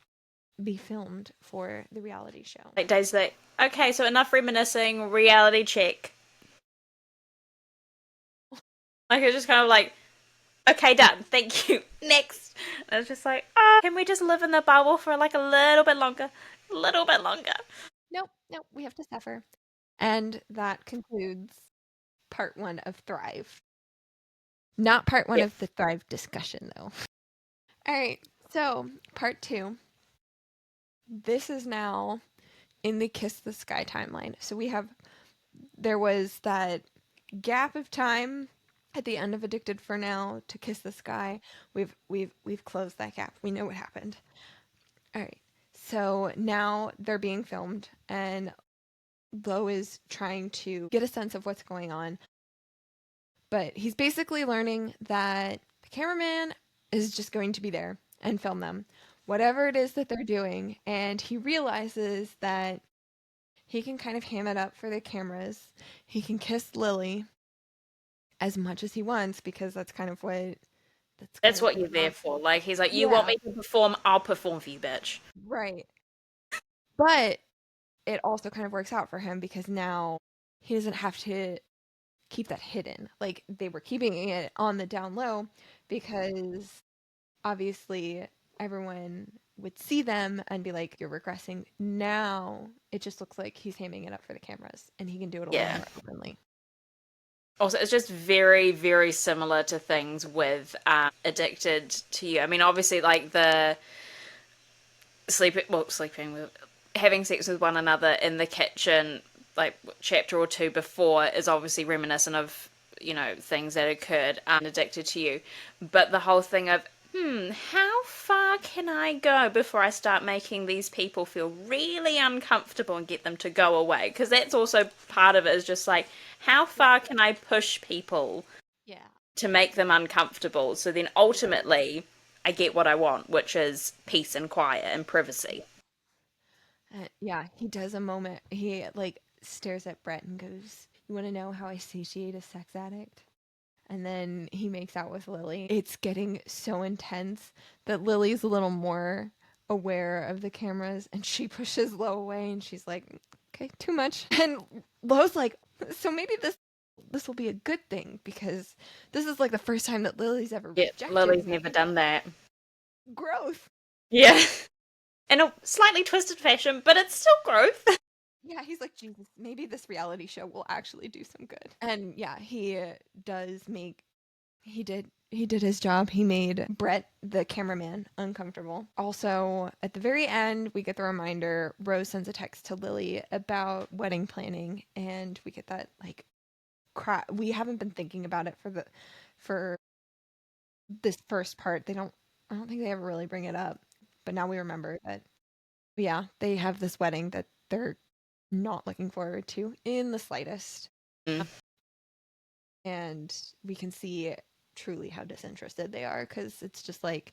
be filmed for the reality show. Like days like, okay, so enough reminiscing, reality check. Like it's just kind of like, okay, done. Thank you. Next. And it's just like, oh, can we just live in the bubble for like a little bit longer? A little bit longer. Nope, nope, we have to suffer. And that concludes part one of Thrive. Not part one Yeah. of the Thrive discussion, though. All right, so part two. This is now in the Kiss the Sky timeline. So there was that gap of time at the end of Addicted for Now to Kiss the Sky. We've closed that gap. We know what happened. All right. So now they're being filmed and Lo is trying to get a sense of what's going on. But he's basically learning that the cameraman is just going to be there and film them, whatever it is that they're doing. And he realizes that he can kind of ham it up for the cameras. He can kiss Lily as much as he wants because that's kind That's of what the you're there job. for. Like he's like, you want Yeah, me to perform? I'll perform for you, bitch. right. But it also kind of works out for him because now he doesn't have to keep that hidden. Like they were keeping it on the down low because obviously everyone would see them and be like, you're regressing. Now it just looks like he's hamming it up for the cameras and he can do it a little Yeah. more openly. Also, it's just very, very similar to things with Addicted to You. I mean, obviously, like the sleeping with, having sex with one another in the kitchen, like chapter or two before, is obviously reminiscent of, things that occurred Addicted to You. But the whole thing of, how far can I go before I start making these people feel really uncomfortable and get them to go away? Because that's also part of it, is just like, how far can I push people Yeah. to make them uncomfortable? So then ultimately, I get what I want, which is peace and quiet and privacy. Yeah, he does a moment. He like stares at Brett and goes, "You want to know how I satiate a sex addict?" And then he makes out with Lily. It's getting so intense that Lily's a little more aware of the cameras and she pushes Lo away and she's like, "Okay, too much." And Lo's like, "So maybe this will be a good thing because this is like the first time that Lily's ever Yeah, rejected Lily's me." never done that. Growth. Yeah. In a slightly twisted fashion, but it's still growth. Yeah, he's like, Jesus, maybe this reality show will actually do some good. And yeah, does make he did his job. He made Brett, the cameraman, uncomfortable. Also, at the very end, we get the reminder Rose sends a text to Lily about wedding planning, and we get that like cry. We haven't been thinking about it for this first part. I don't think they ever really bring it up, but now we remember that yeah, they have this wedding that they're not looking forward to in the slightest. Mm. And we can see truly how disinterested they are because it's just like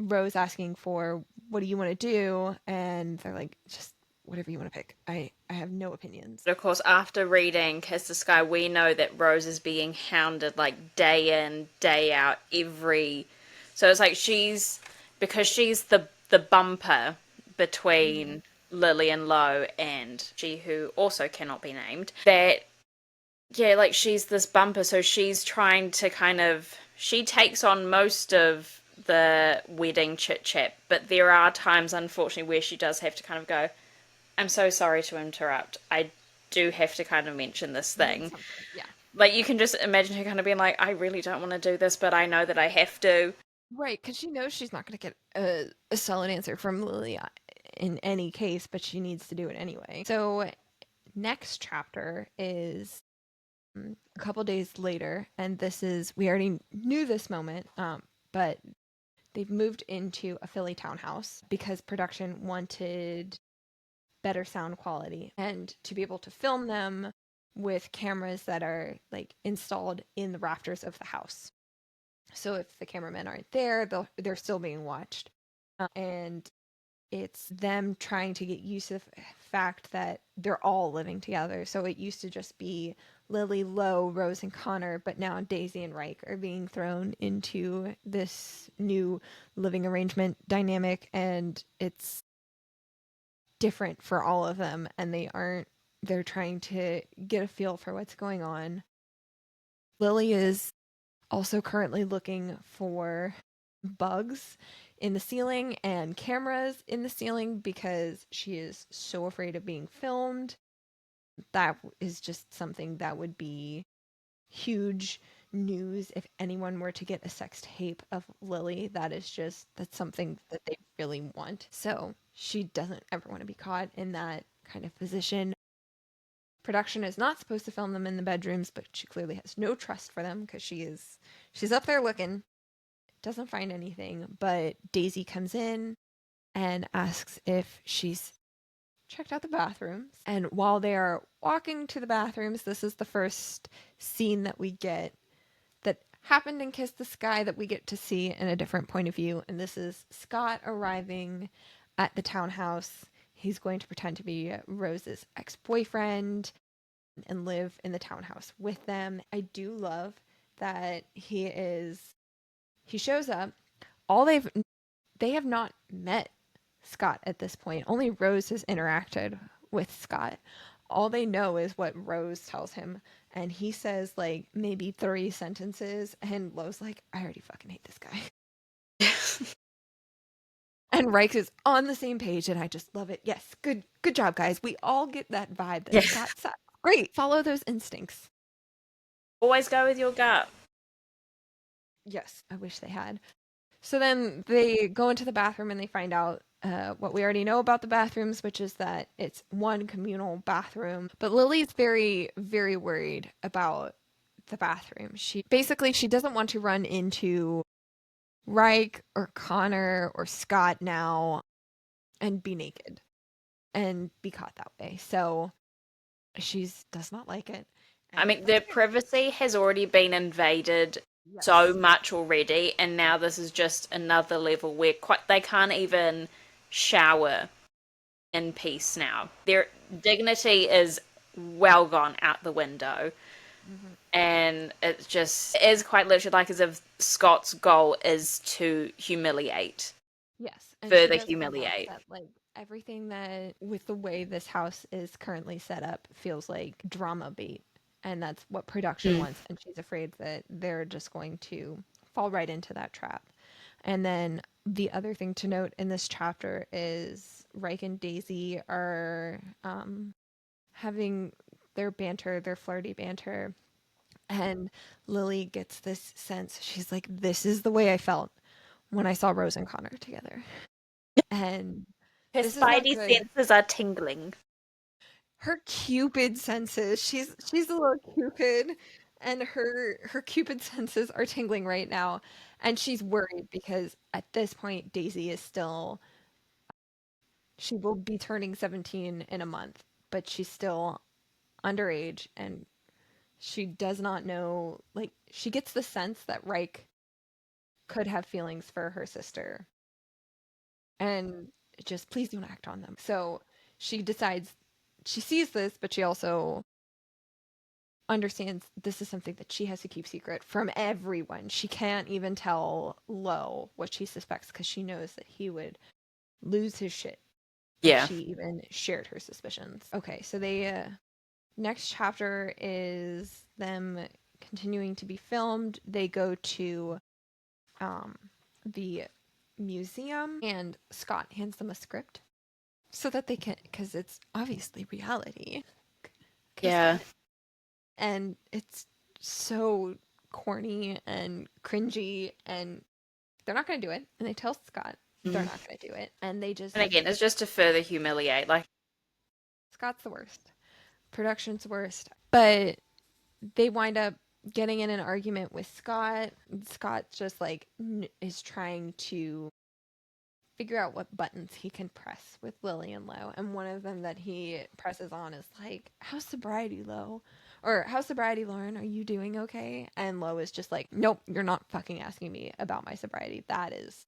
Rose asking for what do you want to do, and they're like just whatever you want to pick. I have no opinions. But of course, after reading Kiss the Sky, we know that Rose is being hounded like day in, day out, every. So it's like because she's the bumper Mm-hmm. between Lily and Lo and she who also cannot be named. That yeah, like she's this bumper, so she's trying to she takes on most of the wedding chit chat, but there are times, unfortunately, where she does have to kind of go, I'm so sorry to interrupt. I do have to kind of mention this Need thing. something, yeah. Like, you can just imagine her kind of being like, I really don't want to do this, but I know that I have to. Right, because she knows she's not going to get a solid answer from Lily in any case, but she needs to do it anyway. So next chapter is a couple days later, and we already knew this moment, but they've moved into a Philly townhouse because production wanted better sound quality and to be able to film them with cameras that are like installed in the rafters of the house. So if the cameramen aren't there, they're still being watched. And it's them trying to get used to the fact that they're all living together. So it used to just be Lily, Lo, Rose, and Connor, but now Daisy and Reich are being thrown into this new living arrangement dynamic, and it's different for all of them, and they're trying to get a feel for what's going on. Lily is also currently looking for bugs in the ceiling and cameras in the ceiling because she is so afraid of being filmed. That is just something that would be huge news if anyone were to get a sex tape of Lily. That's something that they really want. So she doesn't ever want to be caught in that kind of position. Production is not supposed to film them in the bedrooms, but she clearly has no trust for them because she's up there looking, doesn't find anything, but Daisy comes in and asks if she's checked out the bathrooms. And while they are walking to the bathrooms, this is the first scene that we get that happened in Kiss the Sky that we get to see in a different point of view. And this is Scott arriving at the townhouse. He's going to pretend to be Rose's ex boyfriend and live in the townhouse with them. I do love that he shows up. All they have not met Scott at this point. Only Rose has interacted with Scott. All they know is what Rose tells him. And he says like maybe 3 sentences. And Lo's like, I already fucking hate this guy. And Reich is on the same page. And I just love it. Yes, good job, guys. We all get that vibe that Yes. Scott sucks. Great. Follow those instincts. Always go with your gut. Yes, I wish they had. So then they go into the bathroom and they find out what we already know about the bathrooms, which is that it's one communal bathroom. But Lily's very, very worried about the bathroom. She doesn't want to run into Reich or Connor or Scott now and be naked and be caught that way. So she does not like it. I And mean, that's their okay. privacy has already been invaded so Yes. much already, and now this is just another level where they can't even shower in peace now. Their dignity is well gone out the window. Mm-hmm. And it is quite literally like as if Scott's goal is to humiliate, Yes, and she further does point out humiliate. that like everything that with the way this house is currently set up feels like drama bait, and that's what production Mm. wants, and she's afraid that they're just going to fall right into that trap. And then the other thing to note in this chapter is Reich and Daisy are having their flirty banter, and Lily gets this sense. She's like, "This is the way I felt when I saw Rose and Connor together." And Her this is not spidey good. senses are tingling. Her Cupid senses. She's a little Cupid, and her Cupid senses are tingling right now, and she's worried because at this point Daisy is still she will be turning 17 in a month, but she's still underage and she does not know like she gets the sense that Reich could have feelings for her sister and just please don't act on them. So she decides she sees this, but she also understands this is something that she has to keep secret from everyone. She can't even tell Lo what she suspects because she knows that he would lose his shit if Yeah. she even shared her suspicions. Okay, so they next chapter is them continuing to be filmed. They go to um, the museum, and Scott hands them a script so that they can, because it's obviously reality. Yeah. And it's so corny and cringy, and they're not going to do it. And they tell Scott they're Mm. not going to do it, and they just And again, it's just to further humiliate. Like, Scott's the worst. Production's worst, but they wind up getting in an argument with Scott. Scott just like is trying to figure out what buttons he can press with Lily and Lo. And one of them that he presses on is like, how's sobriety, Lo? Or how's sobriety, Lauren? Are you doing okay? And Lo is just like, nope, you're not fucking asking me about my sobriety. That is,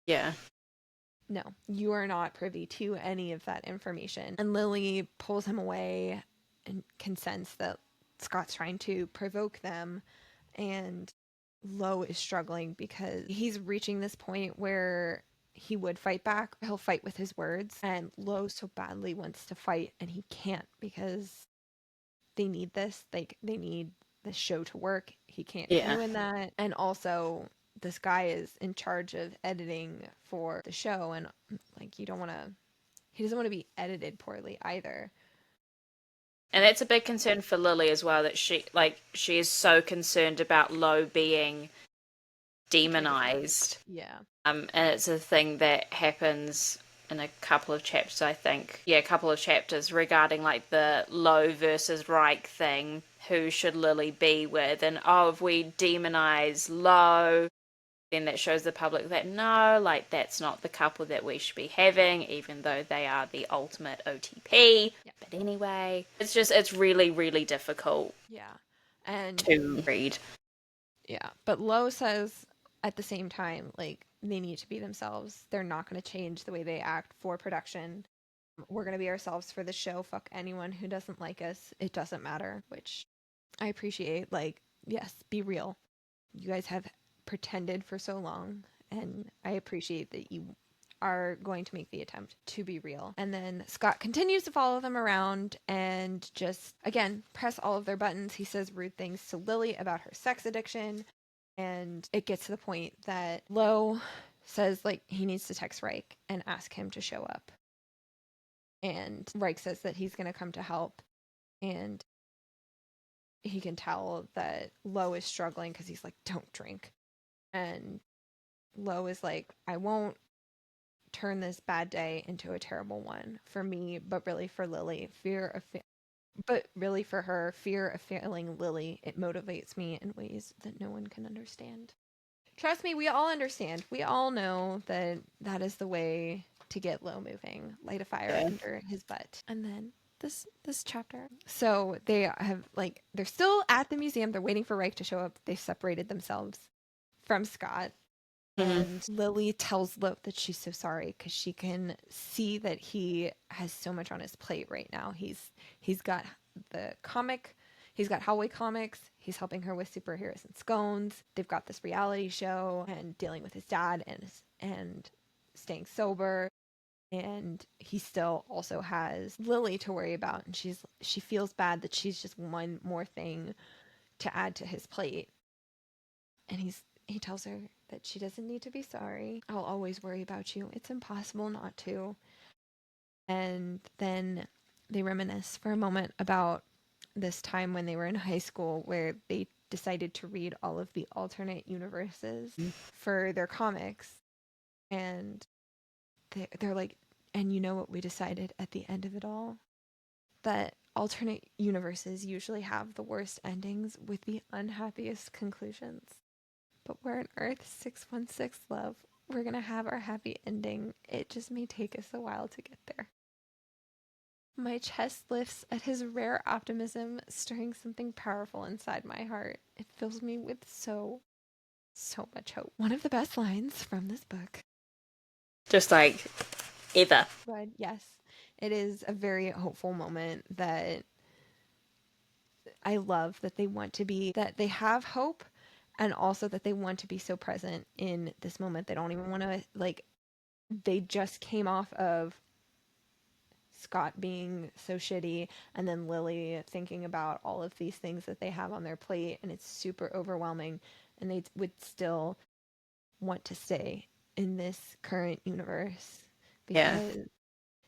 Yeah. no, you are not privy to any of that information. And Lily pulls him away and can sense that Scott's trying to provoke them. And Lo is struggling because he's reaching this point where he would fight back. He'll fight with his words. And Lo so badly wants to fight, and he can't because they need this. Like, they need the show to work. He can't Yeah. ruin that. And also, this guy is in charge of editing for the show, and like, you don't want to. He doesn't want to be edited poorly either. And that's a big concern for Lily as well, that she is so concerned about Lo being demonized. Yeah. And it's a thing that happens in a couple of chapters, I think. Yeah, a couple of chapters regarding like the Lo versus Reich thing. Who should Lily be with? And if we demonize Lo, then that shows the public that no, like that's not the couple that we should be having, even though they are the ultimate OTP. Yeah. But anyway, it's really, really difficult. Yeah. And to read. Yeah. But Lo says at the same time, like, they need to be themselves. They're not going to change the way they act for production. We're going to be ourselves for the show. Fuck anyone who doesn't like us. It doesn't matter, which I appreciate. Like, yes, be real. You guys have pretended for so long, and I appreciate that you are going to make the attempt to be real. And then Scott continues to follow them around and just, again, press all of their buttons. He says rude things to Lily about her sex addiction. And it gets to the point that Lo says, like, he needs to text Reich and ask him to show up. And Reich says that he's going to come to help. And he can tell that Lo is struggling because he's like, don't drink. And Lo is like, I won't turn this bad day into a terrible one for me, but really for Lily. But really for her, fear of failing Lily, it motivates me in ways that no one can understand. Trust me, we all understand. We all know that that is the way to get Lo moving. Light a fire under his butt. And then this chapter. So they have, like, they're still at the museum. They're waiting for Reich to show up. They've separated themselves from Scott. And Lily tells Lo that she's so sorry because she can see that he has so much on his plate right now. He's got the comic, he's got Hallway Comics, he's helping her with superheroes and scones. They've got this reality show and dealing with his dad and staying sober. And he still also has Lily to worry about, and she feels bad that she's just one more thing to add to his plate. And he tells her that she doesn't need to be sorry. I'll always worry about you. It's impossible not to. And then they reminisce for a moment about this time when they were in high school where they decided to read all of the alternate universes for their comics. And they're like, and you know what we decided at the end of it all? That alternate universes usually have the worst endings with the unhappiest conclusions. But we're in Earth 616, love. We're going to have our happy ending. It just may take us a while to get there. My chest lifts at his rare optimism, stirring something powerful inside my heart. It fills me with so much hope. One of the best lines from this book. Just like ever. But yes, it is a very hopeful moment that I love, that they want to be, that they have hope, and also that they want to be so present in this moment. They don't even want to, like, they just came off of Scott being so shitty, and then Lily thinking about all of these things that they have on their plate, and it's super overwhelming, and they would still want to stay in this current universe because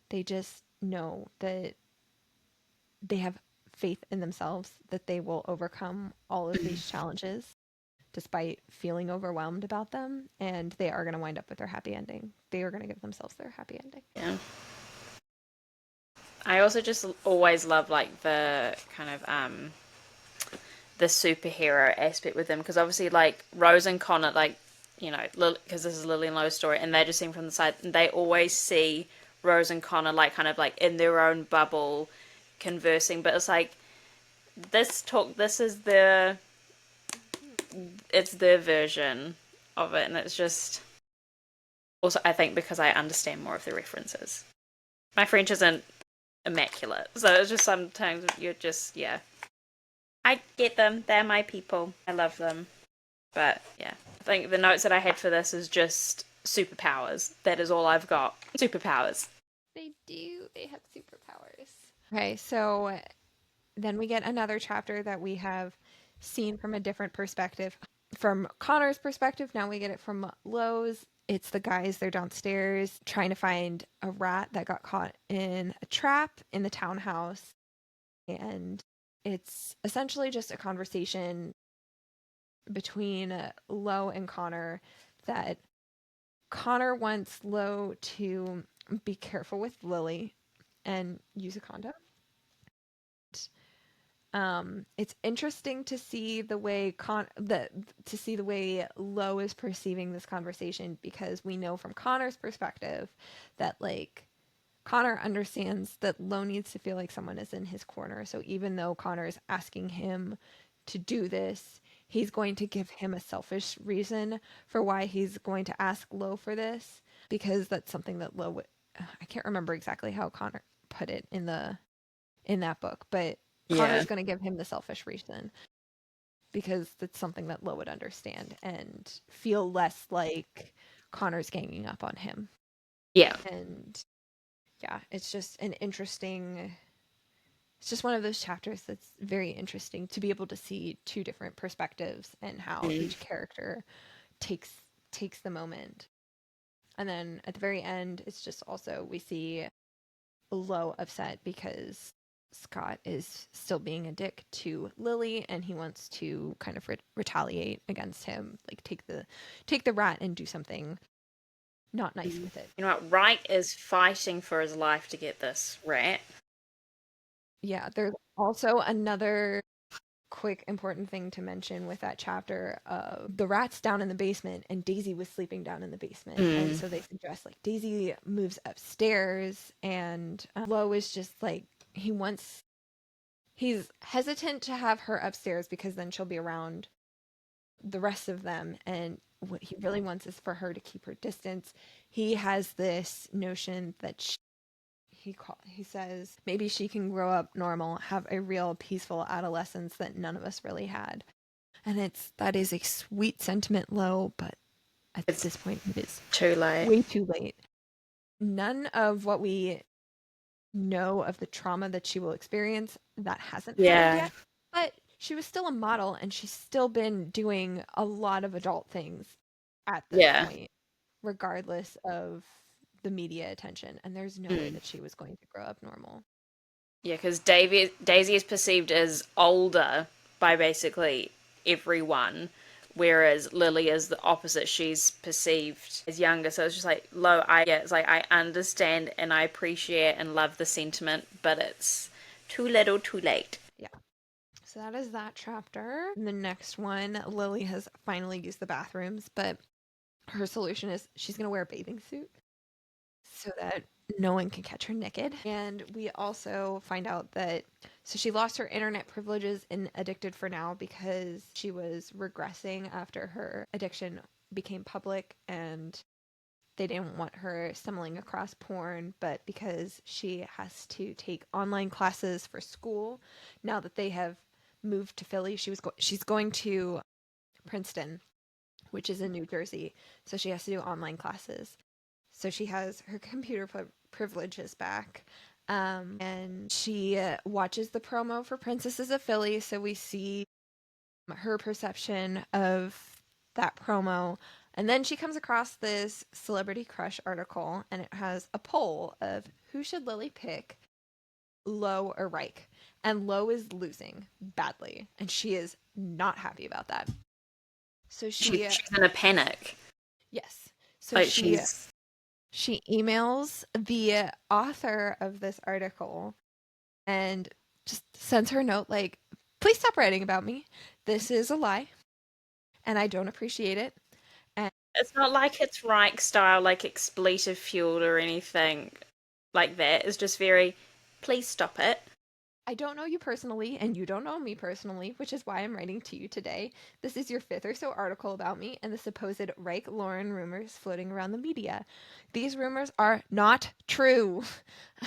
they just know that they have faith in themselves, that they will overcome all of these challenges despite feeling overwhelmed about them, and they are going to wind up with their happy ending. They are going to give themselves their happy ending. Yeah. I also just always love like the kind of the superhero aspect with them, because obviously like Rose and Connor, like because this is Lily and Lo's story, and they just seem from the side, and they always see Rose and Connor like kind of like in their own bubble, conversing. But it's like this is it's their version of it, and it's just also I think because I understand more of the references. My French isn't immaculate, so it's just sometimes you're just yeah. I get them. They're my people. I love them. But yeah, I think the notes that I had for this is just superpowers. That is all I've got. Superpowers. They do. They have superpowers. Okay, so then we get another chapter that we have seen from a different perspective. From Connor's perspective, now we get it from Lo's. It's the guys, they're downstairs trying to find a rat that got caught in a trap in the townhouse. And it's essentially just a conversation between Lo and Connor that Connor wants Lo to be careful with Lily and use a condom. It's interesting to see the way Lo is perceiving this conversation, because we know from Connor's perspective that like Connor understands that Lo needs to feel like someone is in his corner. So even though Connor is asking him to do this, he's going to give him a selfish reason for why he's going to ask Lo for this, because that's something that Lo would, I can't remember exactly how Connor put it in that book, but Yeah. Connor's going to give him the selfish reason because that's something that Lo would understand and feel less like Connor's ganging up on him. Yeah. And yeah, it's just it's just one of those chapters that's very interesting to be able to see two different perspectives and how Mm. each character takes takes the moment. And then at the very end, it's just also we see Lo upset because Scott is still being a dick to Lily, and he wants to kind of retaliate against him, like take the rat and do something not nice with it. You know what? Wright is fighting for his life to get this rat. Yeah, there's also another quick important thing to mention with that chapter. The rat's down in the basement and Daisy was sleeping down in the basement, and Mm. so they suggest like Daisy moves upstairs, and Lo is just like he's hesitant to have her upstairs because then she'll be around the rest of them, and what he really wants is for her to keep her distance. He has this notion that he says maybe she can grow up normal, have a real peaceful adolescence that none of us really had. And that is a sweet sentiment, Lo, but at It's this point it is too late. way too late. None of what we know of the trauma that she will experience that hasn't happened Yeah. yet, but she was still a model and she's still been doing a lot of adult things at this Yeah. point, regardless of the media attention, and there's no way Mm. that she was going to grow up normal. Yeah, because Daisy is perceived as older by basically everyone, whereas Lily is the opposite. She's perceived as younger. So it's just like, it's like I understand and I appreciate and love the sentiment, but it's too little, too late. Yeah. So that is that chapter. The next one, Lily has finally used the bathrooms, but her solution is she's going to wear a bathing suit so that no one can catch her naked. And we also find out that so she lost her internet privileges in Addicted for Now because she was regressing after her addiction became public, and they didn't want her stumbling across porn, but because she has to take online classes for school now that they have moved to Philly, she's going to Princeton, which is in New Jersey, so she has to do online classes. So she has her computer privileges back. And she watches the promo for Princesses of Philly, so we see her perception of that promo. And then she comes across this Celebrity Crush article, and it has a poll of who should Lily pick, Lo or Reich. And Lo is losing badly, and she is not happy about that. So She's in a panic. yes. So Like she's she emails the author of this article and just sends her a note like, please stop writing about me. This is a lie, and I don't appreciate it. And It's not like it's Reich style, like expletive fueled or anything like that. It's just very, please stop it. I don't know you personally, and you don't know me personally, which is why I'm writing to you today. This is your fifth or so article about me and the supposed Reich Lauren rumors floating around the media. These rumors are not true.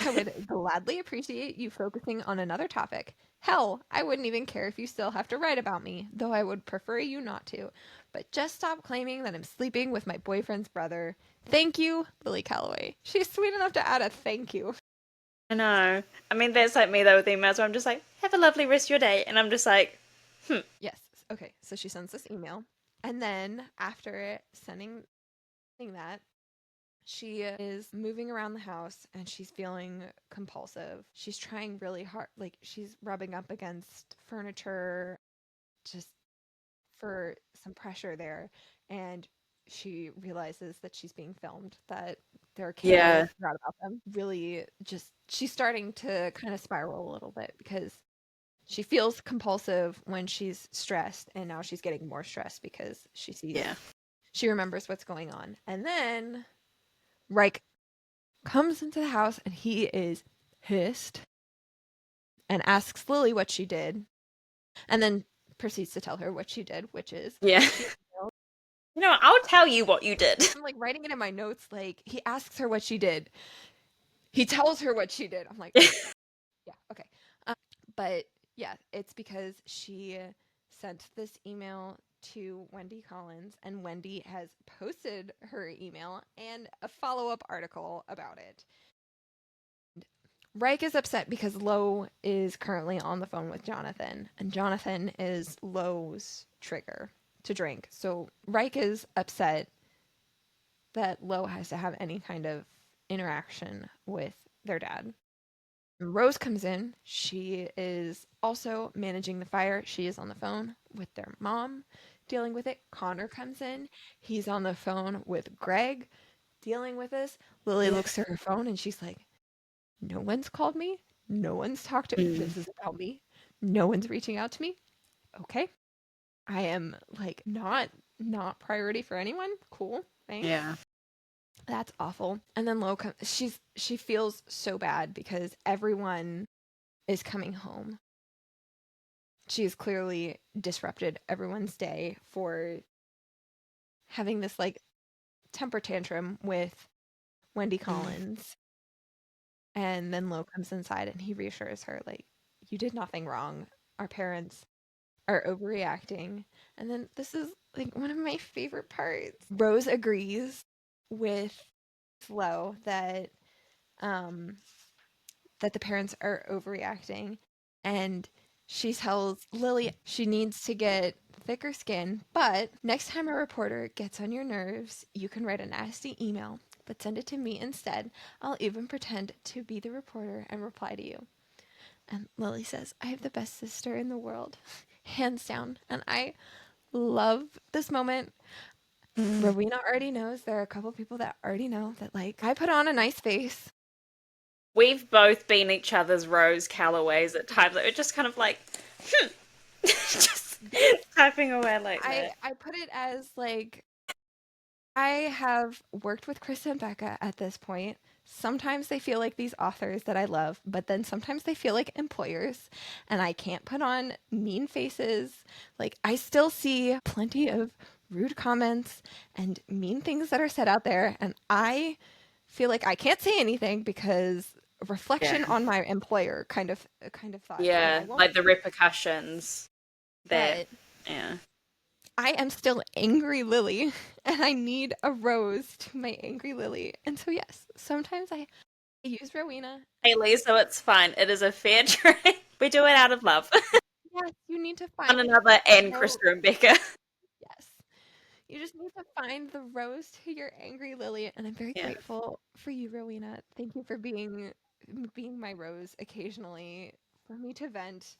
I would gladly appreciate you focusing on another topic. Hell, I wouldn't even care if you still have to write about me, though I would prefer you not to. But just stop claiming that I'm sleeping with my boyfriend's brother. Thank you, Lily Calloway. She's sweet enough to add a thank you. I know. I mean, that's like me though with emails where I'm just like, have a lovely rest of your day. And I'm just like, Yes. Okay. So she sends this email. And then after sending that, she is moving around the house and she's feeling compulsive. She's trying really hard, like she's rubbing up against furniture just for some pressure there. And she realizes that she's being filmed, that there are cameras, yeah, forgot about them. Really, just she's starting to kind of spiral a little bit because she feels compulsive when she's stressed, and now she's getting more stressed because yeah, she remembers what's going on. And then Reich comes into the house and he is pissed and asks Lily what she did, and then proceeds to tell her what she did, which is yeah. she You know what? I'll tell you what you did. I'm like writing it in my notes, like he asks her what she did. He tells her what she did. I'm like, yeah, okay. But yeah, it's because she sent this email to Wendy Collins, and Wendy has posted her email and a follow up article about it. Reich is upset because Lo is currently on the phone with Jonathan, and Jonathan is Lo's trigger to drink. So Reich is upset that Lo has to have any kind of interaction with their dad. Rose comes in. She is also managing the fire. She is on the phone with their mom, dealing with it. Connor comes in. He's on the phone with Greg, dealing with this. Lily Yeah. looks at her phone and she's like, no one's called me. No one's talked to me. Mm. This is about me. No one's reaching out to me. Okay. I am like not priority for anyone. Cool. Thanks. Yeah. That's awful. And then Lo comes. She feels so bad because everyone is coming home. She has clearly disrupted everyone's day for having this like temper tantrum with Wendy Mm. Collins. And then Lo comes inside and he reassures her, like, you did nothing wrong. Our parents are overreacting. And then this is like one of my favorite parts. Rose agrees with Lo um that the parents are overreacting, and she tells Lily she needs to get thicker skin, but next time a reporter gets on your nerves, you can write a nasty email, but send it to me instead. I'll even pretend to be the reporter and reply to you. And Lily says, I have the best sister in the world, hands down. And I love this moment. Mm. Rowena already knows. There are a couple people that already know that, like, I put on a nice face. We've both been each other's Rose Callaways at times. Like, we're just kind of like, just Yes. typing away like that. I put it as like I have worked with Krista and Becca at this point. Sometimes they feel like these authors that I love, but then sometimes they feel like employers, and I can't put on mean faces. Like, I still see plenty of rude comments and mean things that are said out there, and I feel like I can't say anything because Yeah. reflection on my employer kind of thought. So I Yeah. won't, Like the repercussions there. but Yeah. I am still angry Lily, and I need a rose to my angry Lily. And so, yes, sometimes I use Rowena. Hey, Lee, so it's fine. It is a fair trade. We do it out of love. Yes, you need to One find another the and rose. Krista and Becca. Yes, you just need to find the rose to your angry Lily. And I'm very Yeah. grateful for you, Rowena. Thank you for being my rose occasionally for me to vent.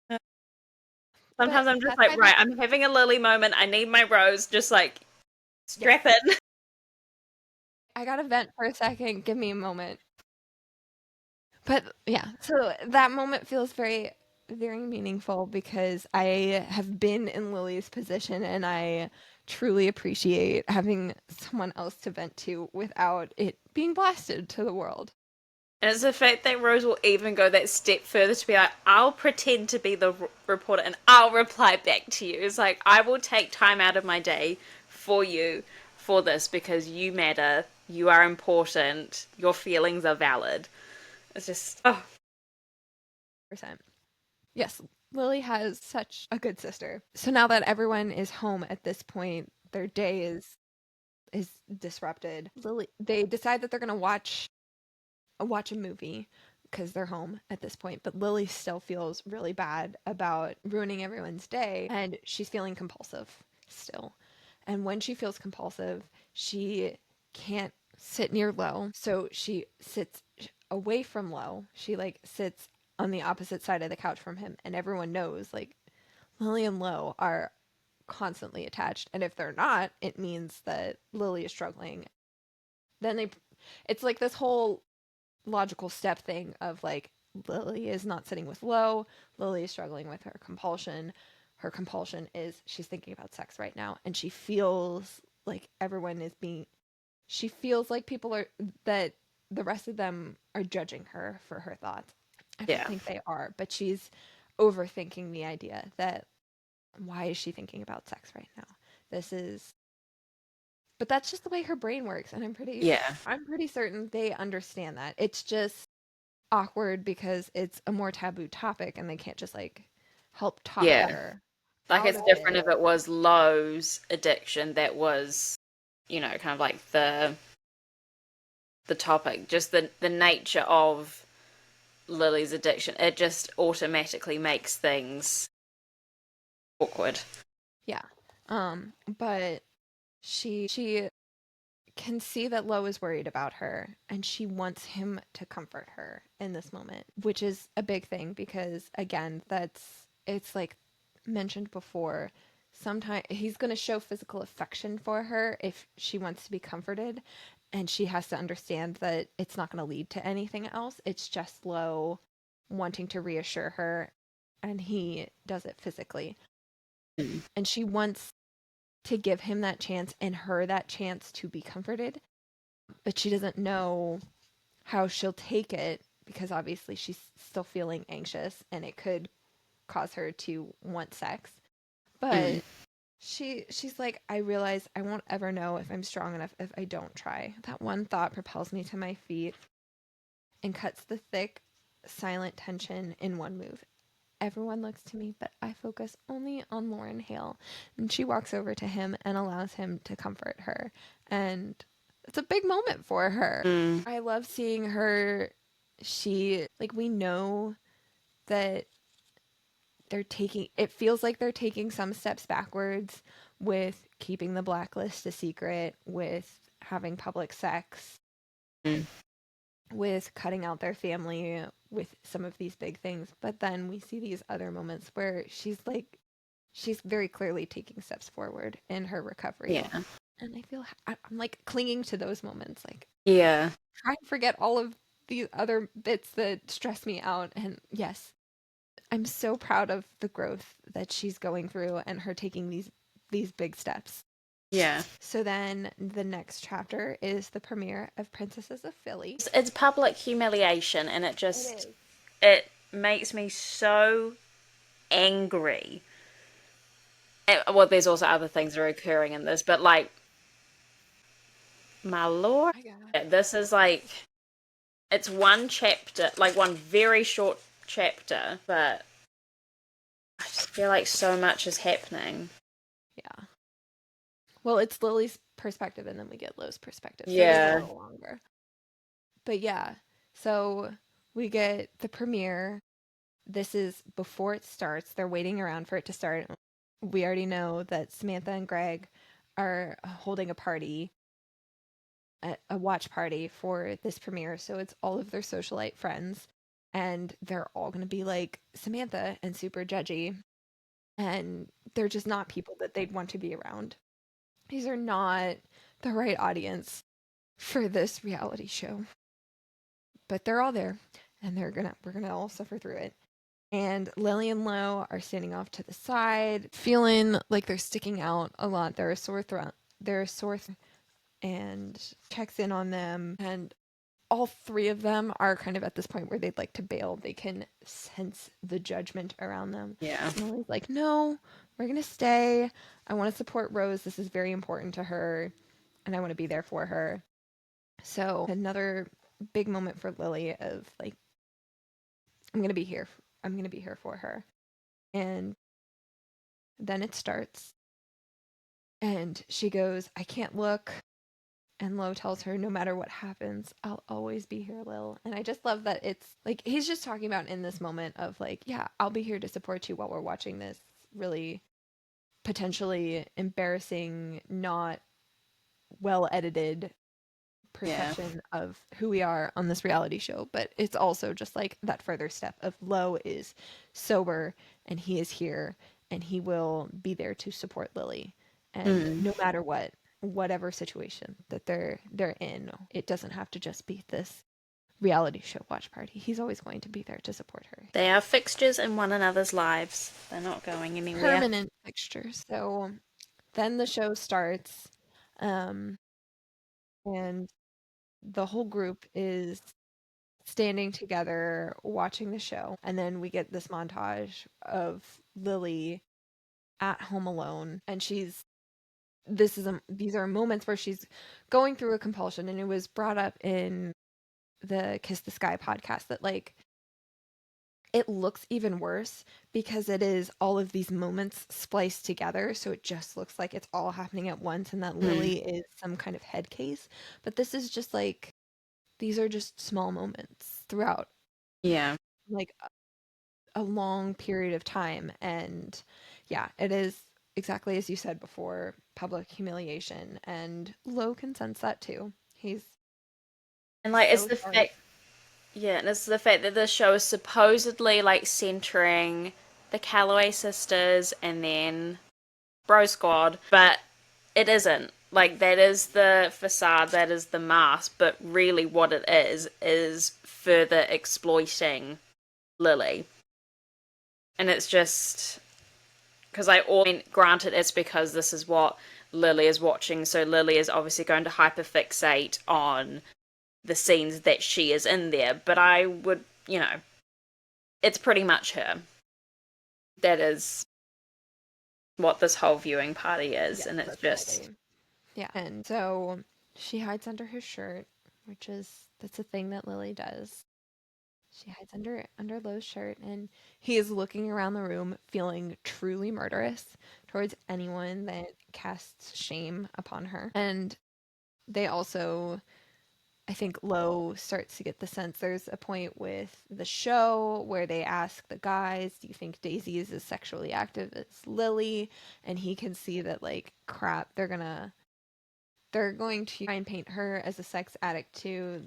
But Sometimes I'm just that's like, my right, vent. I'm having a Lily moment. I need my rose. Just like, Yes, strap it. I gotta vent for a second. Give me a moment. But yeah, so that moment feels very meaningful because I have been in Lily's position and I truly appreciate having someone else to vent to without it being blasted to the world. And it's the fact that Rose will even go that step further to be like, I'll pretend to be the reporter and I'll reply back to you. It's like, I will take time out of my day for you for this because you matter, you are important, your feelings are valid. It's just, oh. Percent. Yes, Lily has such a good sister. So now that everyone is home at this point, their day is disrupted. Lily, they decide that they're going to watch a movie because they're home at this point, but Lily still feels really bad about ruining everyone's day, and she's feeling compulsive still. And when she feels compulsive, she can't sit near Lo, so she sits away from Lo. She like sits on the opposite side of the couch from him, and everyone knows like Lily and Lo are constantly attached, and if they're not, it means that Lily is struggling. Then it's like this whole logical step thing of like Lily is not sitting with Lo, Lily is struggling with her compulsion. Her compulsion is she's thinking about sex right now, and she feels like everyone is being she feels like people are that the rest of them are judging her for her thoughts. I don't Yeah. think they are, but she's overthinking the idea that why is she thinking about sex right now? This is but that's just the way her brain works, and Yeah. I'm pretty certain they understand that. It's just awkward because it's a more taboo topic and they can't just like help talk Yeah. her Like out it's of different it. if it was Lowe's addiction that was, kind of like the topic, just the nature of Lily's addiction. It just automatically makes things awkward. Yeah. But she can see that Lo is worried about her and she wants him to comfort her in this moment, which is a big thing because again, it's like mentioned before. Sometimes he's going to show physical affection for her if she wants to be comforted, and she has to understand that it's not going to lead to anything else. It's just Lo wanting to reassure her, and he does it physically. Mm. And she wants to give him that chance and her that chance to be comforted, but she doesn't know how she'll take it because obviously she's still feeling anxious and it could cause her to want sex. Mm. But she's like, I realize I won't ever know if I'm strong enough if I don't try. That one thought propels me to my feet and cuts the thick, silent tension in one move. Everyone looks to me, but I focus only on Lauren Hale. And she walks over to him and allows him to comfort her. And it's a big moment for her. Mm. I love seeing her. Like, we know that it feels like they're taking some steps backwards with keeping the blacklist a secret, with having public sex, Mm. with cutting out their family, with some of these big things. But then we see these other moments where she's very clearly taking steps forward in her recovery. Yeah. And I'm like clinging to those moments, like Yeah. try and forget all of these other bits that stress me out. And yes, I'm so proud of the growth that she's going through and her taking these big steps. Yeah. So then the next chapter is the premiere of Princesses of Philly. It's public humiliation and It is. it makes me so angry. Well, there's also other things that are occurring in this, but like, my lord, I got this is like, it's one chapter, like one very short chapter, but I just feel like so much is happening. Yeah. Well, it's Lily's perspective and then we get Lo's perspective. So it is a Yeah. little longer. But yeah. So we get the premiere. This is before it starts. They're waiting around for it to start. We already know that Samantha and Greg are holding a party, a watch party for this premiere. So it's all of their socialite friends, and they're all going to be like Samantha and super judgy. And they're just not people that they'd want to be around. These are not the right audience for this reality show. But they're all there, and we're gonna all suffer through it. And Lily and Lo are standing off to the side, feeling like they're sticking out a lot. They're a sore throat. They're a sore and checks in on them. And all three of them are kind of at this point where they'd like to bail. They can sense the judgment around them. Yeah. And Lily's like, no, we're going to stay. I want to support Rose. This is very important to her. And I want to be there for her. So another big moment for Lily of like, I'm going to be here. I'm going to be here for her. And then it starts. And she goes, I can't look. And Lo tells her, no matter what happens, I'll always be here, Lil. And I just love that it's like he's just talking about in this moment of like, yeah, I'll be here to support you while we're watching this really potentially embarrassing, not well edited Yeah. perception of who we are on this reality show. But it's also just like that further step of Lo is sober and he is here and he will be there to support Lily. And Mm. no matter what, whatever situation that they're in, it doesn't have to just be this reality show watch party. He's always going to be there to support her. They are fixtures in one another's lives. They're not going anywhere. Permanent fixtures. So then the show starts, um, and the whole group is standing together watching the show. And then we get this montage of Lily at home alone. And these are moments where she's going through a compulsion. And it was brought up in the Kiss the Sky podcast that like it looks even worse because it is all of these moments spliced together. So it just looks like it's all happening at once and that Mm. Lily is some kind of head case. But this is just like, these are just small moments throughout Yeah. like a long period of time. And yeah, it is exactly as you said before, public humiliation. And Lo can sense that too. He's And like it's so the sorry. fact yeah, and it's the fact that the show is supposedly like centering the Calloway sisters and then Bro Squad, but it isn't. Like that is the facade, that is the mask, but really what it is further exploiting Lily. And it's just because I mean, granted, it's because this is what Lily is watching, so Lily is obviously going to hyperfixate on the scenes that she is in there. But I would, it's pretty much her. That is what this whole viewing party is, Yes, and it's that's all just they. Yeah. And so she hides under his shirt, which is that's a thing that Lily does. She hides under Lo's shirt and he is looking around the room feeling truly murderous towards anyone that casts shame upon her. And they also I think Lo starts to get the sense there's a point with the show where they ask the guys, do you think Daisy is as sexually active as Lily? And he can see that like crap, they're going to try and paint her as a sex addict too.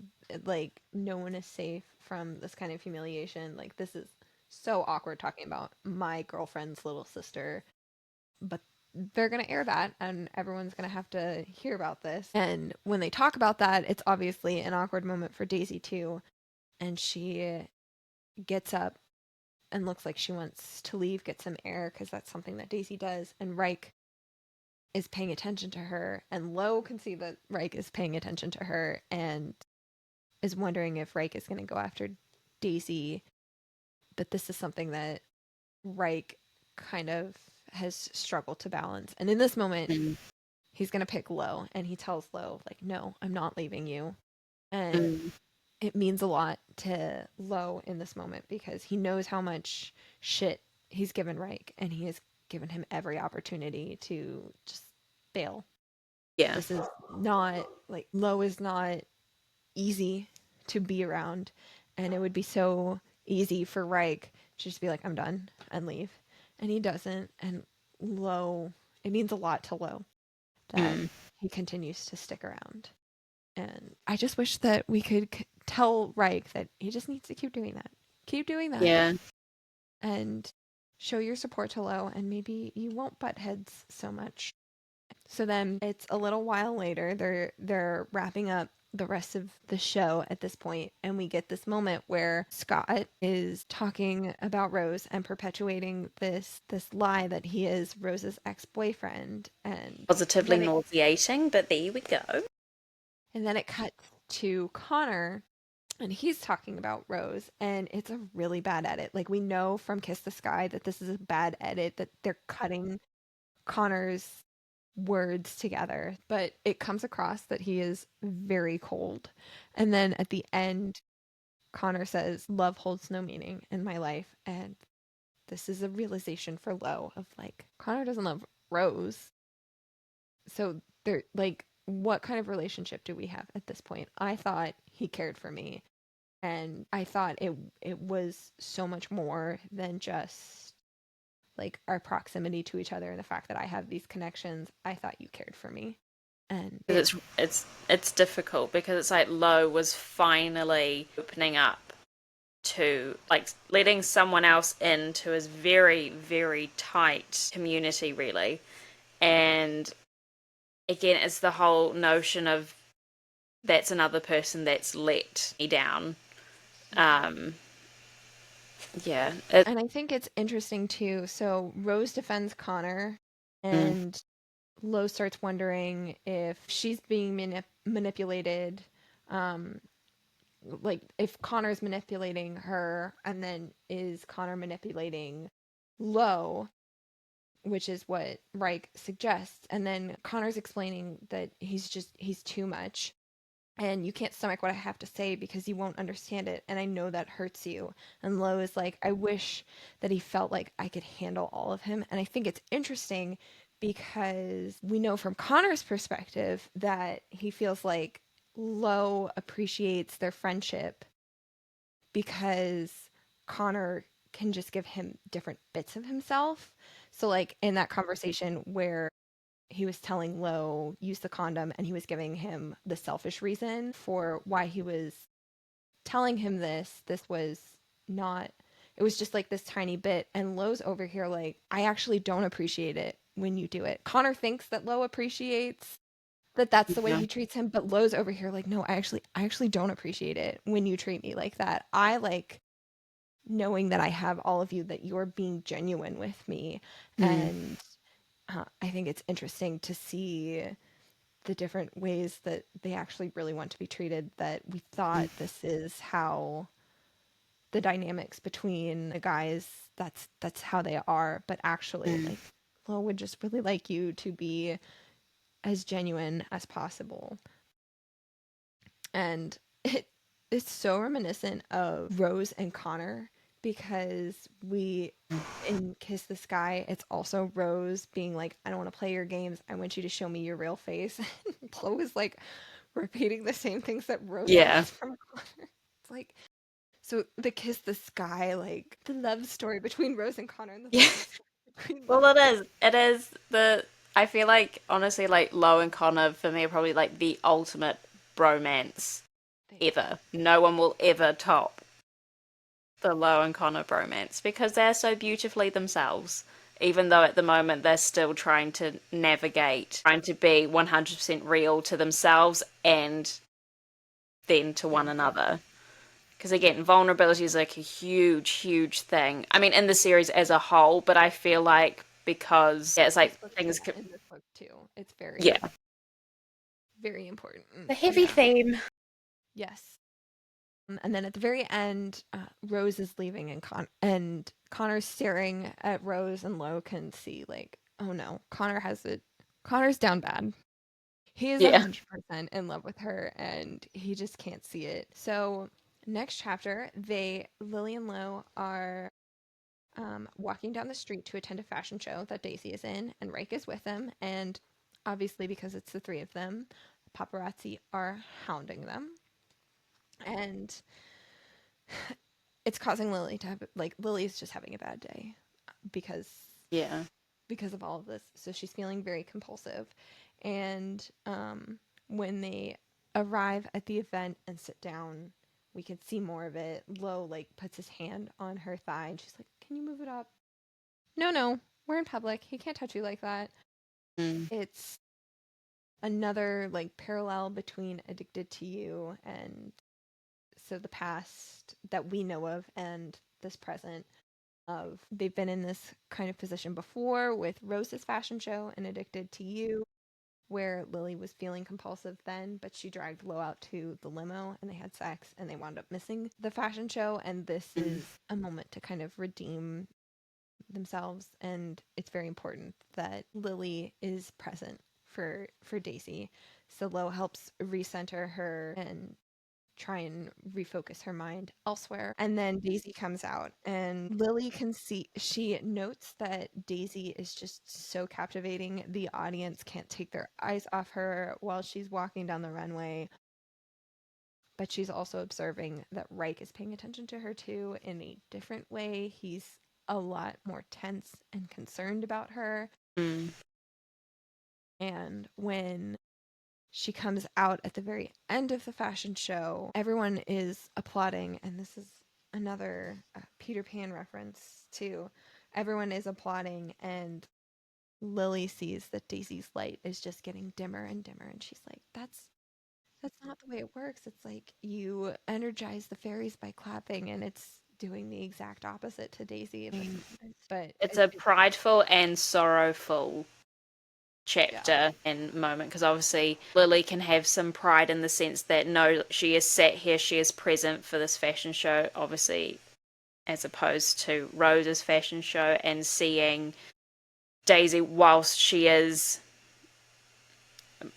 Like no one is safe from this kind of humiliation. Like this is so awkward talking about my girlfriend's little sister, but they're going to air that and everyone's going to have to hear about this. And when they talk about that, it's obviously an awkward moment for Daisy too. And she gets up and looks like she wants to leave, get some air, because that's something that Daisy does. And Reich is paying attention to her, and Lo can see that Reich is paying attention to her and is wondering if Reich is going to go after Daisy. But this is something that Reich kind of has struggled to balance. And in this moment, mm, he's going to pick Lo, and he tells Lo, like, no, I'm not leaving you. And mm, it means a lot to Lo in this moment because he knows how much shit he's given Reich, and he has given him every opportunity to just fail. yeah, This is not like Lo is not easy to be around, and it would be so easy for Reich to just be like, I'm done and leave. And he doesn't. And Lo, it means a lot to Lo that mm, he continues to stick around. And I just wish that we could tell Reich that he just needs to keep doing that. Keep doing that yeah, and show your support to Lo, and maybe you won't butt heads so much. So then it's a little while later. They're wrapping up the rest of the show at this point, and we get this moment where Scott is talking about Rose and perpetuating this lie that he is Rose's ex-boyfriend, Positively nauseating, but there we go. and then it cuts to Connor, and he's talking about Rose, and it's a really bad edit. Like, we know from Kiss the Sky that this is a bad edit, that they're cutting Connor's words together, but it comes across that he is very cold. And then at the end, Connor says, "Love holds no meaning in my life." And this is a realization for Lo of like, Connor doesn't love Rose. So they're like, what kind of relationship do we have at this point? I thought he cared for me, and I thought it was so much more than just like our proximity to each other and the fact that I have these connections. I thought you cared for me. And it It's difficult because it's like Lo was finally opening up to like letting someone else into his very, very tight community, really. And again, it's the whole notion of that's another person that's let me down. Um, yeah, and I think it's interesting too. So Rose defends Connor, mm, and Lo starts wondering if she's being manipulated, um, like if Connor's manipulating her, and then is Connor manipulating Lo, which is what Reich suggests. And then Connor's explaining that he's too much, and you can't stomach what I have to say because you won't understand it, and I know that hurts you. And Lo is like, I wish that he felt like I could handle all of him. And I think it's interesting because we know from Connor's perspective that he feels like Lo appreciates their friendship because Connor can just give him different bits of himself. So like in that conversation where he was telling Lo use the condom, and he was giving him the selfish reason for why he was telling him this was not, it was just like this tiny bit, and Lo's over here like, I actually don't appreciate it when you do it. Connor thinks that Lo appreciates that that's the way yeah, he treats him, but Lo's over here like, no, I actually don't appreciate it when you treat me like that. I like knowing that I have all of you, that you're being genuine with me. mm, And I think it's interesting to see the different ways that they actually really want to be treated, that we thought this is how the dynamics between the guys, that's how they are, but actually mm, like Lo would just really like you to be as genuine as possible. And it's so reminiscent of Rose and Connor, because we in Kiss the Sky, it's also Rose being like, I don't want to play your games, I want you to show me your real face. And Chloe is like repeating the same things that Rose yeah, gets from Connor. It's like, so the Kiss the Sky, like the love story between Rose and Connor, and the yeah. love story between Lo Well, and it Rose. is. It is the. I feel like honestly, like Lo and Connor for me are probably like the ultimate bromance They are. ever. No one will ever top the Lo and Connor bromance because they're so beautifully themselves. Even though at the moment they're still trying to navigate, trying to be 100% real to themselves and then to one Yeah. another. Because again, vulnerability is like a huge, huge thing. I mean, in the series as a whole, but I feel like because yeah, it's It's like things. explicit in this book too. It's Yeah, very, very important. the heavy Yeah. theme. Yes. And then at the very end, Rose is leaving, and Connor's staring at Rose, and Lo can see like, oh no, Connor has it. Connor's down bad. He is Yeah. 100% in love with her, and he just can't see it. So next chapter, Lily and Lo are walking down the street to attend a fashion show that Daisy is in, and Reich is with them. And obviously, because it's the three of them, paparazzi are hounding them, and it's causing Lily to have like, Lily's just having a bad day because Yeah. because of all of this. So she's feeling very compulsive. And when they arrive at the event and sit down, we can see more of it. Lo like puts his hand on her thigh, and she's like, "Can you move it up?" No, no, we're in public. He can't touch you like that. Mm. It's another like parallel between Addicted to You and so the past that we know of and this present of they've been in this kind of position before with Rose's fashion show and Addicted to You, where Lily was feeling compulsive then, but she dragged Lo out to the limo and they had sex and they wound up missing the fashion show. And this is a moment to kind of redeem themselves. And it's very important that Lily is present for Daisy. So Lo helps recenter her and try and refocus her mind elsewhere. And then Daisy comes out, and Lily can see, she notes that Daisy is just so captivating. The audience can't take their eyes off her while she's walking down the runway. But she's also observing that Reich is paying attention to her too in a different way. He's a lot more tense and concerned about her. Mm. And when she comes out at the very end of the fashion show, everyone is applauding, and this is another Peter Pan reference too. Everyone is applauding, and Lily sees that Daisy's light is just getting dimmer and dimmer, and she's like, that's not the way it works. It's like you energize the fairies by clapping, and it's doing the exact opposite to Daisy. But It's a prideful and sorrowful chapter yeah. and moment, because obviously Lily can have some pride in the sense that no, she is sat here, she is present for this fashion show, obviously, as opposed to Rose's fashion show, and seeing Daisy whilst she is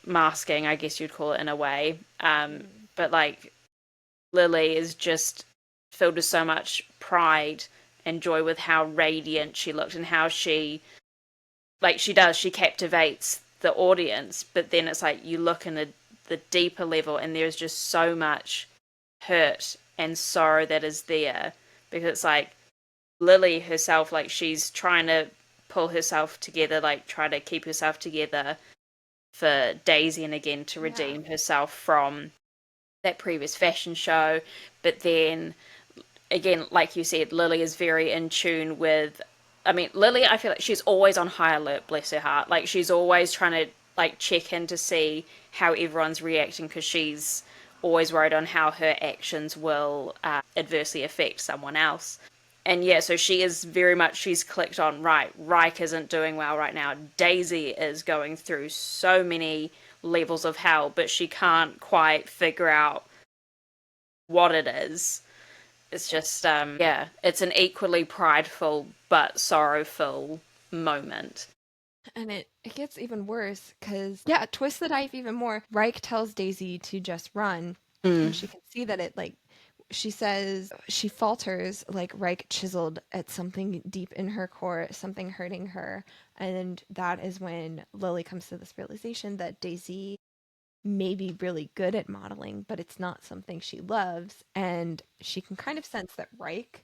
masking, I guess you'd call it in a way. But like Lily is just filled with so much pride and joy with how radiant she looked and how she, like she captivates the audience, but then it's like you look in the deeper level and there's just so much hurt and sorrow that is there, because it's like Lily herself, like she's trying to pull herself together, like try to keep herself together for Daisy and again to redeem herself from that previous fashion show. But then again, like you said, Lily is very in tune with, I mean, Lily, I feel like she's always on high alert, bless her heart. Like she's always trying to like check in to see how everyone's reacting, because she's always worried on how her actions will adversely affect someone else. And yeah, so she is very much, she's clicked on, right, Reich isn't doing well right now. Daisy is going through so many levels of hell, but she can't quite figure out what it is. It's just, yeah, it's an equally prideful but sorrowful moment. And it gets even worse because, yeah, twist the knife even more. Reich tells Daisy to just run, and she can see that it, like, she says she falters, like Reich chiseled at something deep in her core, something hurting her. And that is when Lily comes to this realization that Daisy may be really good at modeling, but it's not something she loves. And she can kind of sense that Reich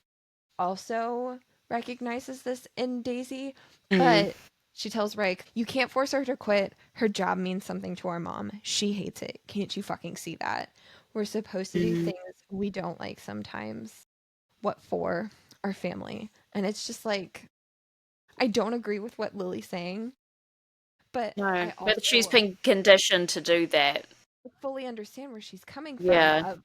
also recognizes this in Daisy, but she tells Reich, "You can't force her to quit. Her job means something to our mom. She hates it. Can't you fucking see that? We're supposed to do things we don't like sometimes. What for? Our family." And it's just like, I don't agree with what Lily's saying, but No, I but she's also been conditioned to do that. fully understand where she's coming from. Yeah. Of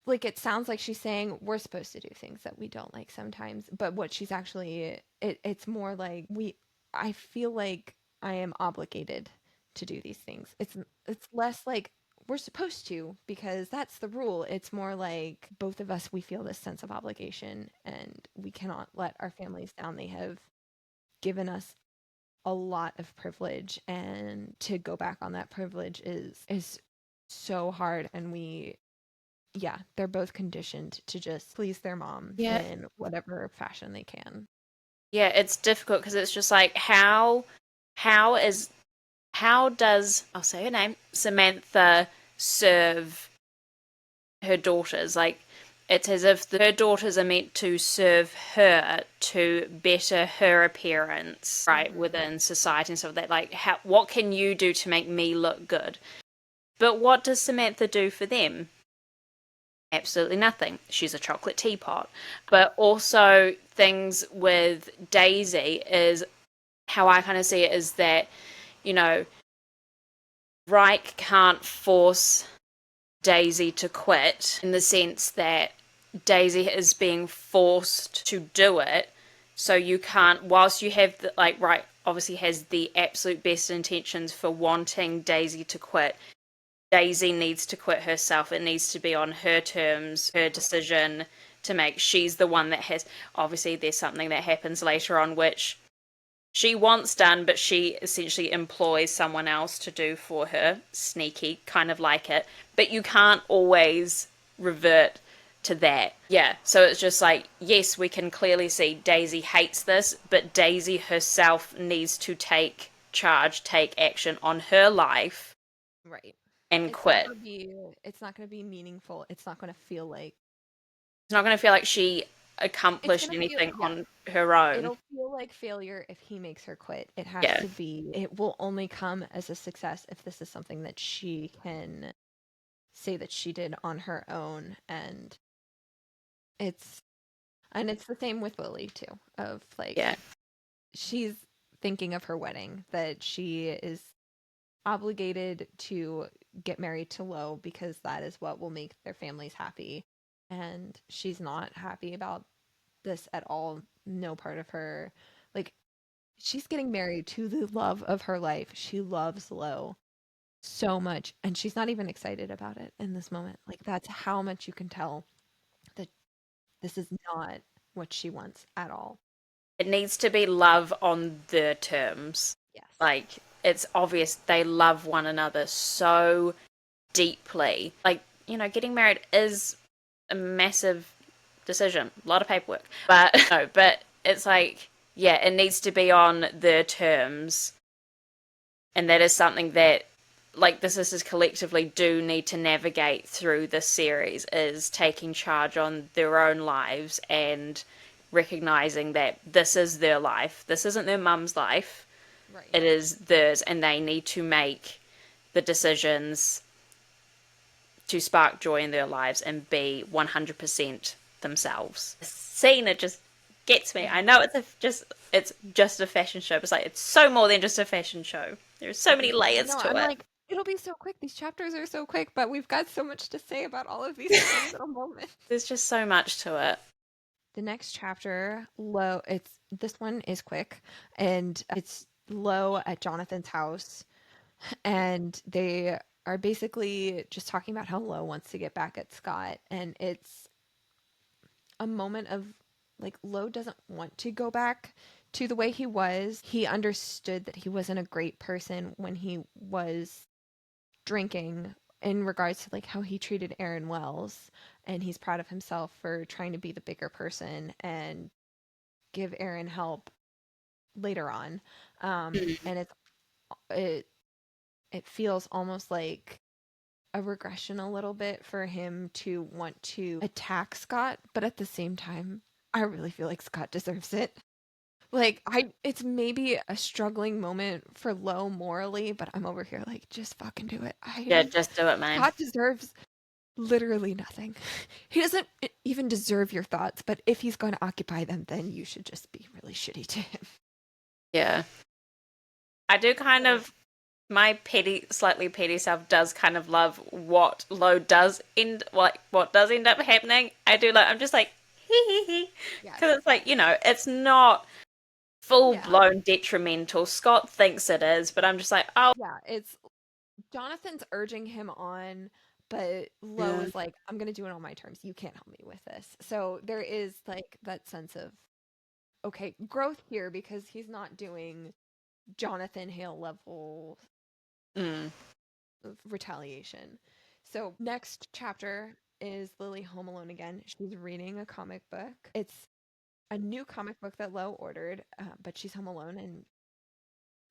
like it sounds like she's saying we're supposed to do things that we don't like sometimes, but what she's actually it's more like we I feel like I am obligated to do these things. It's less like we're supposed to because that's the rule. It's more like both of us, we feel this sense of obligation and we cannot let our families down. They have given us a lot of privilege, and to go back on that privilege is so hard. And we, yeah, they're both conditioned to just please their mom Yeah. in whatever fashion they can. Yeah, it's difficult because it's just like how is how does, I'll say her name, Samantha, serve her daughters? Like it's as if her daughters are meant to serve her to better her appearance, right, within society and stuff like that. Like what can you do to make me look good? But what does Samantha do for them? Absolutely nothing. She's a chocolate teapot. But also things with Daisy is how I kind of see it is that, you know, Reich can't force Daisy to quit in the sense that Daisy is being forced to do it. So you can't, whilst you have the, like, Reich obviously has the absolute best intentions for wanting Daisy to quit. Daisy needs to quit herself. It needs to be on her terms, her decision to make. She's the one that has, obviously, there's something that happens later on which she wants done, but she essentially employs someone else to do for her. Sneaky, kind of like it. But you can't always revert to that. Yeah, so it's just like, yes, we can clearly see Daisy hates this, but Daisy herself needs to take charge, take action on her life Right. and It's not quit. gonna be it's not gonna be meaningful. It's not gonna feel like It's not going to feel like she it's accomplished gonna feel anything yeah. on her own. It'll feel like failure if he makes her quit. It has Yeah. to be it will only come as a success if this is something that she can say that she did on her own, it's it's the same with Lily too, of like Yeah. she's thinking of her wedding, that she is obligated to get married to Lo because that is what will make their families happy. And she's not happy about this at all. No part of her, like, she's getting married to the love of her life. She loves Lo so much, and she's not even excited about it in this moment. Like, that's how much you can tell that this is not what she wants at all. It needs to be love on their terms. Yes. Like, it's obvious they love one another so deeply. Like, getting married is a massive decision, a lot of paperwork. But, no, but it's like, yeah, it needs to be on their terms. And that is something that, like, the sisters collectively do need to navigate through this series, is taking charge on their own lives and recognizing that this is their life. This isn't their mum's life. Right. It is theirs, and they need to make the decisions to spark joy in their lives and be 100% themselves. The scene, it just gets me. I know it's just a fashion show, but it's so more than just a fashion show. There's so many I layers know. to I'm it. like, it'll be so quick. These chapters are so quick, but we've got so much to say about all of these tiny little moments. There's just so much to it. The next chapter, Lo, it's this one is quick, and it's Lo at Jonathan's house, and they are basically just talking about how Lo wants to get back at Scott, and it's a moment of like Lo doesn't want to go back to the way he was. He understood that he wasn't a great person when he was drinking, in regards to like how he treated Aaron Wells, and he's proud of himself for trying to be the bigger person and give Aaron help later on. And it it feels almost like a regression a little bit for him to want to attack Scott, but at the same time, I really feel like Scott deserves it. Like it's maybe a struggling moment for Lo morally, but I'm over here like just fucking do it. Yeah, just do it, man. Scott deserves literally nothing. He doesn't even deserve your thoughts, but if he's going to occupy them, then you should just be really shitty to him. Yeah. I do kind So, of, my slightly petty self does kind of love what Lo does end, what does end up happening. I'm just like, hee hee hee. yes. Because it's like, it's not full Yeah. blown detrimental. Scott thinks it is, but I'm just like, oh. Yeah. It's Jonathan's urging him on, but Lo Yeah. is like, I'm going to do it on my terms. You can't help me with this. So there is like that sense of, okay, growth here because he's not doing Jonathan Hale level Mm. of retaliation. So next chapter is Lily home alone again. She's reading a comic book. It's a new comic book that Lo ordered, but she's home alone and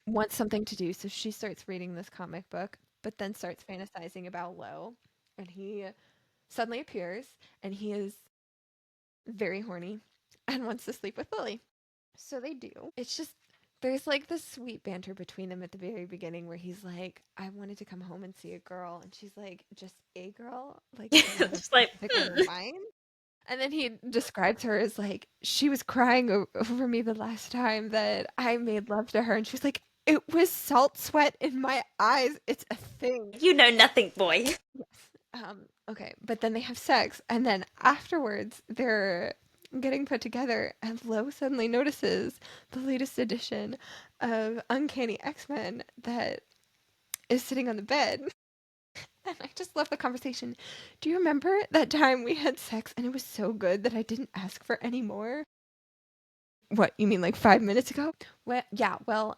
wants something to do. So she starts reading this comic book, but then starts fantasizing about Lo. And he suddenly appears and he is very horny and wants to sleep with Lily. So they do. It's just there's like this sweet banter between them at the very beginning where he's like, I wanted to come home and see a girl. And she's like, just a girl? Like, do you have a Just like, specific one in mind? And then he describes her as like, she was crying over me the last time that I made love to her. And she was like, It was salt sweat in my eyes. It's a thing. You know nothing, boy. Yes. Okay, but then they have sex, and then afterwards they're getting put together, and Lo suddenly notices the latest edition of Uncanny X-Men that is sitting on the bed. And I just love the conversation. Do you remember that time we had sex and it was so good that I didn't ask for any more? What, you mean like 5 minutes ago? Well, yeah, well,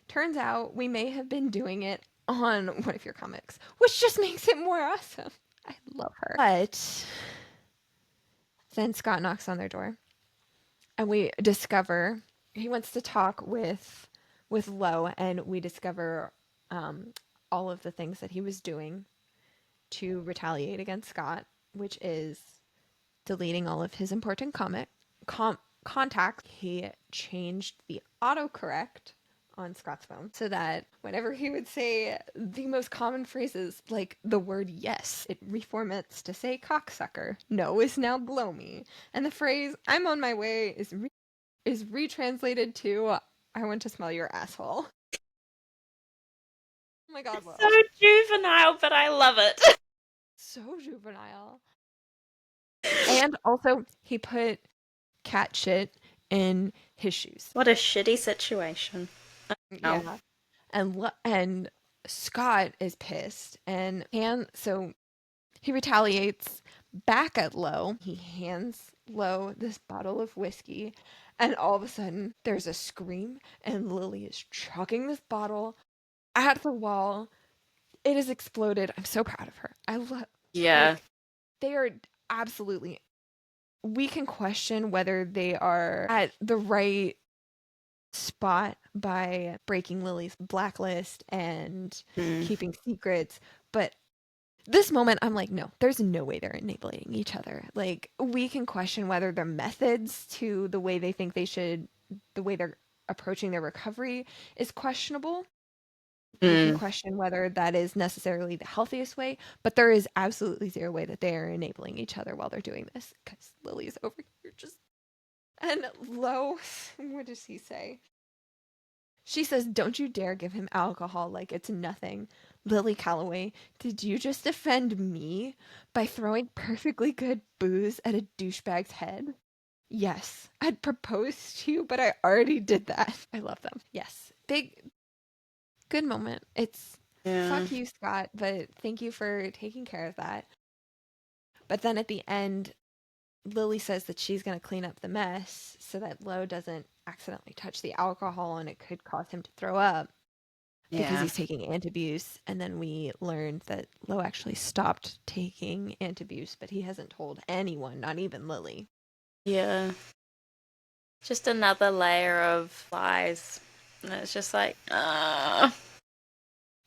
turns out we may have been doing it on one of your comics, which just makes it more awesome. I love her. But then Scott knocks on their door and we discover he wants to talk with Lo, and we discover all of the things that he was doing to retaliate against Scott, which is deleting all of his important contacts. He changed the autocorrect on Scott's phone so that whenever he would say the most common phrases like the word yes, it reformats to say cocksucker. No is now blow me. And the phrase I'm on my way is retranslated to I want to smell your asshole. Oh my god, So Lo. juvenile, but I love it. So juvenile. And also, he put cat shit in his shoes. What a shitty situation. Oh. Yeah. And Scott is pissed and so he retaliates back at Lo. He hands Lo this bottle of whiskey, and all of a sudden there's a scream and Lily is chucking this bottle at the wall. It has exploded. I'm so proud of her. I love, Yeah. like, they are absolutely, we can question whether they are at the right spot by breaking Lily's blacklist and Mm. keeping secrets, but this moment I'm like, no, there's no way they're enabling each other. Like, we can question whether their methods to the way they think they should, the way they're approaching their recovery is questionable. We can Mm. question whether that is necessarily the healthiest way, but there is absolutely zero way that they are enabling each other while they're doing this, because Lily's over here just, and Lo, what does he say? She says, don't you dare give him alcohol like it's nothing. Lily Calloway, did you just offend me by throwing perfectly good booze at a douchebag's head? Yes, I'd proposed to you, but I already did that. I love them. Yes. Big, good moment. It's Yeah. fuck you, Scott, but thank you for taking care of that. But then at the end, Lily says that she's going to clean up the mess so that Lo doesn't accidentally touch the alcohol and it could cause him to throw up because Yeah. he's taking antabuse. And then we learned that Lo actually stopped taking antabuse, but he hasn't told anyone, not even Lily. Yeah. Just another layer of lies. And it's just like,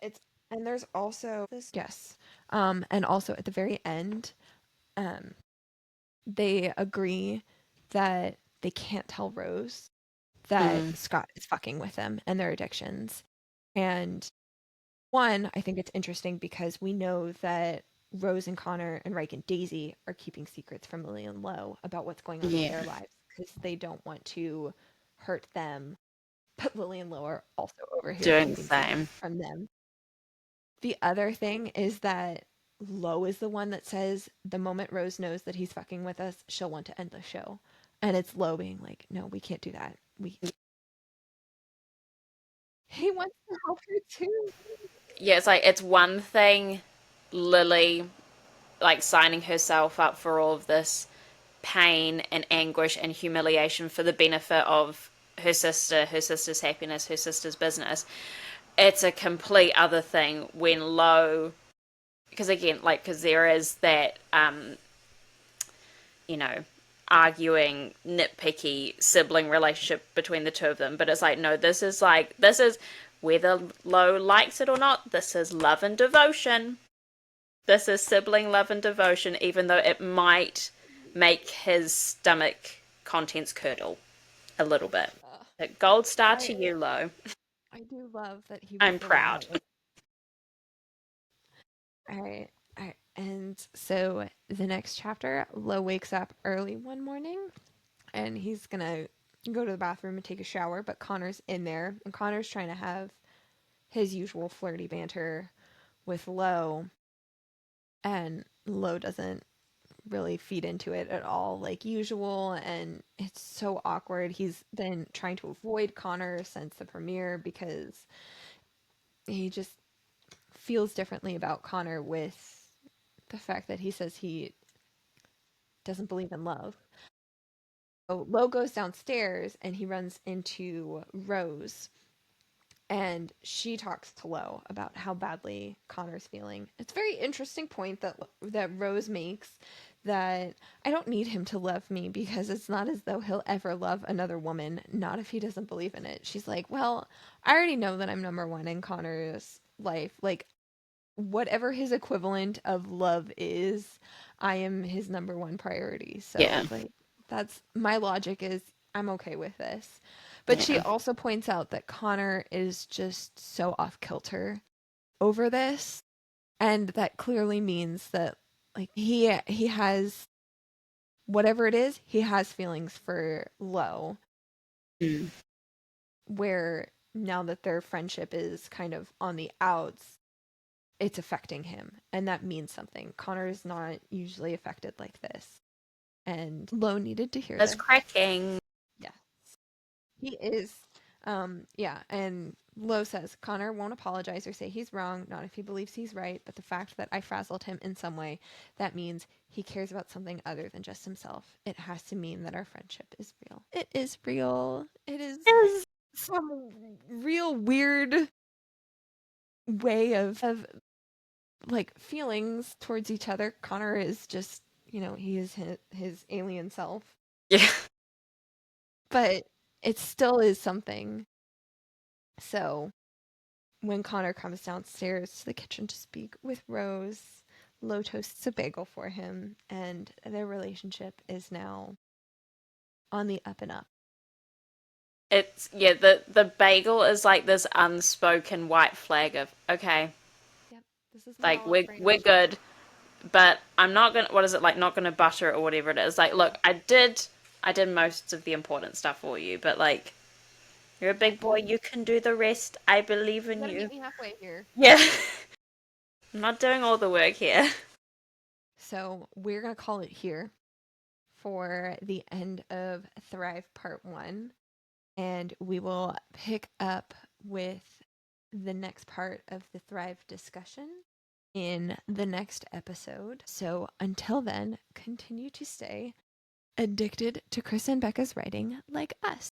It's and there's also this, yes. And also at the very end, um they agree that they can't tell Rose that Mm. Scott is fucking with them and their addictions. And one, I think it's interesting because we know that Rose and Connor and Reich and Daisy are keeping secrets from Lily and Lo about what's going on in Yeah. their lives because they don't want to hurt them. But Lily and Lo are also over here Doing the keeping secrets same. from them. The other thing is that Lo is the one that says the moment Rose knows that he's fucking with us, she'll want to end the show. And it's Lo being like, no, we can't do that. He wants to help her too. Yeah, it's like, it's one thing, Lily, like, signing herself up for all of this pain and anguish and humiliation for the benefit of her sister's happiness, her sister's business. It's a complete other thing when Lo, because again, like, because there is that, you know, arguing, nitpicky sibling relationship between the two of them. But it's like, no, this is whether Lo likes it or not, this is love and devotion. This is sibling love and devotion, even though it might make his stomach contents curdle a little bit. But gold star to I you, Lo. I do love that he was I'm the one proud. that was all right. All right. And so the next chapter, Lo wakes up early one morning and he's gonna go to the bathroom and take a shower, but Connor's in there, and Connor's trying to have his usual flirty banter with Lo, and Lo doesn't really feed into it at all like usual, and it's so awkward. He's been trying to avoid Connor since the premiere because he just feels differently about Connor with the fact that he says he doesn't believe in love. So Lo goes downstairs and he runs into Rose, and she talks to Lo about how badly Connor's feeling. It's a very interesting point that Rose makes, that I don't need him to love me because it's not as though he'll ever love another woman, not if he doesn't believe in it. She's like, "Well, I already know that I'm number one in Connor's life. Like whatever his equivalent of love is, I am his number one priority." So, Yeah. like, that's my logic is I'm okay with this. But she Yeah. also points out that Connor is just so off kilter over this, and that clearly means that like he has whatever it is, he has feelings for Lo, Mm. where now that their friendship is kind of on the outs, it's affecting him, and that means something. Connor is not usually affected like this, and Lo needed to hear That's this. cracking. Yeah, he is. Yeah, and Lo says Connor won't apologize or say he's wrong, not if he believes he's right, but the fact that I frazzled him in some way, that means he cares about something other than just himself. It has to mean that our friendship is real. It is real. It is Yes. some real weird way of like feelings towards each other. Connor is just, he is his alien self, Yeah. but it still is something. So when Connor comes downstairs to the kitchen to speak with Rose, Lo toasts a bagel for him, and their relationship is now on the up and up. It's yeah, the bagel is like this unspoken white flag of okay, Yep, this is my like olive we're branch. good, but I'm not gonna what is it like not gonna butter it or whatever it is. Like, look, I did most of the important stuff for you, but like you're a Yeah, big boy, you can do the rest. I believe you in gotta you. meet me halfway here. Yeah. I'm not doing all the work here. So we're gonna call it here for the end of Thrive Part 1, and we will pick up with the next part of the Thrive discussion in the next episode. So until then, continue to stay addicted to Chris and Becca's writing like